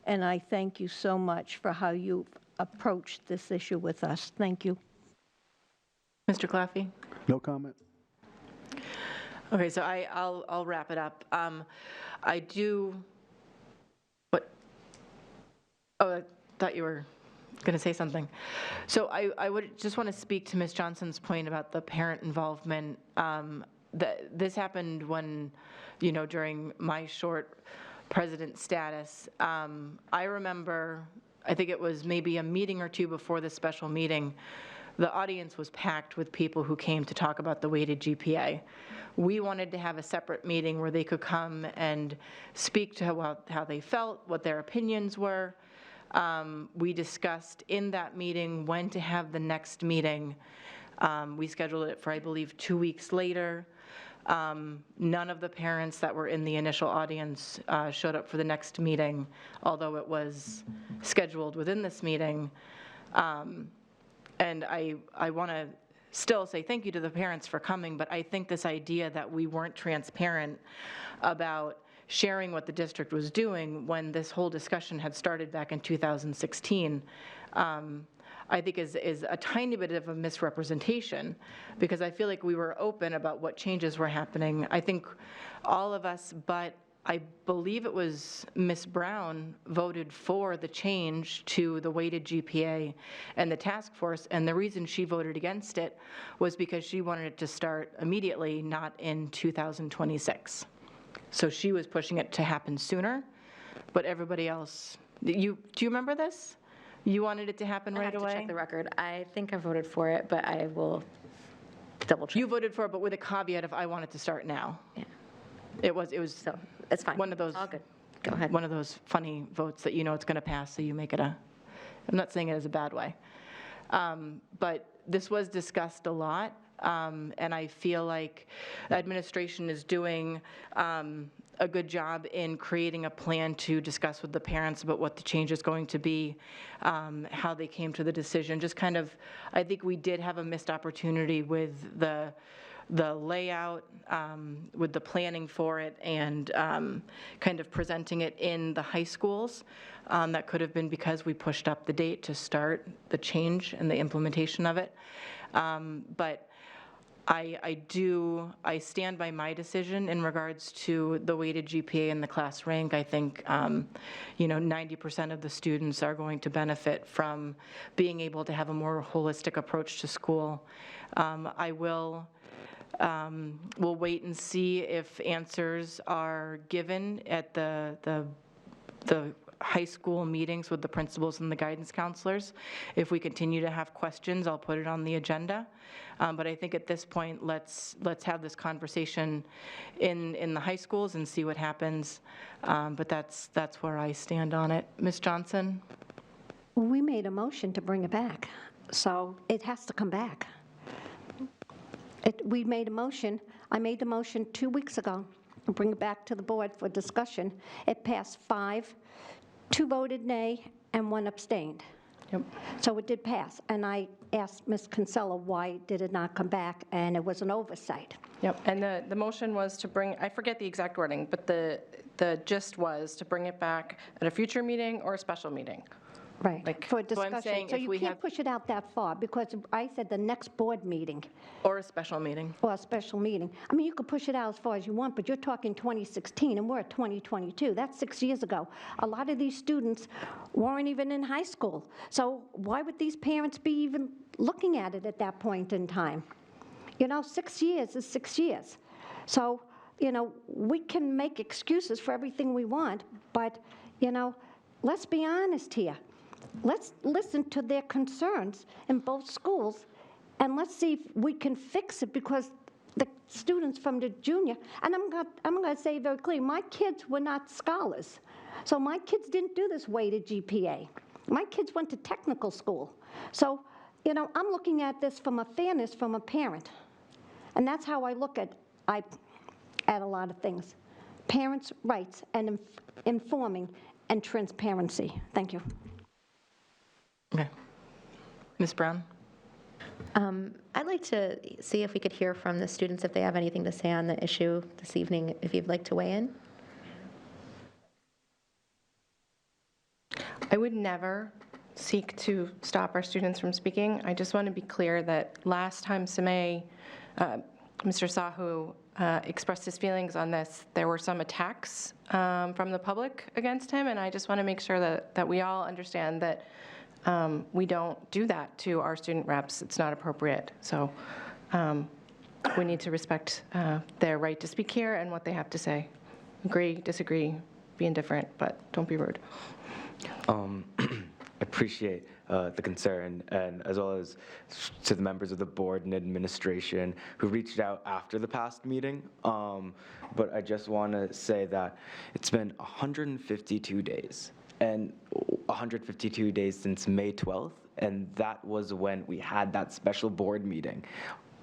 And I thank you so much for how you approached this issue with us. Thank you. Mr. Claffey? No comment. Okay, so I'll wrap it up. I do, what? Oh, I thought you were going to say something. So I would just want to speak to Ms. Johnson's point about the parent involvement. This happened when, during my short president status. I remember, I think it was maybe a meeting or two before the special meeting, the audience was packed with people who came to talk about the weighted GPA. We wanted to have a separate meeting where they could come and speak to how they felt, what their opinions were. We discussed in that meeting when to have the next meeting. We scheduled it for, I believe, 2 weeks later. None of the parents that were in the initial audience showed up for the next meeting, although it was scheduled within this meeting. And I want to still say thank you to the parents for coming, but I think this idea that we weren't transparent about sharing what the district was doing when this whole discussion had started back in 2016, I think is a tiny bit of a misrepresentation, because I feel like we were open about what changes were happening. I think all of us, but I believe it was Ms. Brown, voted for the change to the weighted GPA and the task force, and the reason she voted against it was because she wanted it to start immediately, not in 2026. So she was pushing it to happen sooner, but everybody else, do you remember this? You wanted it to happen right away? I have to check the record. I think I voted for it, but I will double check. You voted for it, but with a caveat of I want it to start now. Yeah. It was So it's fine. one of those. All good. Go ahead. One of those funny votes that you know it's going to pass, so you make it I'm not saying it as a bad way. But this was discussed a lot, and I feel like the administration is doing a good job in creating a plan to discuss with the parents about what the change is going to be, how they came to the decision. Just kind of, I think we did have a missed opportunity with the layout, with the planning for it, and kind of presenting it in the high schools. That could have been because we pushed up the date to start the change and the implementation of it. But I stand by my decision in regards to the weighted GPA and the class rank. I think 90% of the students are going to benefit from being able to have a more holistic approach to school. We'll wait and see if answers are given at the high school meetings with the principals and the guidance counselors. If we continue to have questions, I'll put it on the agenda. But I think at this point, let's have this conversation in the high schools and see what happens. But that's where I stand on it. Ms. Johnson? We made a motion to bring it back, so it has to come back. We made a motion. I made the motion 2 weeks ago to bring it back to the board for discussion. It passed 5, 2 voted nay, and 1 abstained. Yep. So it did pass, and I asked Ms. Kinsella why did it not come back, and it was an oversight. Yep, and the motion was to bring, I forget the exact wording, but the gist was to bring it back at a future meeting or a special meeting. Right, for discussion. saying So if you we can't have- push it out that far, because I said the next board meeting, Or a special meeting. or a special meeting. I mean, you could push it out as far as you want, but you're talking 2016, and we're at 2022. That's 6 years ago. A lot of these students weren't even in high school. So why would these parents be even looking at it at that point in time? 6 years is 6 years. So, we can make excuses for everything we want, but, let's be honest here. Let's listen to their concerns in both schools, and let's see if we can fix it, because the students from the junior, and I'm going to say very clearly, my kids were not scholars. So my kids didn't do this weighted GPA. My kids went to technical school. So, I'm looking at this from a fairness from a parent. And that's how I look at a lot of things. Parents' rights and informing and transparency. Thank you. Okay. Ms. Brown? I'd like to see if we could hear from the students if they have anything to say on the issue this evening, if you'd like to weigh in. I would never seek to stop our students from speaking. I just want to be clear that last time Mr. Sahu expressed his feelings on this, there were some attacks from the public against him, and I just want to make sure that we all understand that We don't do that to our student reps. It's not appropriate. So we need to respect their right to speak here and what they have to say. Agree, disagree, be indifferent, but don't be rude. Appreciate the concern, and as well as to the members of the board and administration who reached out after the past meeting. But I just want to say that it's been 152 days, and 152 days since May 12th, and that was when we had that special board meeting.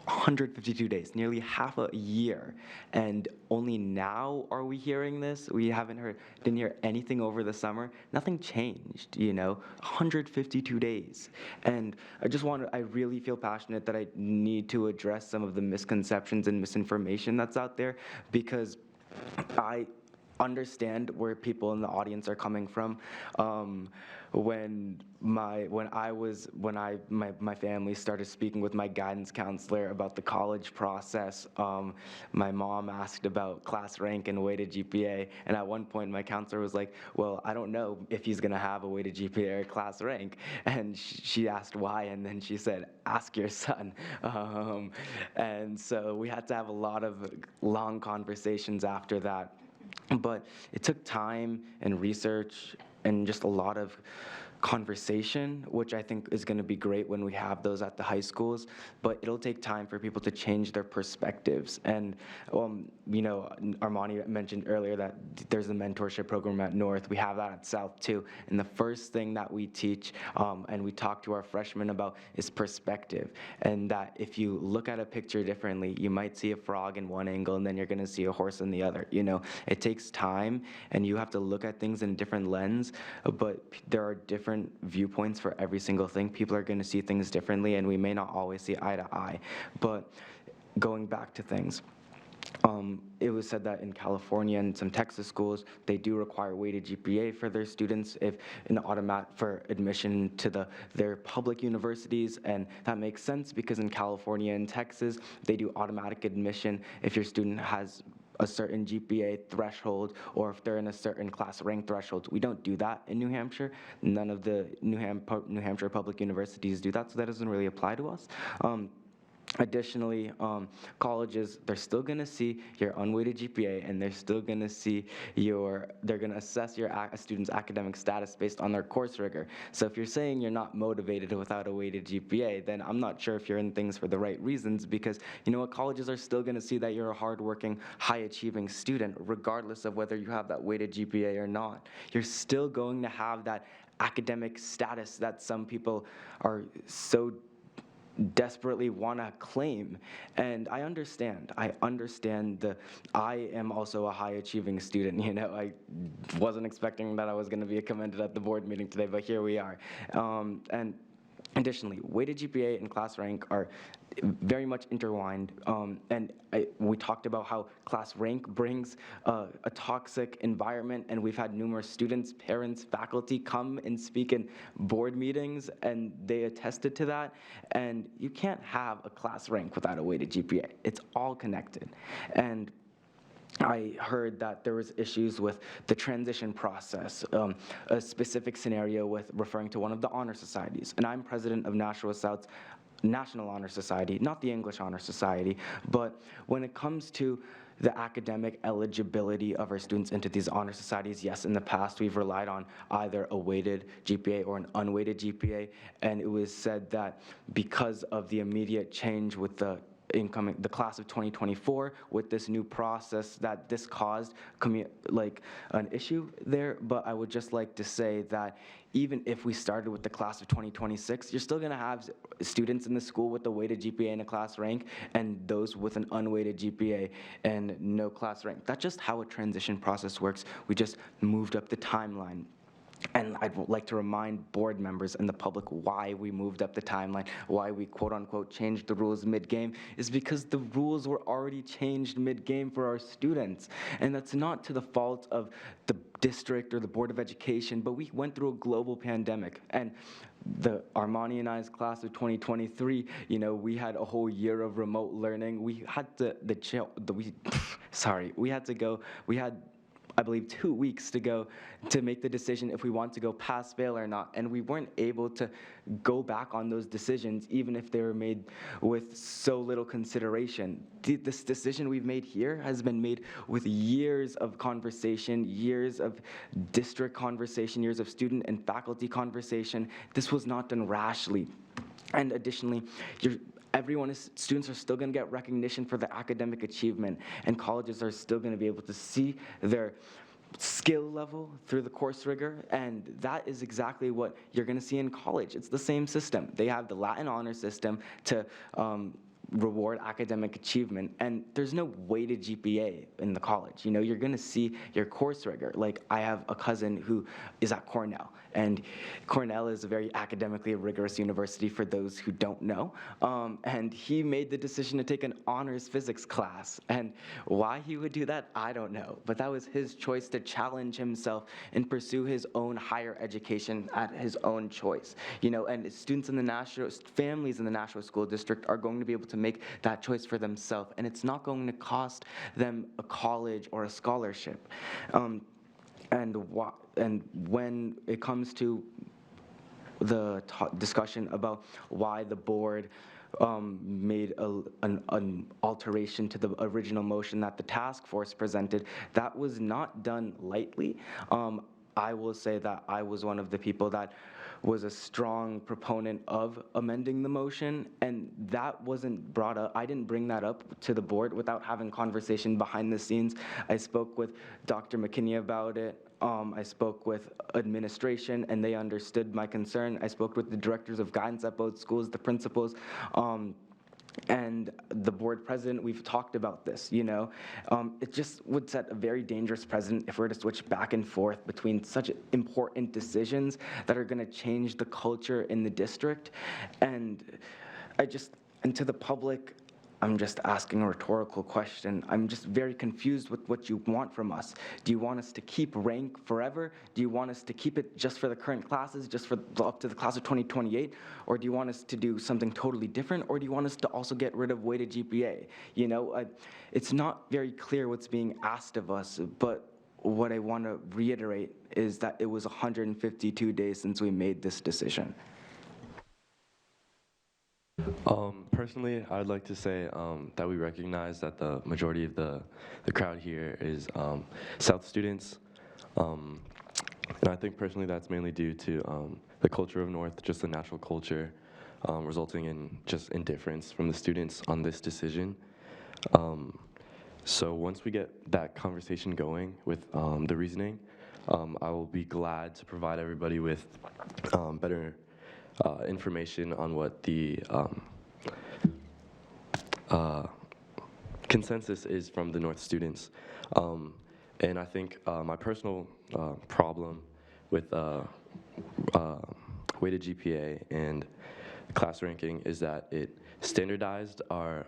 152 days, nearly half a year, and only now are we hearing this? We didn't hear anything over the summer. Nothing changed, 152 days. And I really feel passionate that I need to address some of the misconceptions and misinformation that's out there, because I understand where people in the audience are coming from. When my family started speaking with my guidance counselor about the college process, my mom asked about class rank and weighted GPA, and at one point my counselor was like, well, I don't know if he's gonna have a weighted GPA or class rank, and she asked why, and then she said, ask your son. And so we had to have a lot of long conversations after that. But it took time and research and just a lot of conversation, which I think is going to be great when we have those at the high schools, but it'll take time for people to change their perspectives. And, Armani mentioned earlier that there's a mentorship program at North. We have that at South too. And the first thing that we teach and we talk to our freshmen about is perspective. And that if you look at a picture differently, you might see a frog in one angle and then you're going to see a horse in the other. It takes time and you have to look at things in a different lens, but there are different viewpoints for every single thing. People are going to see things differently, and we may not always see eye to eye. But going back to things, it was said that in California and some Texas schools, they do require weighted GPA for their students for admission to their public universities, and that makes sense because in California and Texas, they do automatic admission if your student has a certain GPA threshold, or if they're in a certain class rank threshold. We don't do that in New Hampshire. None of the New Hampshire public universities do that, so that doesn't really apply to us. Additionally, colleges, they're still going to see your unweighted GPA, and they're still going to see they're going to assess your student's academic status based on their course rigor. So if you're saying you're not motivated without a weighted GPA, then I'm not sure if you're in things for the right reasons, because colleges are still going to see that you're a hardworking, high-achieving student, regardless of whether you have that weighted GPA or not. You're still going to have that academic status that some people are so desperately want to claim. And I understand I am also a high achieving student. I wasn't expecting that I was going to be commended at the board meeting today, but here we are. And additionally, weighted GPA and class rank are very much intertwined, and we talked about how class rank brings a toxic environment, and we've had numerous students, parents, faculty come and speak in board meetings, and they attested to that. And you can't have a class rank without a weighted GPA. It's all connected. And I heard that there was issues with the transition process, a specific scenario with referring to one of the honor societies. And I'm president of Nashua South's National Honor Society, not the English Honor Society, but when it comes to the academic eligibility of our students into these honor societies, yes, in the past we've relied on either a weighted GPA or an unweighted GPA, and it was said that because of the immediate change with the class of 2024 with this new process, that this caused an issue there. But I would just like to say that even if we started with the class of 2026, you're still going to have students in the school with a weighted GPA and a class rank, and those with an unweighted GPA and no class rank. That's just how a transition process works. We just moved up the timeline. And I'd like to remind board members and the public why we moved up the timeline, why we quote-unquote changed the rules mid-game, is because the rules were already changed mid-game for our students. And that's not to the fault of the district or the Board of Education, but we went through a global pandemic. And Armani and I's class of 2023, we had a whole year of remote learning. We had I believe, 2 weeks to go to make the decision if we want to go pass fail or not. And we weren't able to go back on those decisions, even if they were made with so little consideration. This decision we've made here has been made with years of conversation, years of district conversation, years of student and faculty conversation. This was not done rashly. And additionally, students are still going to get recognition for their academic achievement, and colleges are still going to be able to see their skill level through the course rigor, and that is exactly what you're going to see in college. It's the same system. They have the Latin honor system to reward academic achievement, and there's no weighted GPA in the college. You know, you're going to see your course rigor. Like, I have a cousin who is at Cornell, and Cornell is a very academically rigorous university for those who don't know, and he made the decision to take an honors physics class, and why he would do that, I don't know, but that was his choice to challenge himself and pursue his own higher education at his own choice. You know, and students in the Nashua, families in the Nashua School District are going to be able to make that choice for themselves, and it's not going to cost them a college or a scholarship. And when it comes to the discussion about why the board made an alteration to the original motion that the task force presented, that was not done lightly. I will say that I was one of the people that was a strong proponent of amending the motion, and that wasn't brought up. I didn't bring that up to the board without having conversation behind the scenes. I spoke with Dr. McKinney about it. I spoke with administration, and they understood my concern. I spoke with the directors of guidance at both schools, the principals, and the board president. We've talked about this, you know. It just would set a very dangerous precedent if we were to switch back and forth between such important decisions that are going to change the culture in the district. And to the public, I'm just asking a rhetorical question. I'm just very confused with what you want from us. Do you want us to keep rank forever? Do you want us to keep it just for the current classes, just for up to the class of 2028? Or do you want us to do something totally different? Or do you want us to also get rid of weighted GPA? You know, it's not very clear what's being asked of us, but what I want to reiterate is that it was 152 days since we made this decision. Personally, I would like to say that we recognize that the majority of the crowd here is South students. And I think personally that's mainly due to the culture of North, just the natural culture, resulting in just indifference from the students on this decision. So once we get that conversation going with the reasoning, I will be glad to provide everybody with better information on what the consensus is from the North students. And I think my personal problem with weighted GPA and class ranking is that it standardized our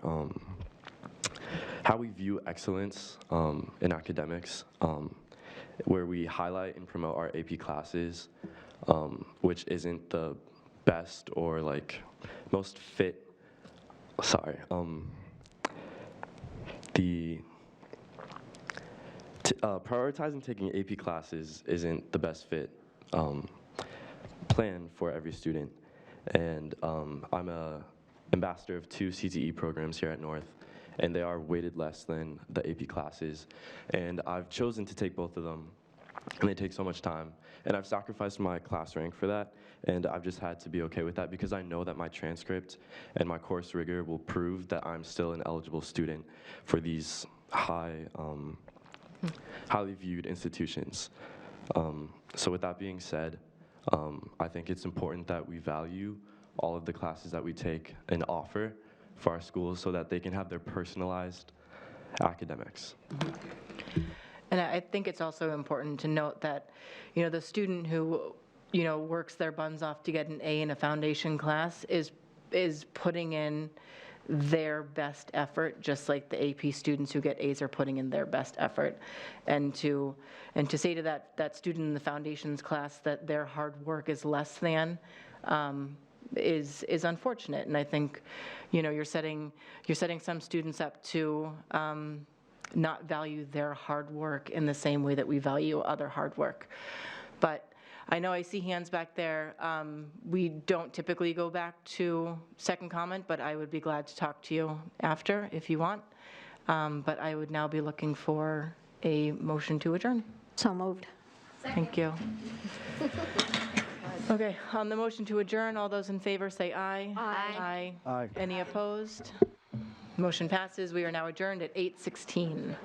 how we view excellence in academics, where we highlight and promote our AP classes, which isn't the best or like most fit. Sorry. Prioritizing taking AP classes isn't the best fit plan for every student. And I'm an ambassador of 2 CTE programs here at North, and they are weighted less than the AP classes. And I've chosen to take both of them, and they take so much time. And I've sacrificed my class rank for that, and I've just had to be okay with that because I know that my transcript and my course rigor will prove that I'm still an eligible student for these highly viewed institutions. So with that being said, I think it's important that we value all of the classes that we take and offer for our schools so that they can have their personalized academics. And I think it's also important to note that, you know, the student who, you know, works their buns off to get an A in a foundation class is putting in their best effort, just like the AP students who get A's are putting in their best effort. And to say to that student in the foundations class that their hard work is less than, is unfortunate. And I think, you know, you're setting some students up to not value their hard work in the same way that we value other hard work. But I know I see hands back there. We don't typically go back to second comment, but I would be glad to talk to you after if you want. But I would now be looking for a motion to adjourn. So moved. Thank you. Okay, on the motion to adjourn, all those in favor say aye. Aye. Aye. Any opposed? Motion passes. We are now adjourned at 8:16.